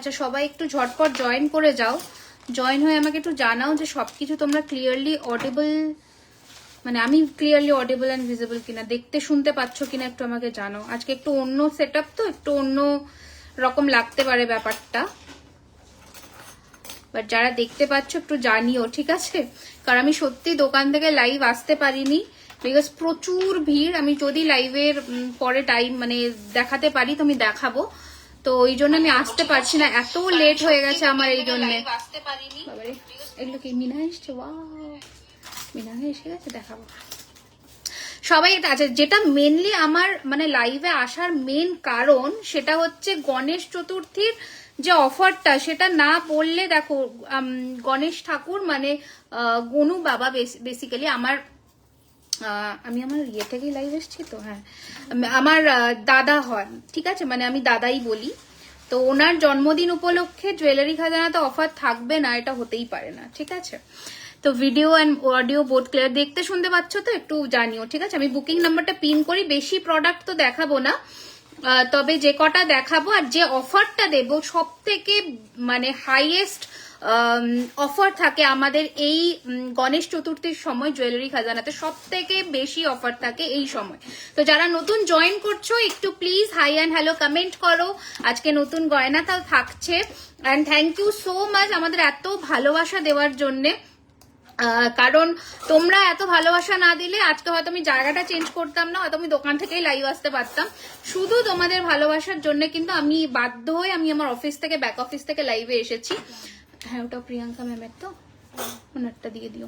আচ্ছা সবাই একটু ঝটপট জয়েন করে যাও, জয়েন হয়ে আমাকে একটু জানাও যে সবকিছু তোমরা ক্লিয়ারলি অডিবল, মানে আমি ক্লিয়ারলি অডিবল অ্যান্ড ভিজিবল কিনা, দেখতে শুনতে পাচ্ছ কিনা একটু আমাকে জানাও। আজকে একটু অন্য সেটআপ, তো একটু অন্য রকম লাগতে পারে ব্যাপারটা, বাট যারা দেখতে পাচ্ছ একটু জানিও, ঠিক আছে? কারণ আমি সত্যি দোকান থেকে লাইভ আসতে পারিনি, বিকজ প্রচুর ভিড়। আমি যদি লাইভের পরে টাইম মানে দেখাতে পারি তো আমি দেখাবো, তো ওই জন্য আমি আসতে পারছি না, এত লেট হয়ে গেছে আমার এই জন্য। এগুলো কি মিনা এসছে? ওয়াও, মিনা এসে গেছে, দেখাবো সবাই। আচ্ছা, যেটা মেনলি আমার মানে লাইভে আসার মেন কারণ সেটা হচ্ছে গণেশ চতুর্থীর যে অফারটা, সেটা না বললে দেখো, গণেশ ঠাকুর মানে গনু বাবা বেসিক্যালি আমার, আমি আমার ইয়ে থেকেই লাইভ এসেছি তো, হ্যাঁ আমার দাদা হয়, ঠিক আছে, মানে আমি দাদাই বলি। তো ওনার জন্মদিন উপলক্ষে জুয়েলারি খাজানাতে অফার থাকবে না এটা হতেই পারে না, ঠিক আছে? তো video and audio both clear, দেখতে শুনতে পাচ্ছ তো একটু জানিও, ঠিক আছে? আমি বুকিং নাম্বারটা পিন করি, বেশি প্রোডাক্ট তো দেখাবো না, তবে যে কটা দেখাবো আর যে অফারটা দেবো সব থেকে মানে হাইয়েস্ট অফার থাকে আমাদের এই গণেশ চতুর্থীর সময় জুয়েলারি খাজানাতে, সব থেকে বেশি অফার থাকে এই সময়। তো যারা নতুন জয়েন করছো একটু please hi and hello comment করো, আজকে নতুন গয়না তাও থাকছে। And thank you so much আমাদের এত ভালোবাসা দেওয়ার জন্যে, কারণ তোমরা এত ভালোবাসা না দিলে আজকে হয়তো আমি জায়গাটা চেঞ্জ করতাম না, হয়তো আমি দোকান থেকেই লাইভ আসতে পারতাম। শুধু তোমাদের ভালোবাসার জন্য কিন্তু আমি বাধ্য হয়ে আমি আমার অফিস থেকে, ব্যাক অফিস থেকে লাইভে এসেছি। হ্যাঁ ওটা প্রিয়াঙ্কা ম্যামের, তো ওনারটা দিয়ে দিও।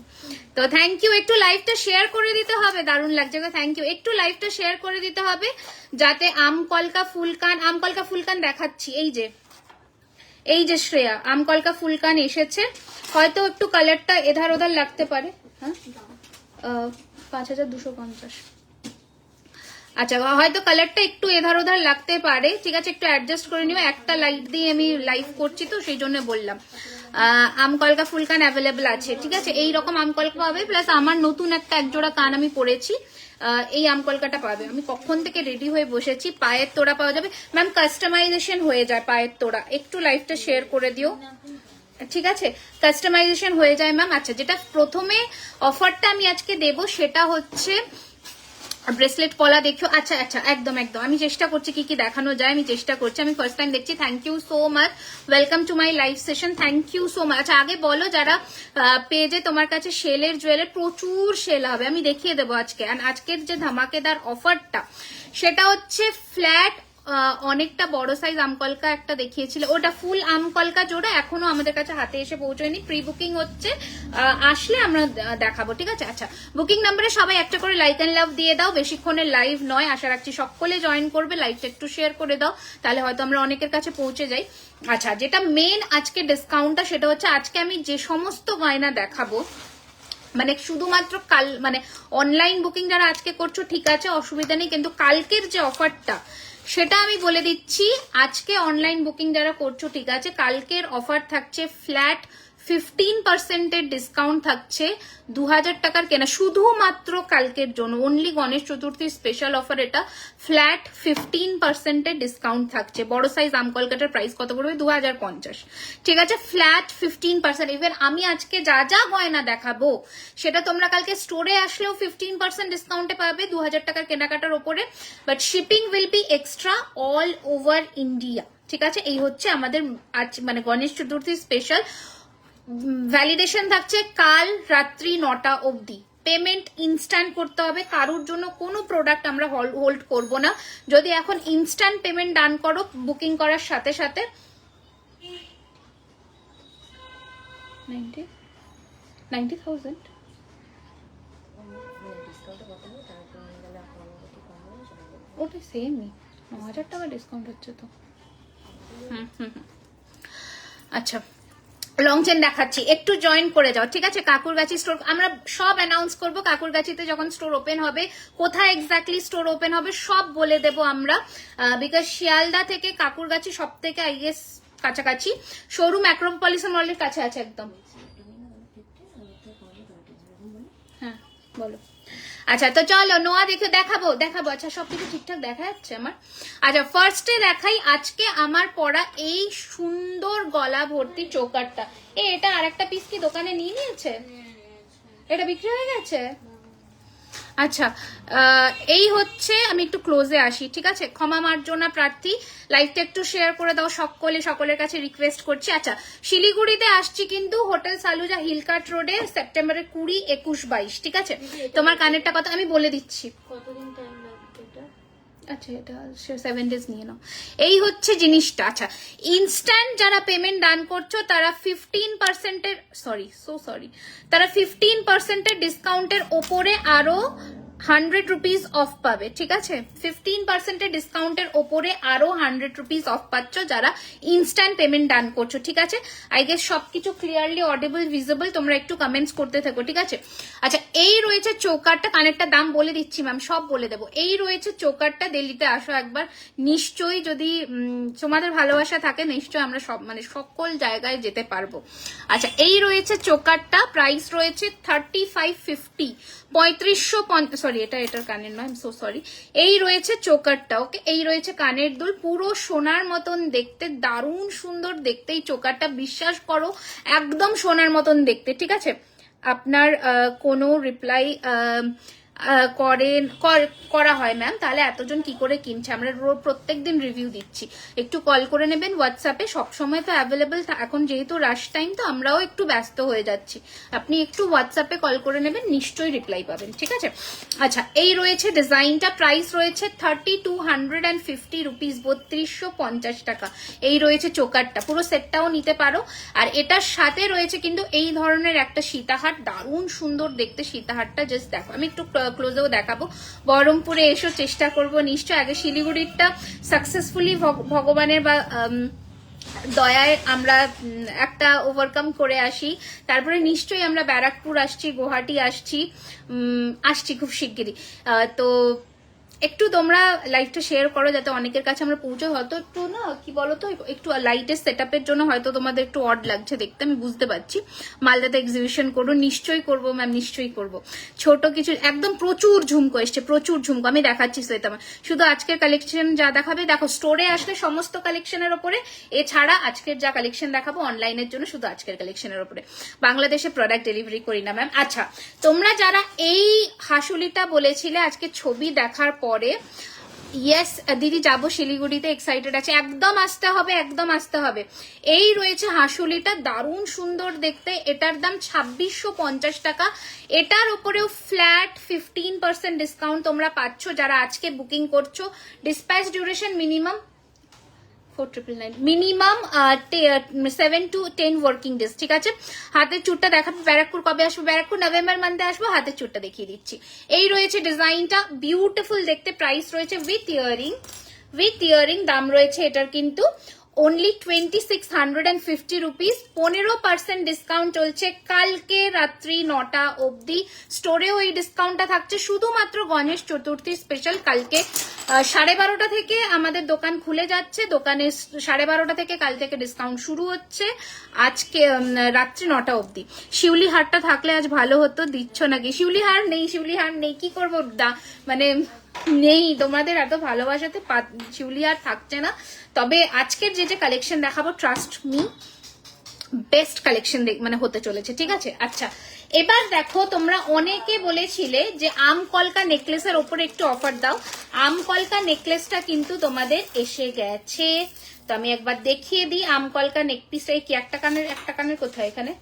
তো থ্যাংক ইউ, একটু লাইভটা শেয়ার করে দিতে হবে, দারুণ লাগছে, থ্যাংক ইউ। একটু লাইভটা শেয়ার করে দিতে হবে যাতে আমকলকা ফুলকান দেখাচ্ছি, এই যে শ্রেয়া আমকলকা ফুলকান এসেছে, হয়তো একটু কালারটা এধার ওধার লাগতে পারে। হ্যাঁ 5250, আচ্ছা হয়তো কালারটা একটু এধার ওধার লাগতে পারে, ঠিক আছে, একটু অ্যাডজাস্ট করে নিও। একটা লাইট দিয়ে আমি লাইভ করছি তো সেই জন্য বললাম। আমকলকা ফুলকান অ্যাভেলেবল আছে, ঠিক আছে, এইরকম আমকলকা পাবে, প্লাস আমার নতুন একটা একজোড়া কান আমি পরেছি, এই আমকলকাটা পাবে। আমি কখন থেকে রেডি হয়ে বসেছি। পায়ের তোড়া পাওয়া যাবে ম্যাম, কাস্টমাইজেশন হয়ে যায় পায়ের তোড়া, একটু লাইভটা শেয়ার করে দিও, ঠিক আছে, কাস্টমাইজেশন হয়ে যায় ম্যাম। আচ্ছা, যেটা প্রথমে অফারটা আমি আজকে দেব সেটা হচ্ছে ব্রেসলেট পলা, দেখো। আচ্ছা আচ্ছা, একদম একদম আমি চেষ্টা করছি কি কি দেখানো যায়, আমি চেষ্টা করছি, আমি ফার্স্ট টাইম দেখছি। Thank you so much, welcome to my live session, thank you so much. আচ্ছা আগে বলো যারা পেজে তোমার কাছে সেলের জুয়েলারি, প্রচুর সেল হবে, আমি দেখিয়ে দেবো আজকে। আর আজকের যে ধামাকেদার অফারটা সেটা হচ্ছে ফ্ল্যাট অনেকটা বড় সাইজ আমকলকা একটা দেখিয়েছিল, ওটা ফুল আমকলকা জোড়া এখনো আমাদের কাছে হাতে এসে পৌঁছয়নি, প্রি বুকিং হচ্ছে, আসলে আমরা দেখাবো, ঠিক আছে? আচ্ছা, বুকিং নাম্বারে সবাই একটা করে লাইক এন্ড লাভ দিয়ে দাও, বেশিক্ষণের লাইভ নয়, আশা রাখছি সকলে জয়েন করবে, লাইভটা একটু শেয়ার করে দাও, তাহলে হয়তো আমরা অনেকের কাছে পৌঁছে যাই। আচ্ছা, যেটা মেন আজকে ডিসকাউন্টটা সেটা হচ্ছে আজকে আমি যে সমস্ত গয়না দেখাবো, মানে শুধুমাত্র কাল মানে অনলাইন বুকিং যারা আজকে করছো ঠিক আছে, অসুবিধা নেই, কিন্তু কালকের যে অফারটা সেটা আমি বলে দিচ্ছি। আজকে অনলাইন বুকিং যারা করছো ঠিক আছে, কালকের অফার থাকছে ফ্ল্যাট 15% ডিসকাউন্ট থাকছে, 2000 টাকার কেনা, শুধুমাত্র কালকের জন্য, only Ganesh Chaturthi special offer এটা, ফ্ল্যাট 15% ডিসকাউন্ট থাকছে। বড় সাইজ আমকলকাটার প্রাইস কত পড়বে? 2050, ঠিক আছে, ফ্ল্যাট 15%। ইভেন আমি আজকে যা যা গয়না দেখাবো সেটা তোমরা কালকে স্টোরে আসলেও 15% ডিসকাউন্টে পাবে 2000 টাকার কেনাকাটার ওপরে, but shipping will be extra all over India, ঠিক আছে? এই হচ্ছে আমাদের আজ মানে গণেশ চতুর্থী স্পেশাল। ভ্যালিডেশন থাকছে কাল রাত্রি 9টা অবধি, পেমেন্ট ইনস্ট্যান্ট করতে হবে, কারোর জন্য কোনো প্রোডাক্ট আমরা হোল্ড করব না। যদি এখন ইনস্ট্যান্ট পেমেন্ট ডান করো বুকিং করার সাথে সাথে 90,000, ওটা সেমই, 9000 টাকা ডিসকাউন্ট হচ্ছে তো। আচ্ছা, লং চেন দেখাচ্ছি, একটু জয়েন করে যাও, ঠিক আছে? কাকুরগাছি স্টোর আমরা সব অ্যানাউন্স করবো, কাকুরগাছিতে যখন স্টোর ওপেন হবে, কোথায় এক্স্যাক্টলি স্টোর ওপেন হবে সব বলে দেবো আমরা, বিকজ শিয়ালদা থেকে কাকুরগাছি সব থেকে আই গেস কাছাকাছি, শোরুম অ্যাক্রোপলিস মলের কাছে আছে একদম। হ্যাঁ বলো। আচ্ছা তো চলো নোয়া দেখাবো। আচ্ছা সবকিছু ঠিকঠাক দেখা যাচ্ছে আমার। আচ্ছা ফার্স্টে দেখাই আজকে আমার পরা এই সুন্দর সুন্দর গলা ভর্তি চোকারটা। এটা আর একটা পিস কি দোকানে নিয়ে নিয়েছে? এটা বিক্রি হয়ে গেছে? আচ্ছা, এই হচ্ছে, আমি একটু ক্লোজে আসি, ঠিক আছে? ক্ষমা মার্জনা প্রার্থী, লাইভটা একটু শেয়ার করে দাও সকলের কাছে রিকোয়েস্ট করছি। আচ্ছা, শিলিগুড়িতে আসছি কিন্তু হোটেল সালুজা হিলকাট রোডে সেপ্টেম্বরের 20, 21, 22, ঠিক আছে? তোমার কানেরটা কথা আমি বলে দিচ্ছি। কতদিন টাইম লাগবে এটা? আচ্ছা, এটা 7 days নিয়ে নাও। এই হচ্ছে জিনিসটা। আচ্ছা, ইনস্ট্যান্ট যারা পেমেন্ট ডান করছো তারা 15%-এর তারা 15%-এর ডিসকাউন্টের ওপরে আরো 100 রুপিস অফ পাবে, ঠিক আছে? 15%-এর ডিসকাউন্টের ওপরে আরো 100 রুপিস অফ পাচ্ছ যারা ইনস্ট্যান্ট পেমেন্ট ডান করছো, ঠিক আছে? আই গেস সবকিছু ক্লিয়ারলি অডিবল ভিজিবল, তোমরা একটু কমেন্টস করতে থাকো, ঠিক আছে? আচ্ছা, এই রয়েছে চোকারটা, কানেরটা দাম বলে দিচ্ছি ম্যাম, সব বলে দেবো। এই রয়েছে চোকারটা, দিল্লিতে আসো একবার নিশ্চয়ই, যদি তোমাদের ভালোবাসা থাকে নিশ্চয়ই আমরা সব মানে সকল জায়গায় যেতে পারবো। আচ্ছা, এই রয়েছে চোকারটা, প্রাইস রয়েছে 3550, 3550, সরি এটার কানের নয়, সো সরি। এই রয়েছে চোকারটা, ওকে? এই রয়েছে কানের দুল, পুরো সোনার মতন দেখতে, দারুণ সুন্দর দেখতে এই চোকারটা, বিশ্বাস করো একদম সোনার মতন দেখতে, ঠিক আছে? আপনার কোনো রিপ্লাই করা হয় ম্যাম, তাহলে এতজন কি করে কিনছে? আমরা প্রত্যেকদিন রিভিউ দিচ্ছি, একটু কল করে নেবেন হোয়াটসঅ্যাপে, সবসময় তো অ্যাভেলেবেল, এখন যেহেতু রাশ টাইম তো আমরাও একটু ব্যস্ত হয়ে যাচ্ছি, আপনি একটু হোয়াটসঅ্যাপে কল করে নেবেন, নিশ্চয়ই রিপ্লাই পাবেন, ঠিক আছে? আচ্ছা, এই রয়েছে ডিজাইনটা, প্রাইস রয়েছে 3250 রুপিস, 3250 টাকা। এই রয়েছে চোকারটা, পুরো সেটটাও নিতে পারো। আর এটার সাথে রয়েছে কিন্তু এই ধরনের একটা সীতাহার, দারুণ সুন্দর দেখতে সীতাহারটা, জাস্ট দেখো, আমি একটু ক্লোজেও দেখাবো। বহরমপুরে এসো, চেষ্টা করবো নিশ্চয়, আগে শিলিগুড়িরটা সাকসেসফুলি ভগবানের বা দয়ায় আমরা একটা ওভারকাম করে আসি, তারপরে নিশ্চয়ই আমরা ব্যারাকপুর আসছি, গুয়াহাটি আসছি খুব শিগগিরই। তো একটু তোমরা লাইভটা শেয়ার করো যাতে অনেকের কাছে আমরা পৌঁছে, হয়তো একটু না কি বলতো, একটু লাইটের সেটআপের জন্য হয়তো তোমাদের একটু অড লাগছে দেখতে, আমি বুঝতে পারছি। মালদাতে এক্সিবিশন করবো, নিশ্চয়ই করবো ম্যাম, নিশ্চয়ই করবো। ছোট কিছু একদম প্রচুর ঝুমকো এসছে, প্রচুর ঝুমকো আমি দেখাচ্ছি শ্বেতা, শুধু আজকের কালেকশন যা দেখাবে, দেখো স্টোরে আসলে সমস্ত কালেকশনের ওপরে, এছাড়া আজকের যা কালেকশন দেখাবো অনলাইনের জন্য শুধু আজকের কালেকশনের ওপরে, বাংলাদেশে প্রোডাক্ট ডেলিভারি করি না ম্যাম। আচ্ছা, তোমরা যারা এই হাসুলিটা বলেছিলে আজকে ছবি দেখার পরে, ইয়েস দিদি যাবো শিলিগুড়িতে, এক্সাইটেড আছে, একদম আসতে হবে, একদম আসতে হবে। এই রয়েছে হাসুলিটা, দারুণ সুন্দর দেখতে, এটার দাম 2650 টাকা। এটার উপরেও ফ্ল্যাট 15% ডিসকাউন্ট তোমরা পাচ্ছ যারা আজকে বুকিং করছো। Dispatch duration minimum 4999, minimum 7 to 10 working days, ঠিক আছে? হাতের চুটটা দেখাবো, ব্যারাকপুর কবে আসবো? ব্যারাকপুর নভেম্বর মান্থে আসবো, হাতের চুটটা দেখিয়ে দিচ্ছি। এই রয়েছে ডিজাইনটা, বিউটিফুল দেখতে, প্রাইস রয়েছে উইথ ইয়ারিং, দাম রয়েছে এটার কিন্তু only 2650 রুপিস, 15% ডিসকাউন্ট চলছে কালকে রাত্রি 9টা অবধি। স্টোরেও এই ডিসকাউন্টটা থাকছে, শুধুমাত্র গণেশ চতুর্থী স্পেশাল। কালকে 12:30 থেকে আমাদের দোকান খুলে যাচ্ছে, দোকানে 12:30 থেকে কাল থেকে ডিসকাউন্ট শুরু হচ্ছে, আজকে রাত্রি 9টা অবধি। শিউলি হারটা থাকলে আজ ভালো হতো, দিচ্ছ নাকি? শিউলি হার নেই, কি করবো, মানে নেই, তোমাদের এত ভালোবাসাতে শিউলি আর থাকছে না। তবে আজকের যে কালেকশন দেখাবো, ট্রাস্ট মি, বেস্ট কালেকশন মানে হতে চলেছে, ঠিক আছে? আচ্ছা, এবার দেখো, তোমরা অনেকে বলেছিলে যে আম কলকা নেকলেসের ওপরে একটু অফার দাও। আম কলকা নেকলেসটা কিন্তু তোমাদের এসে গেছে, তো আমি একবার দেখিয়ে দিই। আম কলকা নেকপিসটা কি একটা কানের কোথায়? এখানে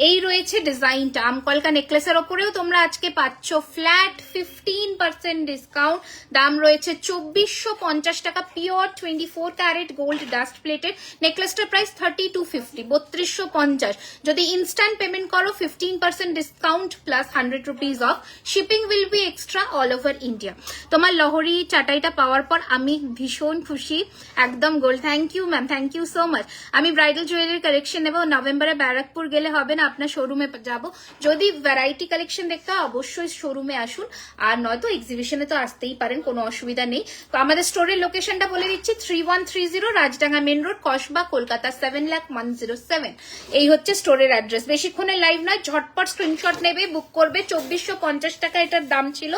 এই রয়েছে ডিজাইনটা, আম কলকা নেকলেসের ওপরেও তোমরা আজকে পাচ্ছ ফ্ল্যাট 15% ডিসকাউন্ট, দাম রয়েছে 2450 টাকা, pure 24 carat gold dust plated. নেকলেসটার প্রাইস 3250, 3250। যদি ইনস্ট্যান্ট পেমেন্ট করো 15% discount plus 100 rupees off, shipping will be extra all over India. তোমার লহরি চাটাইটা পাওয়ার পর আমি ভীষণ খুশি, একদম gold. Thank you ma'am, thank you so much. আমি ব্রাইডাল জুয়েলারি কালেকশন নেবো, নভেম্বরে ব্যারাকপুর গেলে হবে না, আপনার শোরুমে যাব। যদি ভ্যারাইটি কালেকশন দেখতে হয় অবশ্যই শোরুমে আসুন, আর নয়তো এক্সিবিশনে তো আসতেই পারেন, কোনো অসুবিধা নেই। তো আমাদের স্টোরের লোকেশনটা বলে দিচ্ছি, 3130 রাজডাঙ্গা মেন রোড, কসবা, কলকাতা 7,01,07। এই হচ্ছে স্টোরের অ্যাড্রেস। বেশিক্ষণের লাইভ নয়, ঝটপট স্ক্রিনশট নেবে, বুক করবে। 2450 টাকা এটার দাম ছিল,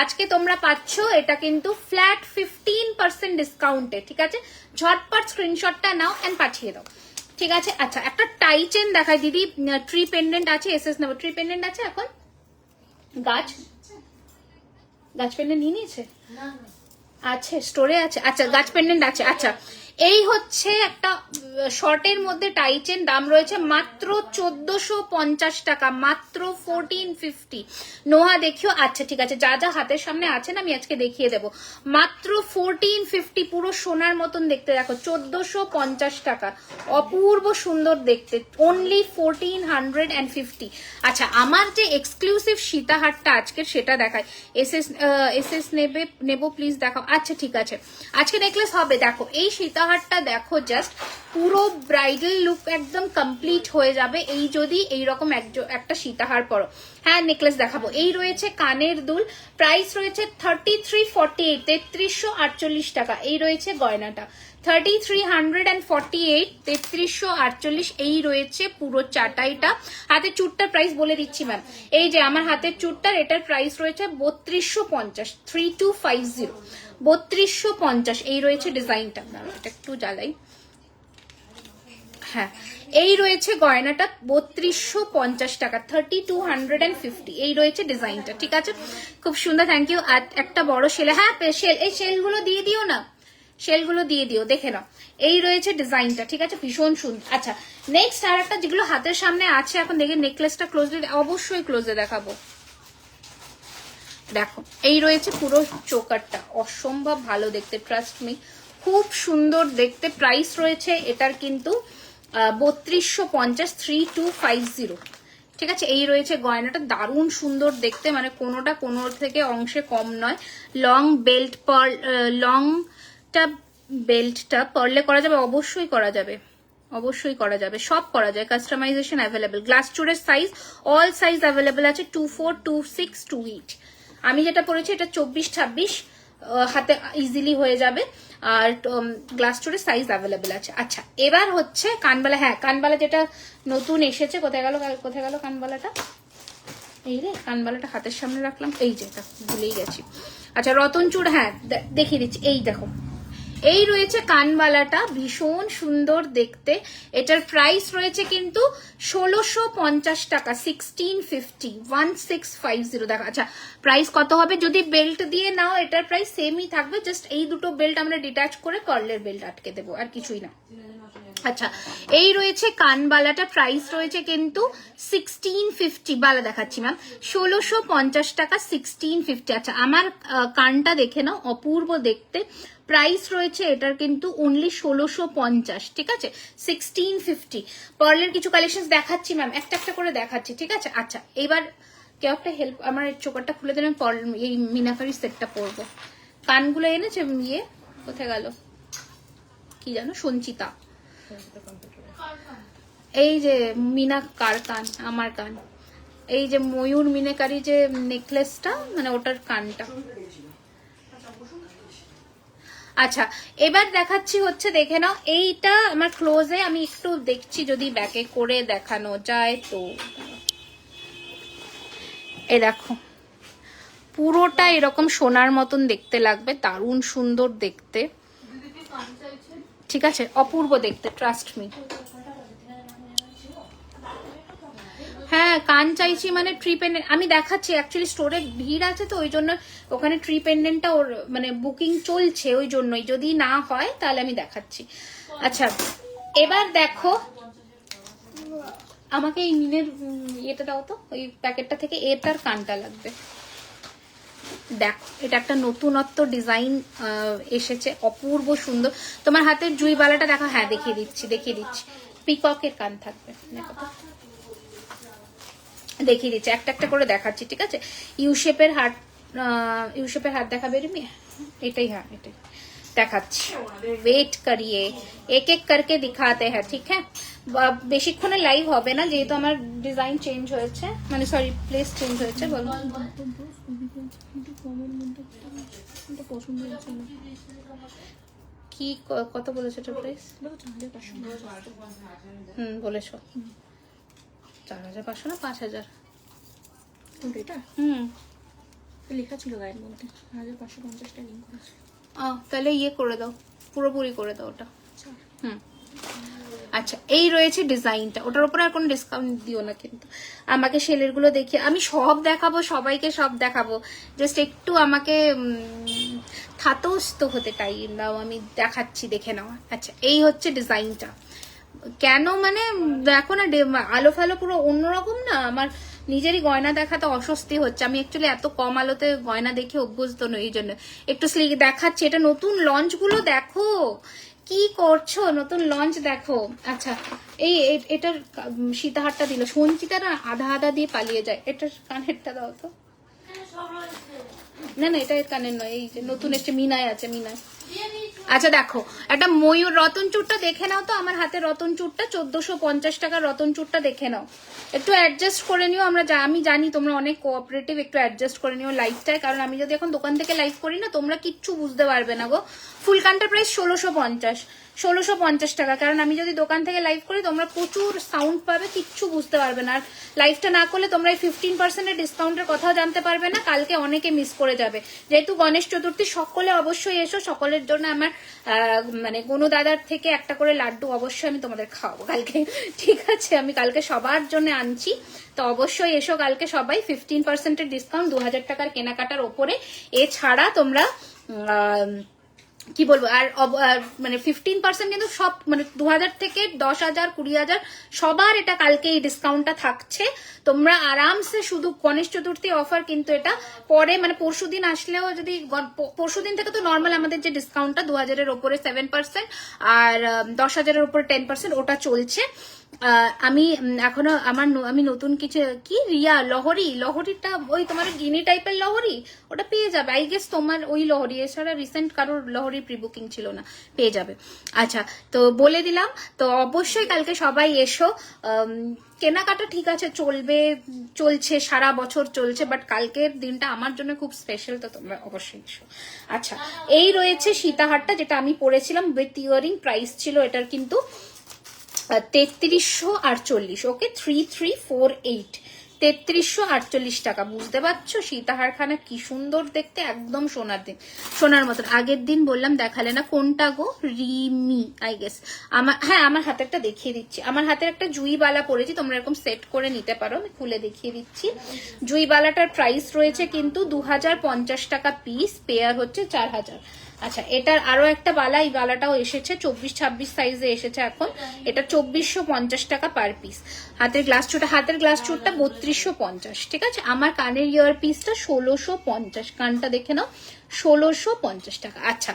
আজকে তোমরা পাচ্ছ এটা কিন্তু ফ্ল্যাট 15% ডিসকাউন্টে, ঠিক আছে? ঝটপট স্ক্রিনশটটা নাও এন্ড পাঠিয়ে দাও। ঠিক আছে। আচ্ছা একটা টাই চেন দেখাই দিদি, ট্রি পেন্ডেন্ট আছে, এসএস নেবো। ট্রি পেন্ডেন্ট আছে এখন, গাছ পেন্ডেন্ট নিয়ে নিয়েছে, আছে স্টোরে আছে। আচ্ছা গাছ পেন্ডেন্ট আছে। আচ্ছা এই হচ্ছে একটা শর্টের মধ্যে টাই চেন, দাম রয়েছে মাত্র 1450 টাকা, মাত্র 1450। নোহা দেখিও। আচ্ছা ঠিক আছে, যা যা হাতের সামনে আছে না আমি আজকে দেখিয়ে দেবো, মাত্র 1450, পুরো সোনার মতন দেখতে। দেখো 1450 টাকা, অপূর্ব সুন্দর দেখতে, অনলি 1450। আচ্ছা আমার যে এক্সক্লুসিভ সীতাহারটা আজকে সেটা দেখাই। এসএস নেবো প্লিজ দেখাও। আচ্ছা ঠিক আছে, আজকে নেকলেস হবে। দেখো এই সীতাহারটা দেখো, জাস্ট পুরো ব্রাইডাল লুক একদম কমপ্লিট হয়ে যাবে এই যদি এইরকম একটা সীতাহার পরো। হ্যাঁ নেকলেস দেখাবো। এই রয়েছে কানের দুল, প্রাইস রয়েছে 3348, 3348 টাকা। এই রয়েছে গয়নাটা 3348, 3348। এই রয়েছে পুরো চাটাইটা। হাতের চুটটার প্রাইস বলে দিচ্ছি ম্যাম, এই যে আমার হাতের চুটটার, এটার প্রাইস রয়েছে 3250, 3250, 3250। এই রয়েছে ডিজাইনটা, এটা একটু জ্বালাই। হ্যাঁ এই রয়েছে গয়নাটা 3250 টাকা, 3250। এই রয়েছে ডিজাইনটা, ঠিক আছে, খুব সুন্দর, থ্যাংক ইউ। আর একটা বড় শেল, হ্যাঁ শেল, এই শেলগুলো দিয়ে দিও না, শেলগুলো দিয়ে দিও, দেখে নাও। এই রয়েছে ডিজাইনটা, ঠিক আছে, ভীষণ সুন্দর। আচ্ছা নেক্সট আর একটা যেগুলো হাতের সামনে আছে এখন দেখে, নেকলেসটা ক্লোজলি, অবশ্যই ক্লোজে দেখাবো। দেখো এই রয়েছে পুরো চোকারটা, অসম্ভব ভালো দেখতে, ট্রাস্ট মি, খুব সুন্দর দেখতে। প্রাইস রয়েছে এটার কিন্তু 3250, 3250, ঠিক আছে। এই রয়েছে গয়নাটা, দারুণ সুন্দর দেখতে, মানে কোনোটা কোনো থেকে অংশে কম নয়। লং বেল্ট, লংটা বেল্টটা পারলে করা যাবে, অবশ্যই করা যাবে, অবশ্যই করা যাবে, সব করা যায়, কাস্টমাইজেশন অ্যাভেলেবেল। গ্লাস চুড়ের সাইজ, অল সাইজ অ্যাভেলেবেল আছে, 24, 26, 28। আমি যেটা পরেছি এটা 24, 26 হাতে ইজিলি হয়ে যাবে। আর গ্লাস স্টোরের সাইজ অ্যাভেলেবেল আছে। আচ্ছা এবার হচ্ছে কানবালা। হ্যাঁ কানবালা যেটা নতুন এসেছে, কোথায় গেল কানবালাটা, এই রে কানবালাটা হাতের সামনে রাখলাম, এই যে এটা ভুলেই গেছি। আচ্ছা রতনচূড়, হ্যাঁ দেখিয়ে দিচ্ছি, এই দেখো এই রয়েছে কানবালাটা, ভীষণ সুন্দর দেখতে। এটার প্রাইস রয়েছে কিন্তু 1650 টাকা, 1650, 1650 দেখা। আচ্ছা প্রাইস কত হবে যদি বেল্ট দিয়ে নাও, এটার প্রাইস সেমই থাকবে, জাস্ট এই দুটো বেল্ট আমরা ডিটাচ করে পার্লের বেল্ট আটকে দেবো, আর কিছুই না। আচ্ছা এই রয়েছে কানবালাটা, প্রাইস রয়েছে কিন্তু 1650, বালা দেখাচ্ছি ম্যাম, 1650 টাকা, 1650। আচ্ছা আমার কানটা দেখে নাও, অপূর্ব দেখতে, প্রাইস রয়েছে এটার কিন্তু অনলি 1650, ঠিক আছে, 1650। পার্লের কিছু কালেকশন দেখাচ্ছি ম্যাম, একটা একটা করে দেখাচ্ছি, ঠিক আছে। আচ্ছা এবার কেউ একটা হেল্প, আমার চোকারটা খুলে দিলেন, এই মিনাকারি সেটটা পরবো। কানগুলো এনেছে, ইয়ে কোথায় গেল কি জানো, সঞ্চিতা, এই যে মিনা কার কান, আমার কান, এই যে ময়ূর মিনাকারি যে নেকলেসটা, মানে ওটার কানটা। আচ্ছা এবার দেখাচ্ছি হচ্ছে, দেখে নাও, এইটা আমার ক্লোজে আমি একটু দেখছি যদি ব্যাকে করে দেখানো যায় তো। এই দেখো পুরোটা এরকম সোনার মতন দেখতে লাগবে, দারুণ সুন্দর দেখতে, ঠিক আছে, অপূর্ব দেখতে, ট্রাস্ট মি। হ্যাঁ কান চাইছি, মানে ট্রি পেন্ডেন্ট আমি দেখাচ্ছি, অ্যাকচুয়ালি স্টোরে ভিড় আছে তো ওই জন্য, ওখানে ট্রি পেন্ডেন্টটা ওর মানে বুকিং চলছে, ওই জন্যই, যদি না হয় তাহলে আমি দেখাচ্ছি। আচ্ছা এবার দেখো, আমাকে এই মিনের ইয়েটা দাও তো, ওই প্যাকেটটা থেকে, এটার কানটা লাগবে। দেখো এটা একটা নতুনত্ব ডিজাইন এসেছে, অপূর্ব সুন্দর। তোমার হাতের জুইবালাটা দেখো, হ্যাঁ দেখিয়ে দিচ্ছি, পিককের কান থাকবে, দেখো দেখিয়ে দিচ্ছি, একটা একটা করে দেখাচ্ছি, ঠিক আছে। ইউ শেপের হাত দেখাবে রিমি, এটাই, হ্যাঁ এটাই দেখাচ্ছি, ওয়েট করিয়ে এক এক করকে দিখাতে হ্যাঁ, ঠিক হ্যাঁ। বেশিক্ষণে লাইভ হবে না যেহেতু আমার ডিজাইন চেঞ্জ হয়েছে, মানে সরি প্লেস চেঞ্জ হয়েছে। বলো কি কত বলেছো প্রাইস? বলেছো 4500 না 5000? লেখা ছিল গায়ের মধ্যে 1550টা লিংক করেছে। তাহলে ইয়ে করে দাও, পুরোপুরি করে দাও ওটা। আচ্ছা এই রয়েছে ডিজাইনটা, ওটার উপর আর কোনো ডিসকাউন্ট দিও না কিন্তু, আমাকে সেলের গুলো দেখিয়ে, আমি সব দেখাবো, সবাইকে সব দেখাবো, জাস্ট একটু আমাকে থাতস্থ হতে টাইম দাও, আমি দেখাচ্ছি, দেখে নাও। আচ্ছা এই হচ্ছে ডিজাইনটা, কেন মানে দেখো না আলো ফালো পুরো অন্যরকম না, আমার নিজেরই গয়না দেখাতে অস্বস্তি হচ্ছে, আমি অ্যাকচুয়ালি এত কম আলোতে গয়না দেখে অভ্যস্ত নই, এই জন্য একটু স্লিক দেখাচ্ছি। এটা নতুন লঞ্চ গুলো দেখো, কি করছো, নতুন লঞ্চ দেখো। আচ্ছা এই এটার সীতাহারটা দিল, সঞ্চিতা না আধা আধা দিয়ে পালিয়ে যায়, এটার কানেরটা দাও তো। না না এটা এর কানের নয়, এই যে নতুন এসছে মিনায় আছে, মিনায়। আচ্ছা দেখো একটা ময়ূর রতন চূড়টা দেখে নাও তো, আমার হাতে রতন চূড়টা 1450 টাকার রতন চূড়টা দেখে নাও, একটু অ্যাডজাস্ট করে নিও। আমি জানি তোমরা অনেক কোঅপারেটিভ, একটু অ্যাডজাস্ট করে নিও লাইফটাই, কারণ আমি যদি এখন দোকান থেকে লাইভ করি না তোমরা কিচ্ছু বুঝতে পারবে না গো। ফুল কানটার প্রাইস 1650 টাকা, কারণ আমি যদি দোকান থেকে লাইভ করি তোমরা প্রচুর সাউন্ড পাবে, কিচ্ছু বুঝতে পারবে না, আর লাইভটা না করলে তোমরা এই 15% ডিসকাউন্টের কথাও জানতে পারবে না, কালকে অনেকে মিস করে যাবে। যেহেতু গণেশ চতুর্থী, সকলে অবশ্যই এসো, সকলের জন্য আমার মানে কোনো দাদার থেকে একটা করে লাড্ডু অবশ্যই আমি তোমাদের খাওয়াবো কালকে, ঠিক আছে? আমি কালকে সবার জন্য আনছি, তো অবশ্যই এসো কালকে সবাই। 15% ডিসকাউন্ট 2000 টাকার কেনাকাটার ওপরে, এছাড়া তোমরা কি বলবো আর মানে 15% কিন্তু সব, মানে 2000 থেকে 10,000 20,000 সবার এটা কালকে এই ডিসকাউন্টটা থাকছে। তোমরা আরামসে, শুধু গণেশ চতুর্থী অফার, কিন্তু এটা পরে মানে পরশুদিন আসলেও, যদি পরশুদিন থেকে তো নর্মাল আমাদের যে ডিসকাউন্টটা 2000-এর ওপরে 7% আর 10,000-এর ওপরে 10%, ওটা চলছে। আমি এখনো আমি নতুন কিছু কি রিয়া লহরিটা ওই তোমার গিনি টাইপের লহরি, ওটা পেয়ে যাবে আই গেস, তোমার ওই লহরি, এছাড়া রিসেন্ট কারোর লহরি প্রি বুকিং ছিল না, পেয়ে যাবে। আচ্ছা তো বলে দিলাম, তো অবশ্যই কালকে সবাই এসো। কেনাকাটা ঠিক আছে চলছে, সারা বছর চলছে, বাট কালকের দিনটা আমার জন্য খুব স্পেশাল, তো তোমরা অবশ্যই এসো। আচ্ছা এই রয়েছে সীতাহারটা, যেটা আমি পরেছিলাম উইথ ইয়ারিং, প্রাইস ছিল এটার কিন্তু 3348, ওকে 3348, 3348 টাকা। বুঝতে পারছো সীতাহারখানা কি সুন্দর দেখতে, একদম সোনার মতন। আগের দিন বললাম দেখালে না, কোনটা গো, রিমি আই গেস। আমার হাতে একটা দেখিয়ে দিচ্ছি, আমার হাতের একটা জুইবালা পরেছি, তোমরা এরকম সেট করে নিতে পারো, আমি খুলে দেখিয়ে দিচ্ছি। জুইবালাটার প্রাইস রয়েছে কিন্তু 2050 টাকা পিস, পেয়ার হচ্ছে 4000। আচ্ছা এটার আরো একটা বালা, এই বালাটাও এসেছে 24-26 সাইজে এসেছে এখন, এটা 2450 টাকা পার পিস। হাতের গ্লাস চুটটা 3250, ঠিক আছে? আমার কানের ইয়ার পিসটা 1650, কানটা দেখে নাও 1650 টাকা। আচ্ছা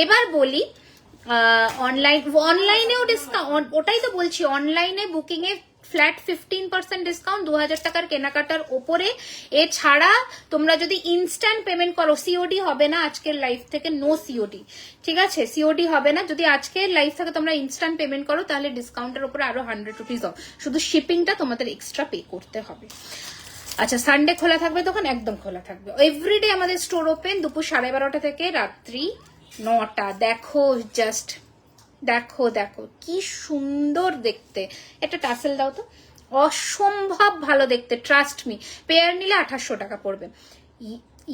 এবার বলি অনলাইনেও ডিসকাউন্ট, ওটাই তো বলছি, অনলাইনে বুকিং এ ফ্ল্যাট 15% ডিসকাউন্ট 2000 টাকার কেনাকাটার ওপরে। এছাড়া তোমরা যদি ইনস্ট্যান্ট পেমেন্ট করো, সিওডি হবে না আজকের লাইভ থেকে, নো সিওডি, ঠিক আছে? সিওডি হবে না, যদি আজকের লাইভ থেকে তোমরা ইনস্ট্যান্ট পেমেন্ট করো তাহলে ডিসকাউন্টের উপরে আরো 100 রুপিস অফ, শুধু শিপিংটা তোমাদের এক্সট্রা পে করতে হবে। আচ্ছা সানডে খোলা থাকবে তখন, একদম খোলা থাকবে। এভরিডে আমাদের স্টোর ওপেন দুপুর 12:30 থেকে রাত্রি 9টা। দেখো জাস্ট দেখো কি সুন্দর দেখতে, একটা টাসেল দাও তো, অসম্ভব ভালো দেখতে, ট্রাস্ট মি। পেয়ার নিলে 2800 টাকা পড়বে,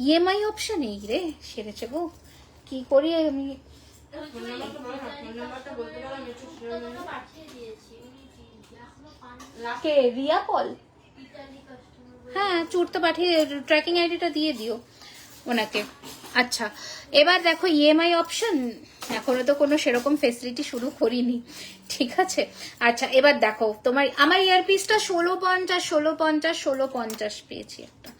ইএমআই অপশন এই রে, সেরেছে গো, কি করি আমি। কে, রিয়া পল? হ্যাঁ চুড়তে পাঠিয়ে, ট্র্যাকিং আইডিটা দিয়ে দিও ওনাকে। আচ্ছা এবার দেখো ইএমআই অপশন, এখনো তো কোনো সেরকম ফেসিলিটি শুরু করিনি, ঠিক আছে? আচ্ছা এবার দেখো তোমার, আমার ইয়ারপিসটা 1650 পেয়েছি একটা,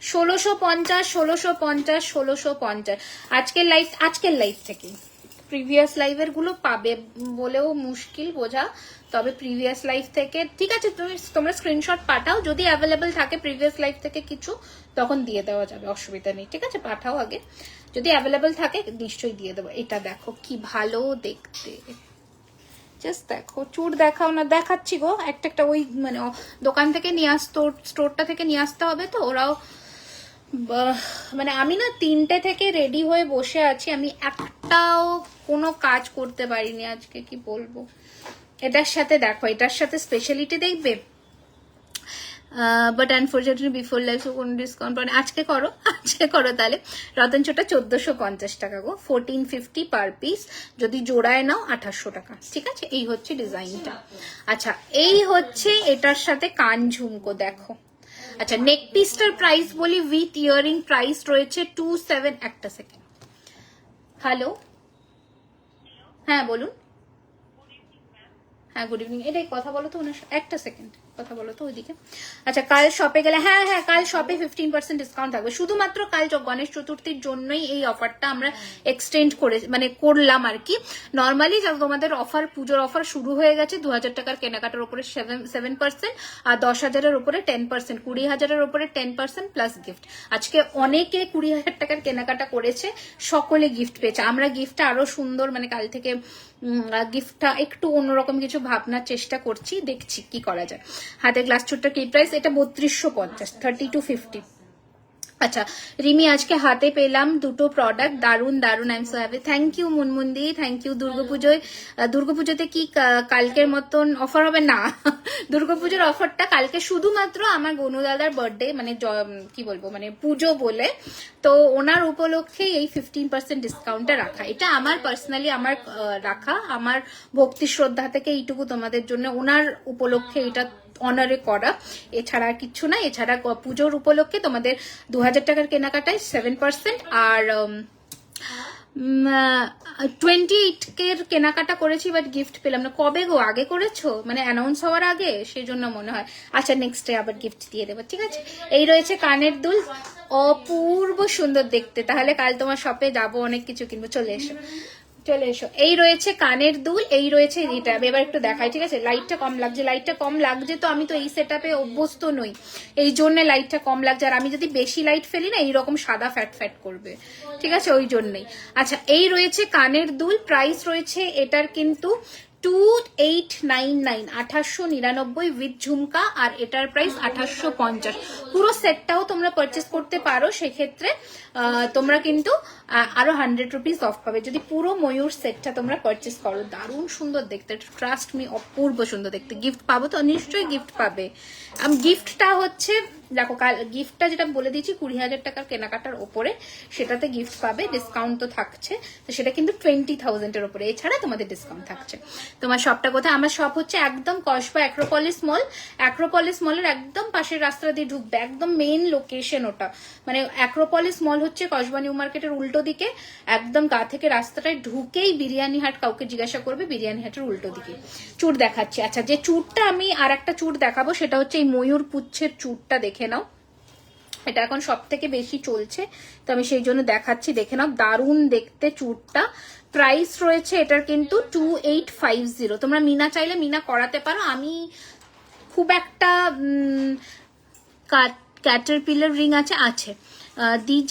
1650 আজকের লাইভ থেকে। প্রিভিয়াস লাইভের গুলো পাবে বলেও মুশকিল বোঝা, তবে প্রিভিয়াস লাইভ থেকে ঠিক আছে, তোমরা স্ক্রিনশট পাঠাও, যদি অ্যাভেলেবল থাকে প্রিভিয়াস লাইভ থেকে কিছু, তখন দিয়ে দেওয়া যাবে, অসুবিধা নেই, ঠিক আছে? পাঠাও আগে, যদি অ্যাভেলেবল থাকে নিশ্চয়ই দিয়ে দেবো। এটা দেখো কি ভালো দেখতে, জাস্ট দেখো, চুর দেখাও না, দেখাচ্ছি গো একটা ওই মানে দোকান থেকে নিয়ে স্টোরটা থেকে নিয়ে আসতে হবে, তো ওরাও মানে আমি না 3টে থেকে রেডি হয়ে বসে আছি, আমি একটাও কোনো কাজ করতে পারিনি আজকে, কি বলবো। এটার সাথে দেখো, এটার সাথে স্পেশালিটি দেখবে, বাট আনফর্চুনেটলি বিফোর লাইফ কোনো ডিসকাউন্ট পাবে আজকে করো তাহলে। রতন ছোটা 1450 টাকা গো, 1450 পার পিস, যদি জোড়ায় নাও 2800 টাকা। ঠিক আছে, এই হচ্ছে ডিজাইনটা। আচ্ছা, এই হচ্ছে এটার সাথে কান ঝুমকো, দেখো। আচ্ছা, নেক পিসটার প্রাইস বলি, উইথ ইয়ারিং প্রাইস রয়েছে 27। একটা সেকেন্ড, হ্যালো, হ্যাঁ বলুন। হ্যাঁ গুড ইভিনিং, এটাই কথা বলো তো ওনার, একটা সেকেন্ড কথা বলো তো ওইদিকে। আচ্ছা, কাল শপে গেলে, হ্যাঁ কাল শপে 15% ডিসকাউন্ট থাকবে, শুধুমাত্র কাল গণেশ চতুর্থীর জন্যই এই অফারটা আমরা এক্সটেন্ড করলাম আর কি। নর্মালি তোমাদের অফার, পুজোর অফার শুরু হয়ে গেছে, 2000 টাকার কেনাকাটার উপরে 7% আর 10,000-এর উপরে 10%, 20,000-এর উপরে 10% প্লাস গিফট। আজকে অনেকে 20,000 টাকার কেনাকাটা করেছে, সকলে গিফট পেয়েছে। আমরা গিফটটা আরো সুন্দর, মানে কাল থেকে গিফটটা একটু অন্যরকম কিছু ভাবনার চেষ্টা করছি, দেখছি কি করা যায়। হাতে গ্লাস চুটটা কি প্রাইস? এটা 3250, 3250। আচ্ছা, রিমি আজকে হাতে পেলাম দুটো প্রোডাক্ট, দারুন দারুন, I am so happy. Thank you মুনমুন্দি, থ্যাংক ইউ। দুর্গাপুজোতে কি কালকের মতন অফার হবে? না, দুর্গাপুজোর অফারটা কালকে শুধুমাত্র আমার গনু দাদার বার্থডে, মানে কি বলবো, মানে পুজো বলে, তো ওনার উপলক্ষে এই 15% ডিসকাউন্টটা রাখা। এটা আমার পার্সোনালি আমার রাখা, আমার ভক্তি শ্রদ্ধা থেকে এইটুকু তোমাদের জন্য, ওনার উপলক্ষে এটা অনারে করা, এছাড়া আর কিচ্ছু না। এছাড়া পুজোর উপলক্ষে তোমাদের 2000 টাকার কেনাকাটায় 7%, আর 28 কেনাকাটা করেছি, বাট গিফট পেলাম না। কবে গো? আগে করেছো, মানে অ্যানাউন্স হওয়ার আগে, সেই জন্য মনে হয়। আচ্ছা, নেক্সট ডে আবার গিফট দিয়ে দেবো, ঠিক আছে। এই রয়েছে কানের দুল, অপূর্ব সুন্দর দেখতে। তাহলে কাল তোমার শপে যাবো, অনেক কিছু কিনবো, চলে এসো। এই রয়েছে কানের দুল, এই রয়েছে এটা। এবার একটু দেখাই, ঠিক আছে। লাইটটা কম লাগছে, তো আমি তো এই সেটআপে অভ্যস্ত নই, এই জন্য লাইটটা কম লাগছে। আর আমি যদি বেশি লাইট ফেলি না, এইরকম সাদা ফ্যাট করবে, ঠিক আছে, ওই জন্যই। আচ্ছা, এই রয়েছে কানের দুল, প্রাইস রয়েছে এটার কিন্তু 2899, 2899 উইথ ঝুমকা, আর এটার প্রাইস 2850। পুরো সেটটাও তোমরা পারচেস করতে পারো, সেক্ষেত্রে তোমরা কিন্তু আরো 100 রুপিস অফ পাবে যদি পুরো ময়ূর সেটটা তোমরা পারচেস করো। দারুণ সুন্দর দেখতে, ট্রাস্ট মি, অপূর্ব সুন্দর দেখতে। গিফট পাবো তো, নিশ্চয়ই গিফট পাবে। গিফটটা হচ্ছে, দেখো কাল গিফটটা যেটা বলে দিয়েছি 20,000 টাকার কেনাকাটার ওপরে, সেটাতে গিফট পাবে, ডিসকাউন্ট তো থাকছে, তো সেটা কিন্তু 20,000-এর ওপরে, এছাড়া তোমাদের ডিসকাউন্ট থাকছে। তোমার শপটা কোথায়? আমার শপ হচ্ছে একদম কসবা অ্যাক্রোপলিস মল, অ্যাক্রোপলিস মলের একদম পাশের রাস্তা দিয়ে ঢুকবে, একদম মেইন লোকেশন ওটা। মানে অ্যাক্রোপলিস মল হচ্ছে কসবা নিউ মার্কেটের উল্টো দিকে, একদম গা থেকে রাস্তাটায় ঢুকেই বিরিয়ানি হাট, কাউকে জিজ্ঞাসা করবে, বিরিয়ানি হাটের উল্টো দিকে। চুড় দেখাচ্ছি। আচ্ছা, যে চুড়টা আমি আর একটা চুড় দেখাবো, সেটা হচ্ছে এই ময়ূর পুচ্ছের চুড়টা, দেখে নাও। এটা এখন সব থেকে বেশি চলছে, তো আমি সেই জন্য দেখাচ্ছি, দেখে নাও। দারুণ দেখতে চুড়টা। প্রাইস রয়েছে এটার কিন্তু 2850। তোমরা মিনা চাইলে মিনা করাতে পারো। আমি খুব একটা ক্যাটারপিলার রিং আছে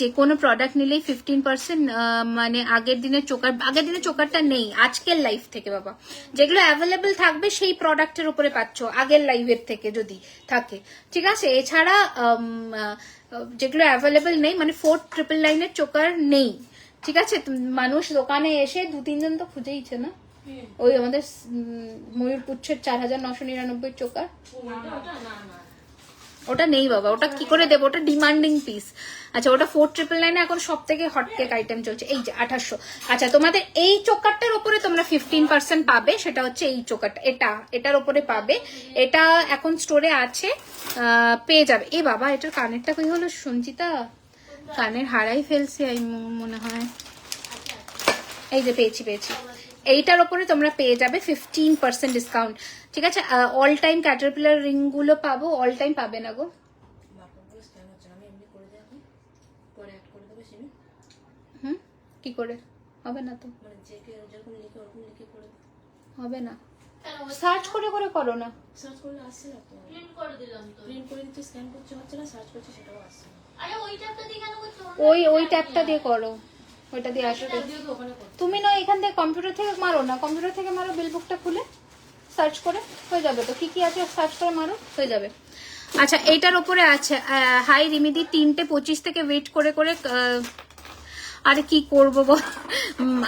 যে কোনো প্রোডাক্ট নিলেই 15%, মানে আগের দিনের চোকারটা নেই আজকের লাইফ থেকে বাবা। যেগুলো অ্যাভেলেবেল থাকবে সেই প্রোডাক্টের উপরে পাচ্ছ আগের লাইভের থেকে যদি থাকে, ঠিক আছে। এছাড়া যেগুলো অ্যাভেলেবেল নেই, মানে 4999-এর চোকার নেই, ঠিক আছে। মানুষ দোকানে এসে 2-3 জন তো খুঁজেইছে না, ওই আমাদের ময়ূর পুচ্ছের 4999 চোকার, ওটা নেই বাবা, ওটা কি করে দেবো, ওটা ডিমান্ডিং পিস। আচ্ছা, ওটা 4999 এখন সব থেকে হটকেক আইটেম চলছে, এই যে 2800। আচ্ছা, তোমাদের এই চোকারটার উপরে তোমরা 15% পাবে, সেটা হচ্ছে এই চোকারটা, এটার উপরে পাবে। এটা এখন স্টোরে আছে, পেয়ে যাবে। এ বাবা, এটার কানেরটা কই হলো সঞ্চিতা? কানের হারাই ফেলছি মনে হয়। এই যে পেয়েছি। এইটার উপরে তোমরা পেয়ে যাবে 15% ডিসকাউন্ট, ঠিক আছে। অল টাইম ক্যাটারপিলার রিং গুলো পাবো, অল টাইম পাবে না গো। কি করে হবে না? তো হবে না, সার্চ করে করো না। সার্চ করলে আসছে না তো, প্রিন্ট করে দিলাম তো, প্রিন্ট করে দিতে স্ক্যান করতে হচ্ছে না, সার্চ করতে সেটাও আসছে না। আরে ওই ট্যাবটা দিয়ে কেন করছো? ওই ট্যাবটা দিয়ে করো, ওইটা দিয়ে আসবে। তুমি না এখান থেকে কম্পিউটার থেকে মারো না, কম্পিউটার থেকে মারো, বিল বুকটা খুলে সার্চ করে হয়ে যাবে। তো কি আছে সার্চ করে মারো, হয়ে যাবে। আচ্ছা, এইটার উপরে আছে, হাই রিমিদি 3:25 থেকে ওয়েট করে আরে কি করবো বল,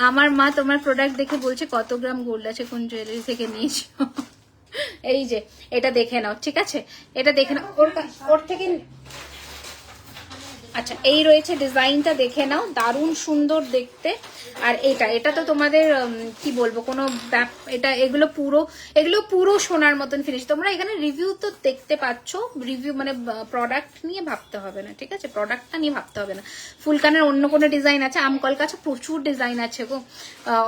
আমার মা তোমার প্রোডাক্ট দেখে বলছে কত গ্রাম গোল্ড আছে, কোন জুয়েলারি থেকে নিয়েছো। এই যে এটা দেখে নাও, ঠিক আছে, এটা দেখে নাও, ওর থেকে আচ্ছা এই রয়েছে ডিজাইনটা, দেখে নাও, দারুণ সুন্দর দেখতে। আর এটা তো তোমাদের কি বলবো, কোনো এটা এগুলো পুরো সোনার মতন ফিনিশ। তোমরা এখানে রিভিউ তো দেখতে পাচ্ছ, রিভিউ মানে প্রোডাক্ট নিয়ে ভাবতে হবে না, ঠিক আছে, প্রোডাক্টটা নিয়ে ভাবতে হবে না। ফুলকানের অন্য কোনো ডিজাইন আছে, আমকল কাছে প্রচুর ডিজাইন আছে গো।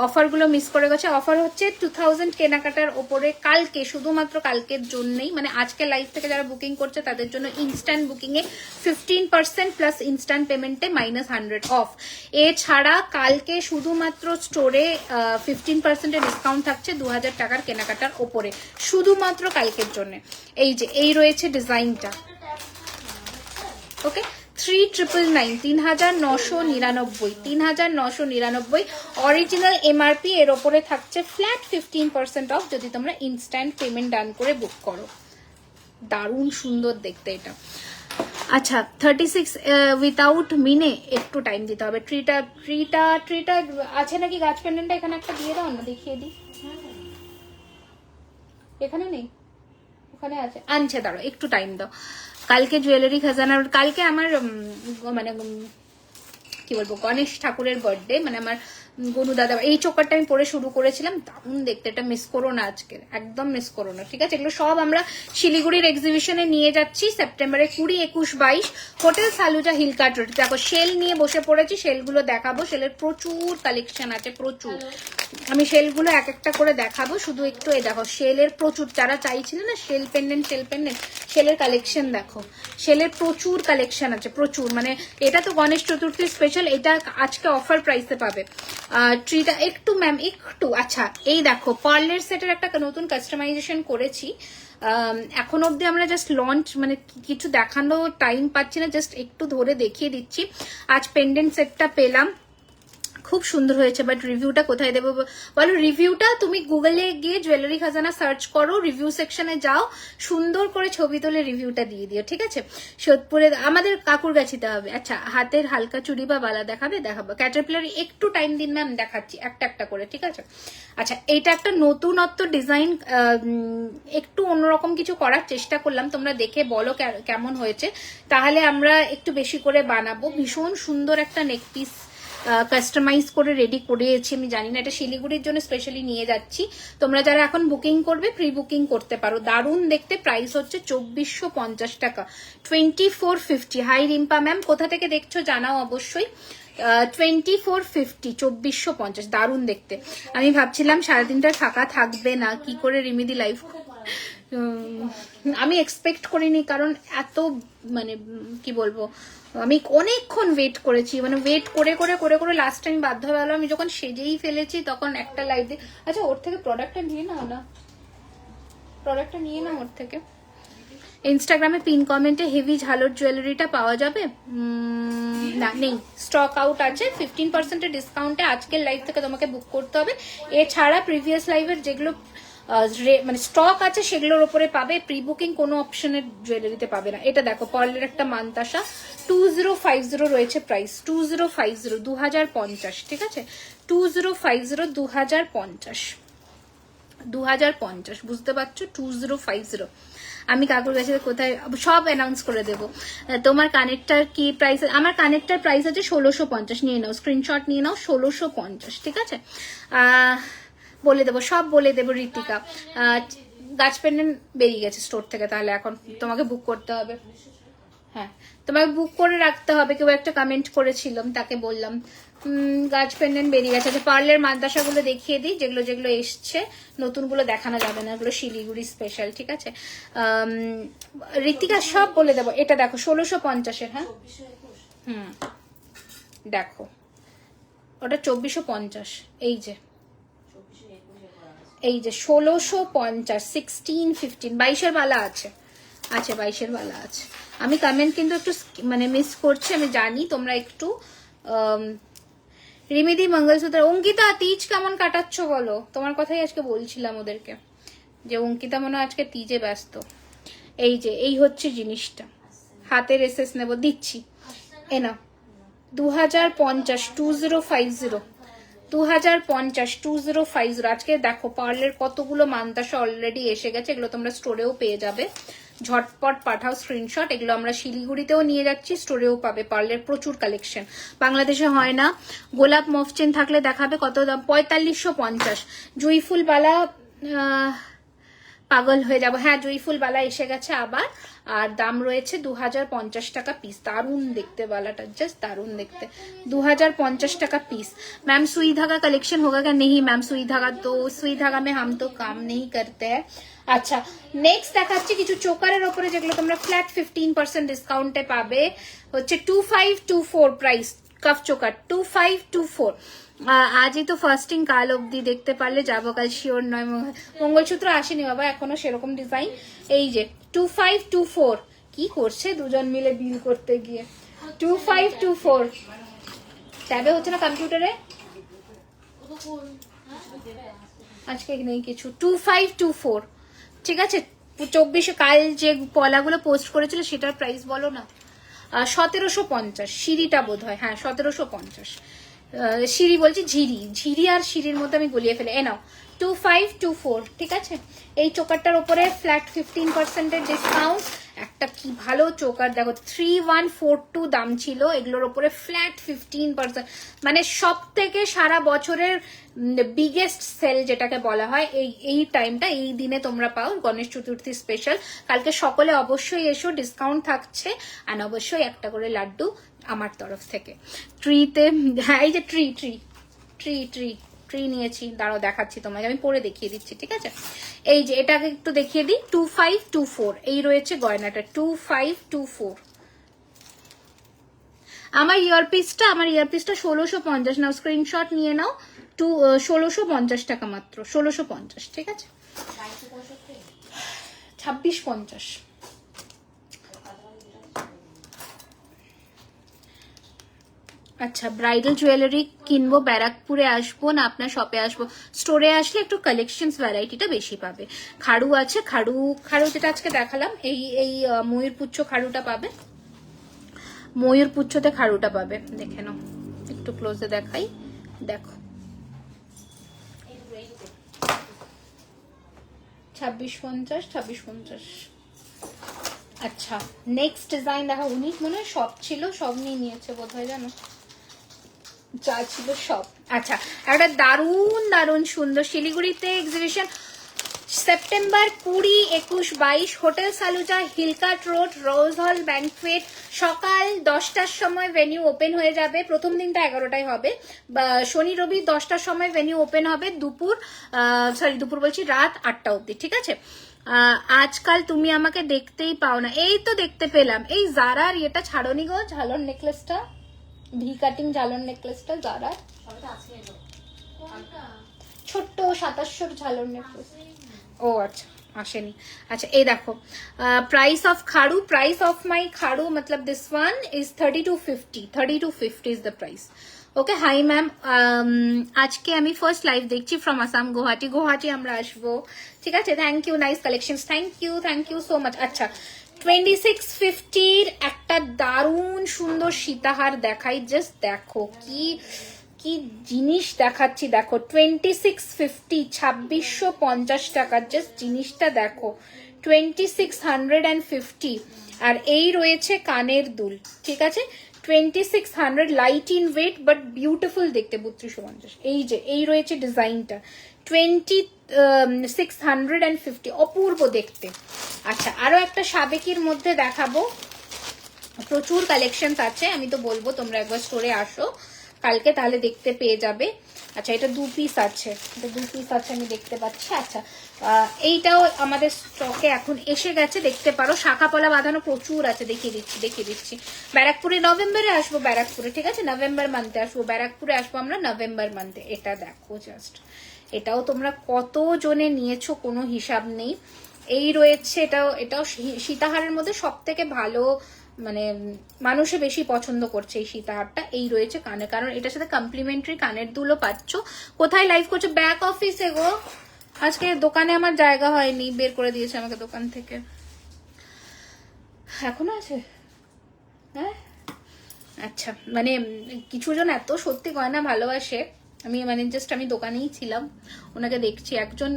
অফারগুলো মিস করে গেছে। অফার হচ্ছে 2000 কেনাকাটার ওপরে কালকে, শুধুমাত্র কালকের জন্যই, মানে আজকে লাইভ থেকে যারা বুকিং করছে তাদের জন্য ইনস্ট্যান্ট বুকিংয়ে 15% প্লাস ইনস্ট্যান্ট পেমেন্টে -100 অফ। এছাড়া কালকে শুধুমাত্র স্টোরে 15% ডিসকাউন্ট থাকছে 2000 টাকার কেনাকাটার ওপরে, শুধুমাত্র কালকের জন্য। এই যে এই রয়েছে ডিজাইনটা, ওকে, 3999, 3999, 3999 অরিজিনাল এমআরপি। এর ওপরে থাকছে ফ্ল্যাট 15% অফ যদি তোমরা ইনস্ট্যান্ট পেমেন্ট ডান করে বুক করো। দারুণ সুন্দর দেখতে এটা। আচ্ছা 36 উইথাউট মিনে, একটু টাইম দিতে হবে। ট্রিটা আছে নাকি? গাছ পেন্ডেন্টটা এখানে একটা দিয়ে দাও না, দেখিয়ে দিই। এখানে নেই, ওখানে আছে, আনছে, দাঁড়ো একটু টাইম দাও। কালকে জুয়েলারি খাজানার, কালকে আমার মানে কি বলবো, গণেশ ঠাকুরের বার্থডে, মানে আমার গনু দাদা। এই চোকারটা আমি পরে শুরু করেছিলাম, দারুণ দেখতে, এটা মিস করো না আজকে, একদম মিস করো না, ঠিক আছে। এগুলো সব আমরা শিলিগুড়ির এক্সিবিশনে নিয়ে যাচ্ছি সেপ্টেম্বরে 20, 21, 22 হোটেল সালুজা হিলকাট রোড। দেখো শেল নিয়ে বসে পড়েছি, শেলগুলো দেখাবো। শেলের প্রচুর কালেকশন আছে, প্রচুর। আমি শেলগুলো এক একটা করে দেখাবো, শুধু একটু এই দেখো শেলের প্রচুর, যারা চাইছিল না শেল পেন্ডেন্ট, শেলের কালেকশন দেখো, শেলের প্রচুর কালেকশন আছে, প্রচুর। মানে এটা তো গণেশ চতুর্থী স্পেশাল, এটা আজকে অফার প্রাইসে পাবে। ট্রিটা একটু ম্যাম একটু, আচ্ছা এই দেখো পার্লের সেটের একটা নতুন কাস্টমাইজেশন করেছি। এখন অব্দি আমরা জাস্ট লঞ্চ, মানে কিছু দেখানো টাইম পাচ্ছি না, জাস্ট একটু ধরে দেখিয়ে দিচ্ছি। আজ পেন্ডেন্ট সেটটা পেলাম, খুব সুন্দর হয়েছে, বাট রিভিউটা কোথায় দেবো বলো? রিভিউটা তুমি গুগলে গিয়ে জুয়েলারি খাজানা সার্চ করো, রিভিউ সেকশনে যাও, সুন্দর করে ছবি তুলে রিভিউটা দিয়ে দিও, ঠিক আছে। সোদপুরে আমাদের কাকুর গাছিতে হবে। আচ্ছা হাতের হালকা চুড়ি বা বালা দেখাবো। ক্যাটারপিলার একটু টাইম দিন ম্যাম, দেখাচ্ছি একটা একটা করে, ঠিক আছে। আচ্ছা এইটা একটা নতুনত্ব ডিজাইন, একটু অন্যরকম কিছু করার চেষ্টা করলাম, তোমরা দেখে বলো কেমন হয়েছে, তাহলে আমরা একটু বেশি করে বানাবো। ভীষণ সুন্দর একটা নেক পিস কাস্টমাইজ করে রেডি করেছি, আমি জানি না, এটা শিলিগুড়ির জন্য স্পেশালি নিয়ে যাচ্ছি। তোমরা যারা এখন বুকিং করবে প্রি বুকিং করতে পারো। দারুণ দেখতে, প্রাইস হচ্ছে 2450 টাকা, 2450। হাই রিম্পা ম্যাম, কোথা থেকে দেখছো জানাও অবশ্যই। 2450, 2450, দারুণ দেখতে। আমি ভাবছিলাম সারাদিনটা ফাঁকা থাকবে না, কি করে রিমিদি লাইভ, আমি এক্সপেক্ট করিনি, কারণ এত মানে কি বলবো, আমি অনেকক্ষণ ওয়েট করেছি, মানে ওয়েট করে করে করে করে লাস্ট টাইম বাধ্য হয়ে গেলাম। আমি যখন সেজেই ফেলেছি তখন একটা লাইভ দিয়ে, আচ্ছা ওর থেকে প্রোডাক্টটা নিয়ে নাও না, প্রোডাক্টটা নিয়ে নাও ওর থেকে। ইনস্টাগ্রামে পিন কমেন্টে হেভি ঝালর জুয়েলারিটা পাওয়া যাবে? না নেই, স্টক আউট আছে। 15% ডিসকাউন্টে আজকের লাইভ থেকে তোমাকে বুক করতে হবে। এছাড়া প্রিভিয়াস লাইভের যেগুলো মানে স্টক আছে সেগুলোর উপরে পাবে, প্রি বুকিং কোনো অপশনের জুয়েলারিতে পাবে না। এটা দেখো পার্লের একটা মান্তাসা, 2050 রয়েছে প্রাইস, 2050, 2050, ঠিক আছে, 2050, 2050, বুঝতে পারছো, 2050। আমি কাকুর কাছে কোথায় সব অ্যানাউন্স করে দেবো। তোমার কানেক্টার কি প্রাইস? আমার কানেক্টার প্রাইস আছে 1650, নিয়ে নাও, স্ক্রিনশট নিয়ে নাও, 1650, ঠিক আছে। বলে দেবো, সব বলে দেবো। ঋতিকা, গাছ পেন্ডেন্ট বেরিয়ে গেছে স্টোর থেকে, তাহলে এখন তোমাকে বুক করতে হবে। হ্যাঁ তোমাকে বুক করে রাখতে হবে, কেউ একটা কমেন্ট করেছিলাম তাকে বললাম গাছ পেন্ডেন্ট বেরিয়ে গেছে। আচ্ছা পার্লের মাদ্রাসাগুলো দেখিয়ে দিই, যেগুলো যেগুলো এসছে, নতুনগুলো দেখানো যাবে না, এগুলো শিলিগুড়ি স্পেশাল, ঠিক আছে। ঋতিকা সব বলে দেবো। এটা দেখো 1650-এর, হ্যাঁ দেখো ওটা 2450, এই যে 1650, 16, 15, 22-এর বালা আছে, 22-এর বালা আছে। আমি কমেন্ট কিন্তু একটু মানে মিস করছি, আমি জানি তোমরা একটু। রিমিদি মঙ্গলসূত্র, অঙ্কিতা তিজ কেমন কাটাচ্ছ বলো? তোমার কথাই আজকে বলছিলাম ওদেরকে, যে অঙ্কিতা মনে আজকে তিজে ব্যস্ত। এই যে এই হচ্ছে জিনিসটা, হাতের এসএস নেব, দিচ্ছি, এ না 2050, 2050, 2050 2050। আজকে দেখো পার্লের কতগুলো মান্তাসা অলরেডি এসে গেছে, এগুলো তোমরা স্টোরেও পেয়ে যাবে, ঝটপট পাঠাও স্ক্রিনশট। এগুলো আমরা শিলিগুড়িতেও নিয়ে যাচ্ছি, স্টোরেও পাবে। পার্লের প্রচুর কালেকশন, বাংলাদেশে হয় না। গোলাপ মফচেন থাকলে দেখাবে, কত দাম? 4550। জুঁইফুল বালা পাগল হয়ে যাব। হ্যাঁ জুঁইফুল বালা এসে গেছে আবার, আর দাম রয়েছে 2050 টাকা পিস। দারুণ দেখতে বালাটা, জাস্ট দারুণ দেখতে, 2050 টাকা পিস। मैम सुई धागा कलेक्शन होगा क्या? नहीं मैम, सुई धागा में हम तो काम नहीं करते हैं। আচ্ছা নেক্সট দেখাচ্ছি কিছু চোকারের ওপরে, যেগুলো তোমরা ফ্ল্যাট 15% ডিসকাউন্টে পাবে। হচ্ছে 2524 প্রাইস, কাফ চোকার 2524। আজই তো ফার্স্টিং, কাল অবধি দেখতে পারলে যাবো, কাল শিওর নয়। মঙ্গলসূত্র আসেনি বাবা এখনো সেরকম ডিজাইন। এই যে 2524, কি করছে দুজন মিলে বিল করতে গিয়ে। 2524 ট্যাবে হচ্ছে না কম্পিউটারে, আজকে নেই কিছু। 2524 ঠিক আছে। 24 কাল যে পলাগুলো পোস্ট করেছিল সেটার প্রাইস বলো না। 1750 সিঁড়িটা বোধ হয়, হ্যাঁ 1750। সিঁড়ি বলছি, ঝিরি আর সিঁড়ির মধ্যে আমি গলিয়ে ফেলে। এ নাও 2524 ঠিক আছে। এই চোকারটার উপরে ফ্ল্যাট 15% ডিসকাউন্ট। একটা কি ভালো চোকার দেখো, 3142 দাম ছিল, এগুলোর উপরে ফ্ল্যাট 15%, মানে সব থেকে সারা বছরের বিগেস্ট সেল যেটাকে বলা হয় এই টাইমটা, এই দিনে তোমরা পাও, গণেশ চতুর্থী স্পেশাল। কালকে সকলে অবশ্যই এসো, ডিসকাউন্ট থাকছে, আর অবশ্যই একটা করে লাড্ডু আমার তরফ থেকে। ট্রিতে, হ্যাঁ এই যে ট্রি নিয়েছি, দাঁড়াও দেখাচ্ছি তোমাকে, আমি পরে দেখিয়ে দিচ্ছি ঠিক আছে। এই যে এটাকে একটু দেখিয়ে দিই, 2524 এই রয়েছে গয়নাটা, 2524। আমার ইয়ারপিসটা 1650, নাও স্ক্রিনশট নিয়ে নাও। 1650 টাকা মাত্র, 1650 ঠিক আছে। 2650। আচ্ছা ব্রাইডাল জুয়েলারি কিনবো, ব্যারাকপুরে আসবো না আপনার শপে আসবো? স্টোরে আসলে একটু কালেকশনস ভ্যারাইটিটা বেশি পাবে। খাড়ু আছে, খাড়ু যেটা আজকে দেখালাম, এই ময়ূরপুচ্ছ খাড়ুটা পাবে, ময়ূরপুচ্ছতে খাড়ুটা পাবে, দেখে নাও একটু ক্লোজে দেখাই, দেখো 2650। আচ্ছা নেক্সট ডিজাইন দেখা, উনি মনে হয় সব ছিল, সব নিয়ে নিয়েছে বোধ হয়, জানো যা ছিল সব। আচ্ছা একটা দারুণ সুন্দর শিলিগুড়িতে exhibition, September 20, 21, 22, hotel Saluja, Hillcart road, Rose hall banquet. সকাল 10টার সময় ভেনিউ ওপেন হয়ে যাবে, প্রথম দিনটা 11টায় হবে, শনি রবি 10টার সময় ভেনিউ ওপেন হবে, দুপুর বলছি রাত 8টা অবধি ঠিক আছে। আজকাল তুমি আমাকে দেখতেই পাও না, এই তো দেখতে পেলাম। এই জারার এটা ছাড়নি গো, ঝালর নেকলেসটা, ভি কাটিং ঝালর নেকলেসটা জারার, ছোট্ট 2700 ঝালর নেকলেস। ও আচ্ছা আসেনি। আচ্ছা এই দেখো প্রাইস অফ খাড়ু, প্রাইস অফ মাই খাড়ু মতলব this one is 3250 is the price. Okay hi ma'am, আজকে আমি ফার্স্ট লাইভ দেখছি ফ্রম আসাম, গুয়াহাটি আমরা আসবো ঠিক আছে। Thank you, nice collection, thank you so much. আচ্ছা 2650 একটা দারুণ সুন্দর সীতাহার দেখাই, জাস্ট দেখো কি জিনিস দেখাচ্ছি, দেখো 2650, 2650 টাকা, জাস্ট জিনিসটা দেখো 2650। আর এই রয়েছে কানের দুল ঠিক আছে, 2600, light in weight but beautiful দেখতে, 3250। এই রয়েছে ডিজাইনটা 2650, অপূর্ব দেখতে। আচ্ছা আরো একটা সাবেকির মধ্যে দেখাবো, প্রচুর কালেকশন আছে, আমি তো বলবো তোমরা একবার স্টোরে আসো কালকে, তাহলে দেখতে পেয়ে যাবে। আচ্ছা এটা 2 পিস আছে, আমি দেখতে পাচ্ছি। আচ্ছা এইটাও আমাদের স্টকে এখন এসে গেছে, দেখতে পারো, শাখা পলা বাঁধানো প্রচুর আছে, দেখিয়ে দিচ্ছি। ব্যারাকপুরে নভেম্বরে আসবো, ব্যারাকপুরে ঠিক আছে, নভেম্বর মান্থে আসবো, ব্যারাকপুরে আসবো আমরা নভেম্বর মান্থে। এটা দেখো জাস্ট, এটাও তোমরা কত জনে নিয়েছো কোনো হিসাব নেই। এই রয়েছে এটাও সীতাহারের মধ্যে সব থেকে ভালো, মানে মানুষে বেশি পছন্দ করছে এই সীতাহারটা। এই রয়েছে কানে, কারণ এটার সাথে কমপ্লিমেন্টারি কানের দুলও পাচ্ছ। কোথায় লাইভ করছো? ব্যাক অফিসে গো, আজকে দোকানে আমার জায়গা হয়নি, বের করে দিয়েছে আমাকে দোকান থেকে। এখনো আছে? হ্যাঁ আচ্ছা, মানে কিছু জন এত সত্যি গয়না ভালোবাসে, আমি মানে জাস্ট আমি দোকানেই ছিলাম, ওনাকে দেখছি, একজন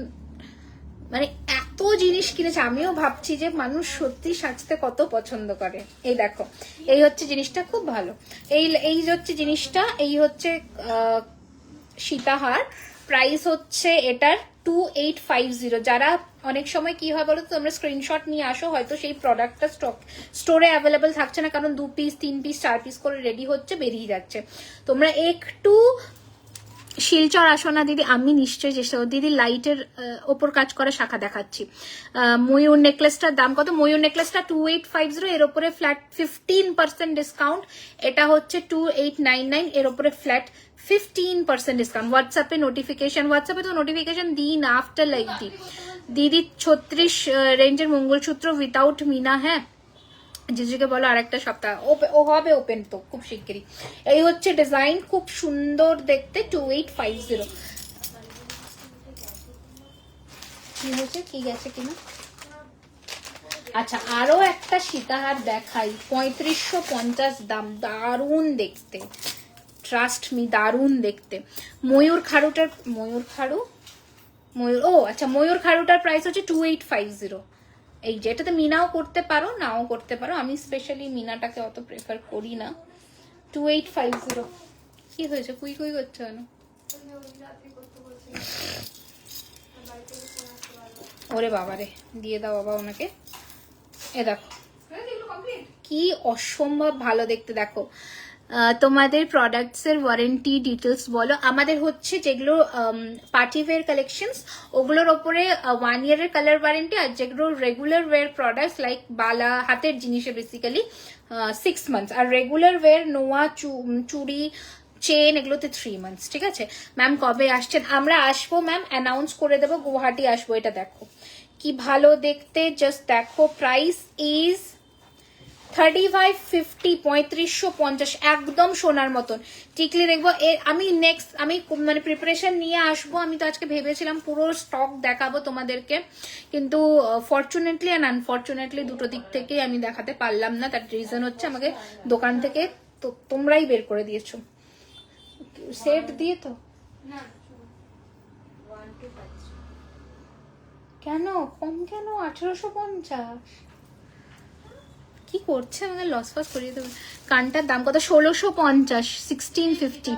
মানে এত জিনিস কিনেছে, আমিও ভাবছি যে মানুষ সত্যি সাজতে কত পছন্দ করে। এই দেখো, এই হচ্ছে জিনিসটা, খুব ভালো। এই হচ্ছে জিনিসটা, এই হচ্ছে সীতাহার, প্রাইস হচ্ছে এটার 2850। যারা অনেক সময় কি হয় বলো তো, তোমরা স্ক্রিনশট নিয়ে আসো, হয়তো সেই প্রোডাক্টটা স্টোরে অ্যাভেলেবেল থাকছে না, কারণ 2 পিস 3 পিস 4 পিস করে রেডি হচ্ছে, বেরিয়ে যাচ্ছে। তোমরা একটু শিলচর আসো না দিদি, আমি নিশ্চয়ই চেষ্টা করব দিদি। লাইটের ওপর কাজ করা শাখা দেখাচ্ছি। ময়ূর নেকলেসটার দাম কত? ময়ূর নেকলেসটা 2850, এর ওপরে ফ্ল্যাট 15% ডিসকাউন্ট। এটা হচ্ছে 2899, এর ওপরে ফ্ল্যাট 15% ডিসকাউন্ট। হোয়াটসঅ্যাপে নোটিফিকেশন, হোয়াটসঅ্যাপে তো নোটিফিকেশন দিই না, আফটার লাইক দিই। দিদি 36 রেঞ্জের মঙ্গলসূত্র উইথাউট মিনা, হ্যাঁ জিজুকে বলো আরেকটা সপ্তাহ ও হবে ওপেন তো খুব শিগগিরই। এই হচ্ছে ডিজাইন, খুব সুন্দর দেখতে, 2850। কি হয়েছে, কি গেছে কিনা? আচ্ছা, আরো একটা সীতাহার দেখাই, 3550 দাম, দারুণ দেখতে, ট্রাস্ট মি, দারুণ দেখতে। ময়ূর খাড়ুটার, ময়ূর খাড়ুটার প্রাইস হচ্ছে 2850। এই যে এটাতে মিনাও করতে পারো, নাও করতে পারো, আমি স্পেশালি মিনাটাকে অত প্রেফার করি না। 2850। কি হয়েছে, কুই কুই করছে কেন? ওরে বাবারে, দিয়ে দাও বাবা ওনাকে। এ দেখো কি অসম্ভব ভালো দেখতে, দেখো। তোমাদের প্রোডাক্টস এর ওয়ারেন্টি ডিটেলস বলো। আমাদের হচ্ছে যেগুলো পার্টি ওয়্যার কালেকশনস, ওগুলোর ওপরে 1 ইয়ারের কালার ওয়ারেন্টি, আর যেগুলো রেগুলার ওয়্যার প্রোডাক্টস লাইক বালা, হাতের জিনিসে বেসিক্যালি 6 মান্থস, আর রেগুলার ওয়্যার নোয়া, চুড়ি, চেন, এগুলোতে 3 মান্থস। ঠিক আছে ম্যাম, কবে আসছেন? আমরা আসবো ম্যাম, অ্যানাউন্স করে দেবো, গুয়াহাটি আসবো। এটা দেখো কি ভালো দেখতে, জাস্ট দেখো। প্রাইস ইজ 3550, 3550, একদম সোনার মতন। টিকলি দেখবো আমি নেক্সট, আমি মানে প্রিপারেশন নিয়ে আসবো। আমি তো আজকে ভেবেছিলাম পুরো স্টক দেখাবো তোমাদেরকে, কিন্তু ফরচুনেটলি অ্যান্ড আনফরচুনেটলি দুটো দিক থেকে আমি দেখাতে পারলাম না। তার রিজন হচ্ছে আমাকে দোকান থেকে তোমরাই বের করে দিয়েছো সেট দিয়ে। তো কেন কম, কেন 1850? কি করছে, আমাকে লস ফস করিয়ে দেবে। কানটার দাম কত? 1650, 1650।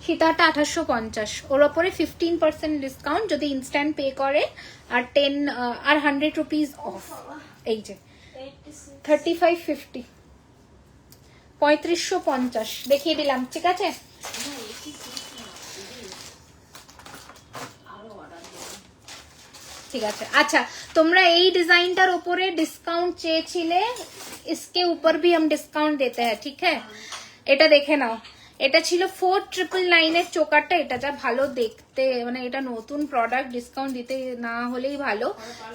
সীতাটা 2850, ওর ওপরে 15% ডিসকাউন্ট যদি ইনস্ট্যান্ট পে করে, আর 100 রুপিস অফ। এই যে 3550, 3550 দেখিয়ে দিলাম। ঠিক আছে, ঠিক আছে। আচ্ছা, তোমরা এই ডিজাইনটার উপরে ডিসকাউন্ট চেয়েছিলে, इसके ऊपर भी हम डिस्काउंट देते हैं, ठीक है। এটা দেখে নাও, এটা ছিল 4999 এর চোকারটা। এটা যা ভালো দেখতে, মানে এটা নতুন প্রোডাক্ট, ডিসকাউন্ট দিতে না হলেই ভালো।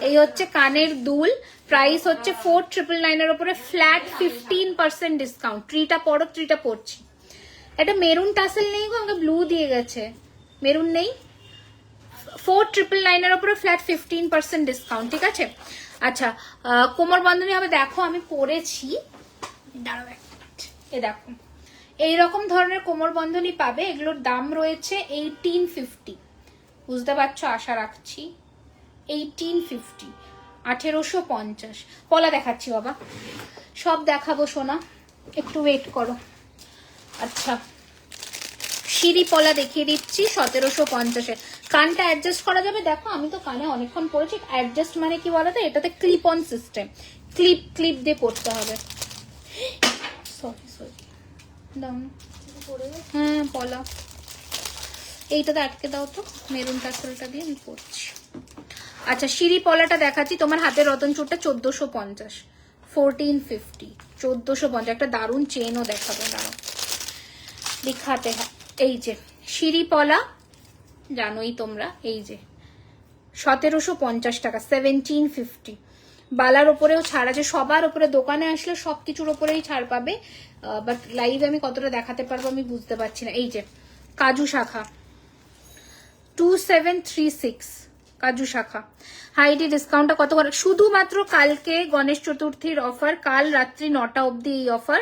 এই হচ্ছে কানের দুল, প্রাইস হচ্ছে 4999 এর উপরে ফ্ল্যাট 15% ডিসকাউন্ট। ট্রিটা পরো, ট্রিটা পরছি। এটা মেরুন টাসেল নেই গো, আমাকে ব্লু দিয়ে গেছে, মেরুন নেই। 4999 এর উপরে ফ্ল্যাট 15% ডিসকাউন্ট। ঠিক আছে, আচ্ছা কোমর বন্ধনী হবে, দেখো আমি পরেছি, দাঁড়াও এক মিনিট। এ দেখো এইরকম ধরনের কোমর বন্ধনী পাবে, এগুলোর দাম রয়েছে 1850। বুঝতে পারছো, আশা রাখছি 1850, 1850। পলা দেখাচ্ছি বাবা, সব দেখাবো সোনা, একটু ওয়েট করো। আচ্ছা, সিঁড়ি পলা দেখিয়ে দিচ্ছি 1750-এ। কানটা অ্যাডজাস্ট করা যাবে, দেখো আমি তো কানে অনেকক্ষণ পড়েছি। অ্যাডজাস্ট মানে কি বলতো, এটাতে ক্লিপ অন সিস্টেম, ক্লিপ দিয়ে পড়তে হবে। সরি দাও, হ্যাঁ পলা এইটাতে আটকে দাও তো, মেরুন টাসেলটা দিয়ে আমি পড়ছি। আচ্ছা, সিঁড়ি পলাটা দেখাচ্ছি, তোমার হাতের রতন চুরটা 1450, 1450, 1450। একটা দারুণ চেনও দেখাবো, দাঁড়াও দেখাতে হয়। এই যে সিঁড়ি পলা, জানোই তোমরা, এই যে 1750 টাকা, 1750। বালার ওপরেও ছাড় আছে, সবার ওপরে, দোকানে আসলে সবকিছুর ওপরেই ছাড় পাবে, বাট লাইভে আমি কতটা দেখাতে পারবো আমি বুঝতে পারছি না। এই যে কাজু শাখা 2736, কাজু শাখা। হাইডি ডিসকাউন্টটা কত করে? শুধুমাত্র কালকে গণেশ চতুর্থীর অফার, কাল রাত্রি 9টা অবধি এই offer.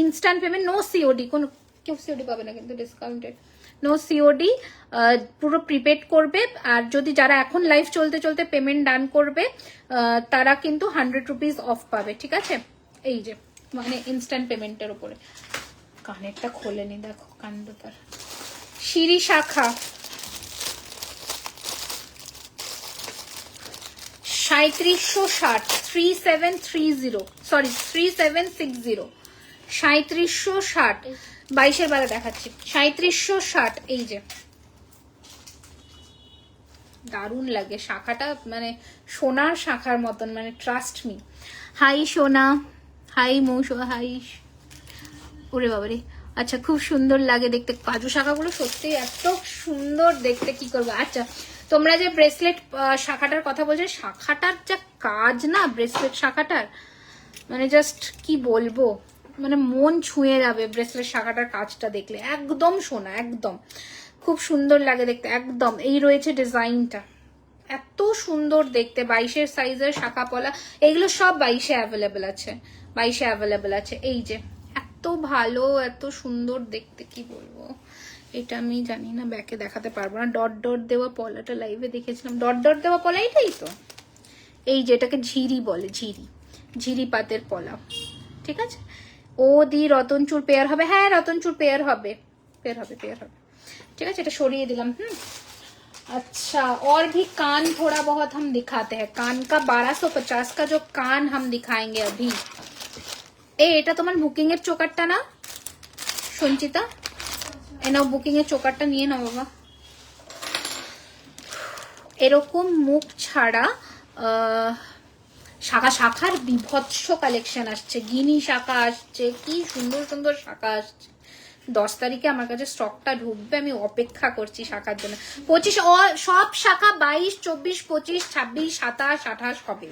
Instant payment, no COD, কোনো কেউ সিওডি পাবে না কিন্তু ডিসকাউন্টেড। নো সিওডি, পুরো প্রিপেড করবে। আর যদি যারা এখন লাইভ চলতে চলতে পেমেন্ট ডান করবে তারা কিন্তু 100 রুপিস অফ পাবে, ঠিক আছে? এই যে মানে ইনস্ট্যান্ট পেমেন্টের উপরে। কানেরটা খোলেনি, দেখো কাণ্ড তার। শিরি শাখা 3760, 3730, সরি 3760, 3760, 22-এর বেলা দেখাচ্ছি, 3760। এই যে দারুণ লাগে শাখাটা, মানে সোনার শাখার মতন, মানে ট্রাস্ট মি। হাই সোনা, হাই মৌসো, হাই। ওরে বাবারে, আচ্ছা খুব সুন্দর লাগে দেখতে। কাজু শাখাগুলো সত্যি এত সুন্দর দেখতে, কি করবো। আচ্ছা তোমরা যে ব্রেসলেট শাখাটার কথা বলছো, শাখাটার যা কাজ না ব্রেসলেট শাখাটার, মানে জাস্ট কি বলবো, মানে মন ছুঁয়ে যাবে ব্রেসলেট শাখাটার কাজটা দেখলে। একদম সোনা, একদম খুব সুন্দর লাগে দেখতে একদম। এই রয়েছে ডিজাইনটা, এত সুন্দর দেখতে। 22-এর সাইজের শাখা পলা, এগুলো সব 22-এ অ্যাভেলেবেল আছে, 22-এ অ্যাভেলেবেল আছে। এই যে এত ভালো, এত সুন্দর দেখতে, কি বলবো। এটা আমি জানি না, ব্যাকে দেখাতে পারবো না। ডট ডট দেওয়া পলাটা লাইভে দেখেছিলাম, ডট ডট দেওয়া পলা এটাই তো। এই যেটাকে ঝিরি বলে, ঝিরি, ঝিরি পাতের পলা, ঠিক আছে। ও দি রতনচুর পেয়ার হবে, হ্যাঁ রতনচুর পেয়ার হবে, পেয়ার হবে, পেয়ার হবে, ঠিক আছে। এটা সরিয়ে দিলাম। अच्छा, और भी कान थोड़ा बहुत हम दिखाते हैं। कान का 1250 का जो कान हम दिखाएंगे अभी। এটা তোমার বুকিং এর চোকারটা না সঞ্চিতা? নাও বুকিং এর চোকারটা নিয়ে নাও বাবা। এরকম মুখ ছাড়া শাখা, শাখার বিভৎস কালেকশন আসছে, গিনি শাখা আসছে, কি সুন্দর সুন্দর শাখা আসছে। 10 তারিখে আমার কাছে স্টকটা ঢুকবে, আমি অপেক্ষা করছি শাখার জন্য। 25 সব শাখা 22, 24, 25, 26, 27, 28 হবে।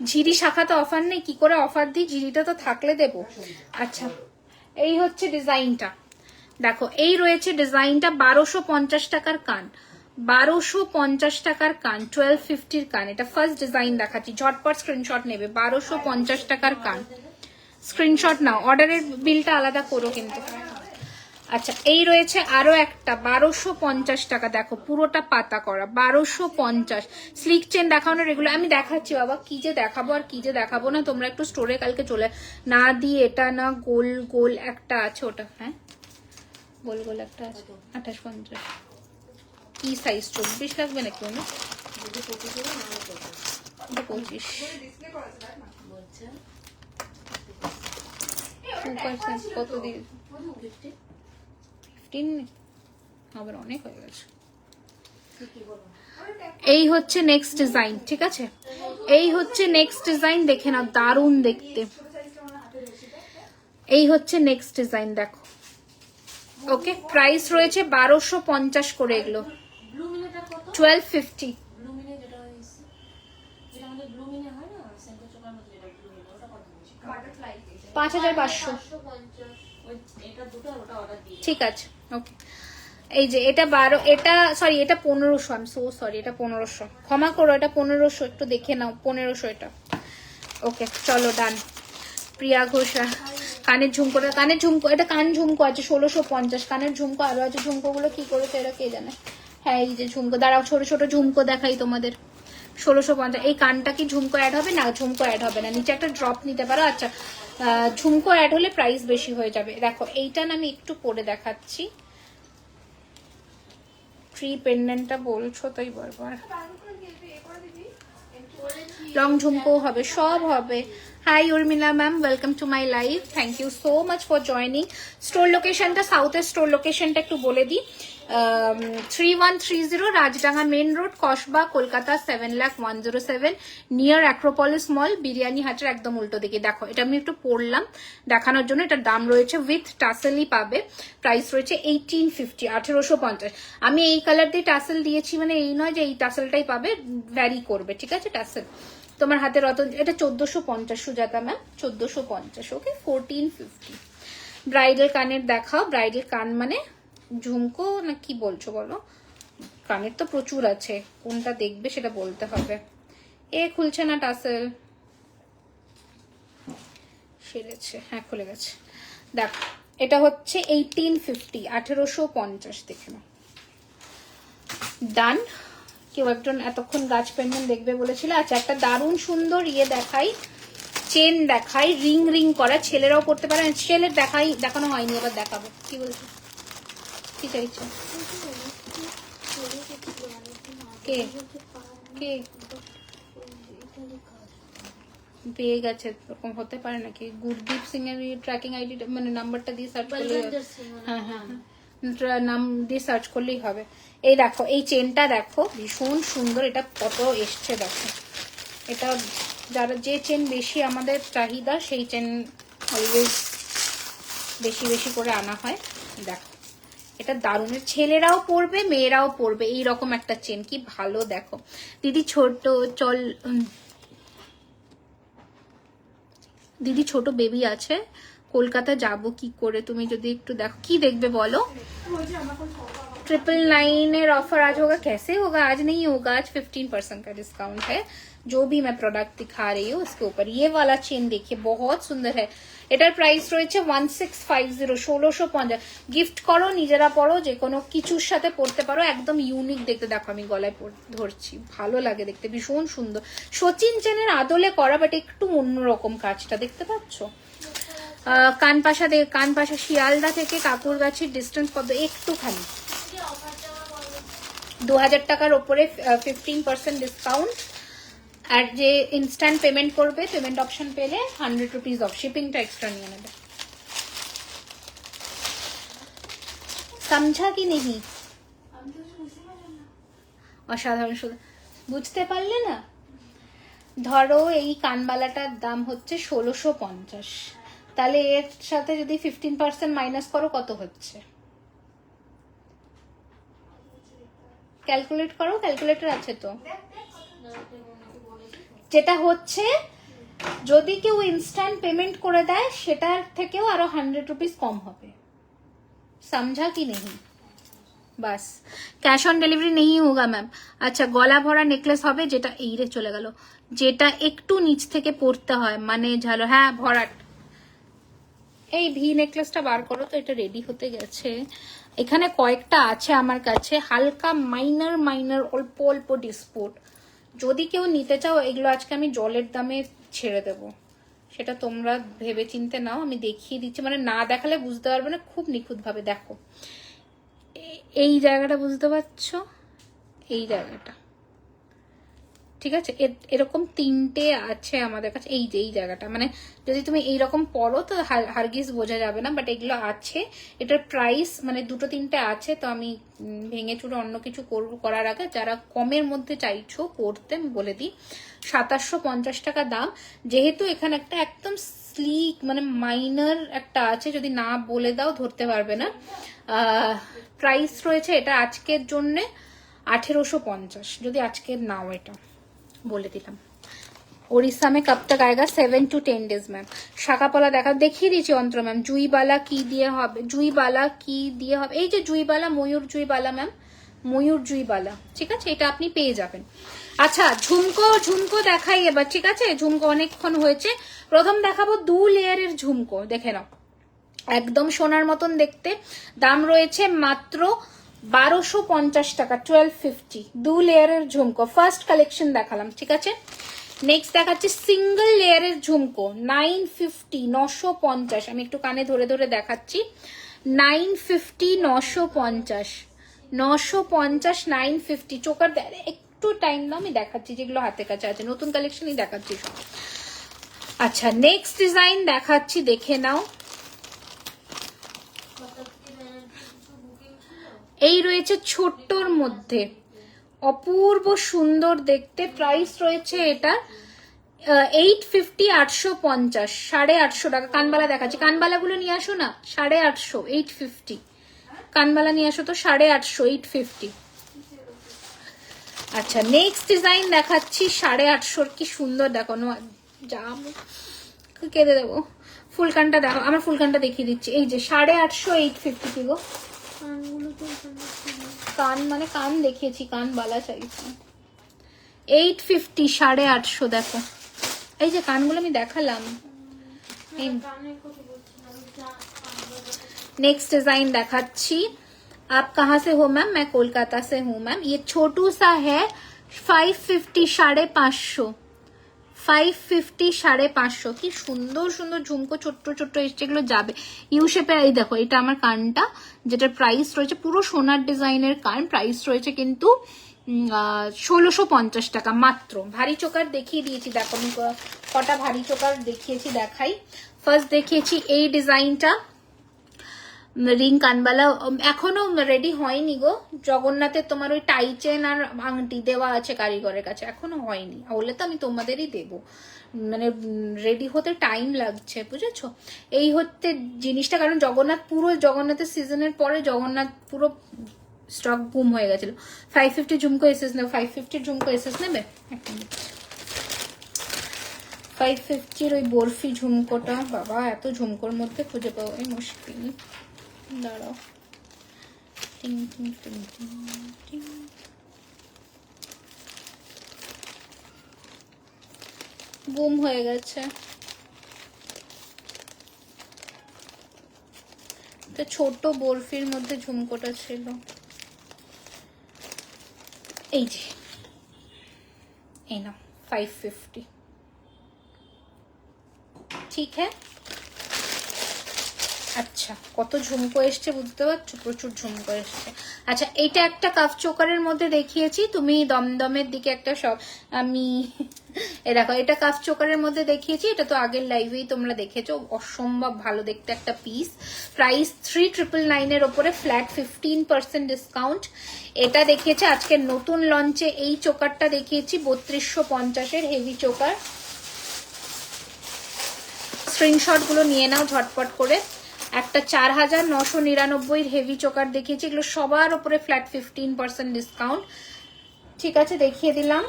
ঝিরি শাখা তো অফার নেই, কি করে অফার দিই? ঝিরিটা তো থাকলে দেবো। আচ্ছা এই হচ্ছে ডিজাইনটা, দেখো এই রয়েছে ডিজাইনটা। 1250 টাকার কান, 1250 টাকার কান, 1250-র কান। এটা ফার্স্ট ডিজাইন দেখাচ্ছি, ঝটপট স্ক্রিনশট নেবে। 1250 টাকার কান, স্ক্রিনশট নাও, অর্ডারের বিলটা আলাদা করো কিন্তু। আচ্ছা এই রয়েছে আরো একটা 1250 টাকা, দেখো পুরোটা পাতা করা, 1250। স্লিক চেন দেখানো রেগুলার আমি দেখাচ্ছি বাবা, কি যে দেখাবো আর কি যে দেখাবো না। তোমরা একটু স্টোরে কালকে চলে না দিয়ে, এটা না গোল গোল একটা আছে ওটা, হ্যাঁ গোল গোল একটা আছে 2850। কি সাইজ 24 লাগবে নাকি? ওটা 25 কত দিয়ে 15 আবার অনেক হয়ে গেছে। এই হচ্ছে নেক্সট ডিজাইন, ঠিক আছে। এই হচ্ছে নেক্সট ডিজাইন, দেখে নাও দারুণ দেখতে। এই হচ্ছে নেক্সট ডিজাইন, দেখো। ওকে প্রাইস রয়েছে 1250 করে, এগুলো 1250। 5500, ঠিক আছে ওকে। এই যে এটা 12, এটা সরি এটা 1500, আমি সো সরি, এটা 1500, ক্ষমা করো, এটা 1500, একটু দেখে নাও 1500 এটা। ওকে চলো ডান। প্রিয়া ঘোষ, কানের ঝুমকোটা, কানের ঝুমকো, এটা কান ঝুমকো আছে 1650, কানের ঝুমকো আরো আছে। ঝুমকোগুলো কি করেছে এরা কে জানে। হ্যাঁ এই যে ঝুমকো, দাঁড়াও ছোট ছোট ঝুমকো দেখাই তোমাদের, 1650। এই কানটা কি ঝুমকো অ্যাড হবে? না ঝুমকো অ্যাড হবে না, নিচে একটা ড্রপ নিতে পারো। আচ্ছা ঝুমকো অ্যাড হলে প্রাইস বেশি হয়ে যাবে। দেখো এইটা না আমি একটু পরে দেখাচ্ছি। ট্রি পেন্ডেন্টটা বলছো তাই বারবার। লং ঝুমকো হবে, সব হবে। Hi Urmila ma'am, welcome to my live, thank you so much for joining. Store লোকেশনটা, সাউথের স্টোর লোকেশনটা একটু বলে দিই। 3130 Rajdanga main road, Kasba, Kolkata 7,01,07, near Acropolis mall, biryani হাটের একদম উল্টো দিকে। দেখো এটা আমি একটু পড়লাম দেখানোর জন্য। এটার দাম রয়েছে উইথ টাসেলই পাবে, প্রাইস রয়েছে 1850, 1850। আমি এই কালার দিয়ে টাসেল দিয়েছি, মানে এই নয় যে এই টাসেলটাই পাবে, ভ্যারি করবে, ঠিক আছে। টাসেল তোমার হাতে রতন, এটা 1450 সুজাতা ম্যাম, 1450। ওকে 1450। ব্রাইডাল কানের দেখাও। ব্রাইডাল কান মানে ঝুমকো না কি বলছো বলো? কানের তো প্রচুর আছে, কোনটা দেখবে সেটা বলতে হবে। এ খুলছে না টাসেল, সেরেছে, হ্যাঁ খুলে গেছে। দেখো এটা হচ্ছে 1850, 1850 দেখে নাও। ডান। কেউ একজন এতক্ষণ গাছ পেন্ডেন্ট দেখবে বলেছিল। আচ্ছা, একটা দারুণ সুন্দর ইয়ে দেখাই, চেন দেখাই, রিং রিং করা, ছেলেরাও পড়তে পারে। ছেলের দেখানো হয়নি, আবার দেখাবো। কি বলছো, কি চাইছো? কে কে পেয়ে গেছে? এরকম হতে পারে নাকি? গুরদীপ সিং এর ট্র্যাকিং আইডি মানে নাম্বারটা দিয়ে সার্চ করলেই হবে। হ্যাঁ হ্যাঁ হ্যাঁ, নাম দিয়ে সার্চ করলেই হবে। এই দেখো, এই চেনটা দেখো, ভীষণ সুন্দর। এটা কত এসছে দেখো। এটা যারা যে চেন বেশি আমাদের চাহিদা, সেই চেন অলওয়েজ বেশি বেশি করে আনা হয়। দেখো, এটা দারুণের, ছেলেরাও পরবে মেয়েরাও পরবে এইরকম একটা চেন। কি ভালো দেখো দিদি। দিদি ছোট বেবি আছে, কলকাতা যাব কি করে? তুমি যদি একটু দেখো। কি দেখবে বলো? 999 ऑफर आज होगा? कैसे होगा? आज नहीं होगा, आज 15% का डिस्काउंट है। जो भी मैं प्रोडक्ट दिखा रही हूँ उसके ऊपर। ये वाला चेन देखिए, बहुत सुंदर है। এটার প্রাইস রয়েছে 1650, 1650। গিফট করো, নিজেরা পরো, যে কোনো কিছুর সাথে পরতে পারো, একদম ইউনিক দেখতে। দেখো আমি গলায় ধরছি, ভালো লাগে দেখতে, ভীষণ সুন্দর। সচিন চেনের আদলে করা, বাট একটু অন্যরকম কাজটা, দেখতে পাচ্ছ? কানপাশা শিয়ালদা থেকে কাকুরগাছির ডিস্টেন্স কত? একটুখানি 2000 টাকার ওপরে 15% ডিসকাউন্ট। আর যে ইনস্ট্যান্ট পেমেন্ট করবে, পেমেন্ট অপশন পেলে 100 রুপিস অফ, শিপিংটা এক্সট্রা নিয়ে নেবে। সমঝা কি নেই? অসাধারণ, বুঝতে পারলে না? ধরো এই কানবালাটার দাম হচ্ছে 1650, তাহলে এর সাথে যদি 15% মাইনাস করো, কত হচ্ছে? ক্যালকুলেট করো, ক্যালকুলেটর আছে তো। যেটা হচ্ছে, যদি কেউ ইনস্ট্যান্ট পেমেন্ট করে দেয়, সেটার থেকেও আরো 100 রুপিস কম হবে। সমঝা কি নেই? বাস, ক্যাশ অন ডেলিভারি নেই হোগা ম্যাম। আচ্ছা, গলা ভরা নেকলেস হবে, যেটা এই রে চলে গেল, যেটা একটু নিচ থেকে পড়তে হয়, মানে ঝালো। হ্যাঁ, ভরাট। এই ভি নেকলেসটা বার করো তো, এটা রেডি হতে গেছে। এখানে কয়েকটা আছে আমার কাছে, হালকা মাইনার অল্প অল্প ডিসপুট। যদি কেউ নিতে চাও, এগুলো আজকে আমি জলের দামে ছেড়ে দেব, সেটা তোমরা ভেবে চিনতে নাও। আমি দেখিয়ে দিচ্ছি, মানে না দেখালে বুঝতে পারবে না, খুব নিখুঁত ভাবে দেখো। এই জায়গাটা বুঝতে পারছো? এই জায়গাটা, ঠিক আছে? এরকম 3টে আছে আমাদের কাছে। এই যে এই জায়গাটা, মানে যদি তুমি এইরকম পরো তো হারগিস বোঝা যাবে না, বাট এগুলো আছে। এটার প্রাইস মানে 2-3টে আছে, তো আমি ভেঙে চুরে অন্য কিছু করার আগে, যারা কমের মধ্যে চাইছো পড়তে, আমি বলে দিই 2750 টাকা দাম। যেহেতু এখানে একটা একদম স্লিক মানে মাইনার একটা আছে, যদি না বলে দাও ধরতে পারবে না। প্রাইস রয়েছে এটা আজকের জন্যে 1850, যদি আজকের নাও, এটা বলে দিলাম। ওড়িশা মে কব তক আয়েগা? 7 to 10 days ম্যাম। শাখাপলা দেখিয়ে দিয়েছি অন্ত্র ম্যাম। জুইবালা কি দিয়ে হবে? জুইবালা কি দিয়ে হবে? এই যে জুইবালা, ময়ূর জুইবালা ম্যাম, ময়ূর জুইবালা, ঠিক আছে? এটা আপনি পেয়ে যাবেন। আচ্ছা, ঝুমকো দেখাই এবার, ঠিক আছে? ঝুমকো অনেকক্ষণ হয়েছে। প্রথম দেখাবো 2 লেয়ারের ঝুমকো, দেখে নাও, একদম সোনার মতন দেখতে। দাম রয়েছে মাত্র 1250 টাকা, 1250। 2 লেয়ারের ঝুমকো, ফার্স্ট কালেকশন দেখালাম, ঠিক আছে? নেক্সট দেখাচ্ছি সিঙ্গেল লেয়ারের ঝুমকো, 950, 950। আমি একটু কানে ধরে ধরে দেখাচ্ছি। 950, 950, 950, 950। চোকার একটু টাইম দাও, আমি দেখাচ্ছি যেগুলো হাতে কাছে আছে, নতুন কালেকশনই দেখাচ্ছি সব। আচ্ছা, নেক্সট ডিজাইন দেখাচ্ছি, দেখে নাও। এই রয়েছে ছোট্টর মধ্যে, অপূর্ব সুন্দর দেখতে। প্রাইস রয়েছে এটা 850, 850, 850 টাকা। কানবালা দেখাচ্ছি, কানবালাগুলো নিয়ে আসো না, 850, 850। কানবালা নিয়ে আসো তো, 850, 850। আচ্ছা, নেক্সট ডিজাইন দেখাচ্ছি 850। কি সুন্দর দেখো, যা কেঁদে দেবো। ফুলকানটা দেখো, আমার ফুলকানটা দেখিয়ে দিচ্ছি। এই যে 850, 850 কি গো? কান মানে কান দেখিয়েছি, কান বালা চাইছি। 850, 850 দেখো। এই যে কানগুলো আমি দেখালাম, नेक्स्ट डिजाइन দেখাচ্ছি। आप कहाँ से हो मैम? मैं कोलकाता से हूँ मैम। ये छोटू सा है 550 550 550 550 কি সুন্দর সুন্দর ঝুমকো ছোট্ট ছোট্ট এসছে, এগুলো যাবে ইউ শেপের। এই দেখো এটা আমার কানটা, যেটার প্রাইস রয়েছে পুরো সোনার ডিজাইনের কান, প্রাইস রয়েছে কিন্তু 1650 টাকা মাত্র। ভারী চোকার দেখিয়ে দিয়েছি, দেখো আমি কটা ভারী চোকার দেখিয়েছি, দেখাই। ফার্স্ট দেখিয়েছি এই ডিজাইনটা রিং কানবালা, এখনো রেডি হয়নি গো। জগন্নাথের তোমার ওই টাই চেন আর আংটি দেওয়া আছে কারিগরের কাছে, এখনো হয়নি, হলে তো আমি তোমাদেরই দেবো, মানে রেডি হতে টাইম লাগছে, বুঝেছো? এই হচ্ছে জিনিসটা, কারণ জগন্নাথের সিজনের পরে জগন্নাথ পুরো স্টক বুম হয়ে গেছিল। 550 ঝুমকো এসেস নেবে, 550 ঝুমকো এসেস নেবে, 550 ওই বরফি ঝুমকোটা, বাবা এত ঝুমকোর মধ্যে খুঁজে পাবো এই মুশকিল, দাঁড়াও। টিং টিং টিং টিং টিং। বুম হয়ে গেছে, তো ছোট বরফির মধ্যে ঝুমকোটা ছিল, এই যে এই না 550, ঠিক হ্যাঁ। আচ্ছা কত ঝুমকো এসছে বুঝতে পারছো, প্রচুর ঝুমকো এসছে। আচ্ছা এইটা একটা কাফ চোকারের মধ্যে দেখিয়েছি, তুমি দমদমের দিকে একটা সব আমি এ দেখো এটা কাফ চোকারের মধ্যে দেখিয়েছি, এটা তো আগের লাইভেই তোমরা দেখেছো, অসম্ভব ভালো দেখতে একটা পিস। প্রাইস 3999 এর ওপরে ফ্ল্যাট 15% ডিসকাউন্ট। এটা দেখিয়েছে আজকে নতুন লঞ্চে, এই চোকারটা দেখিয়েছি 3250 এর হেভি চোকার। স্ক্রিনশট গুলো নিয়ে নাও ঝটপট করে। একটা 4999 হেভি চোকার দেখিয়েছি, এগুলো সবার উপরে ফ্ল্যাট 15% ডিসকাউন্ট। ঠিক আছে দেখিয়ে দিলাম।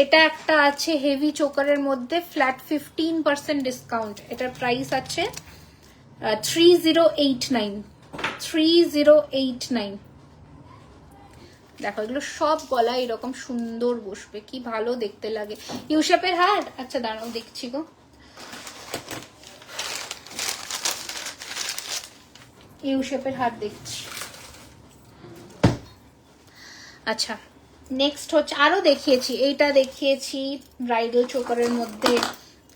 এটা একটা আছে হেভি চোকারের মধ্যে ফ্ল্যাট 15% ডিসকাউন্ট, এটার প্রাইস আছে 3089। দেখো এগুলো সব গলায় এরকম সুন্দর বসবে, কি ভালো দেখতে লাগে। ইউ শেপের হার, আচ্ছা দাঁড়াও দেখছি গো, ইউ শেপের হার দেখছি। আচ্ছা নেক্সট হচ্ছে, আরো দেখিয়েছি, এইটা দেখিয়েছি ব্রাইডাল চোকারের মধ্যে,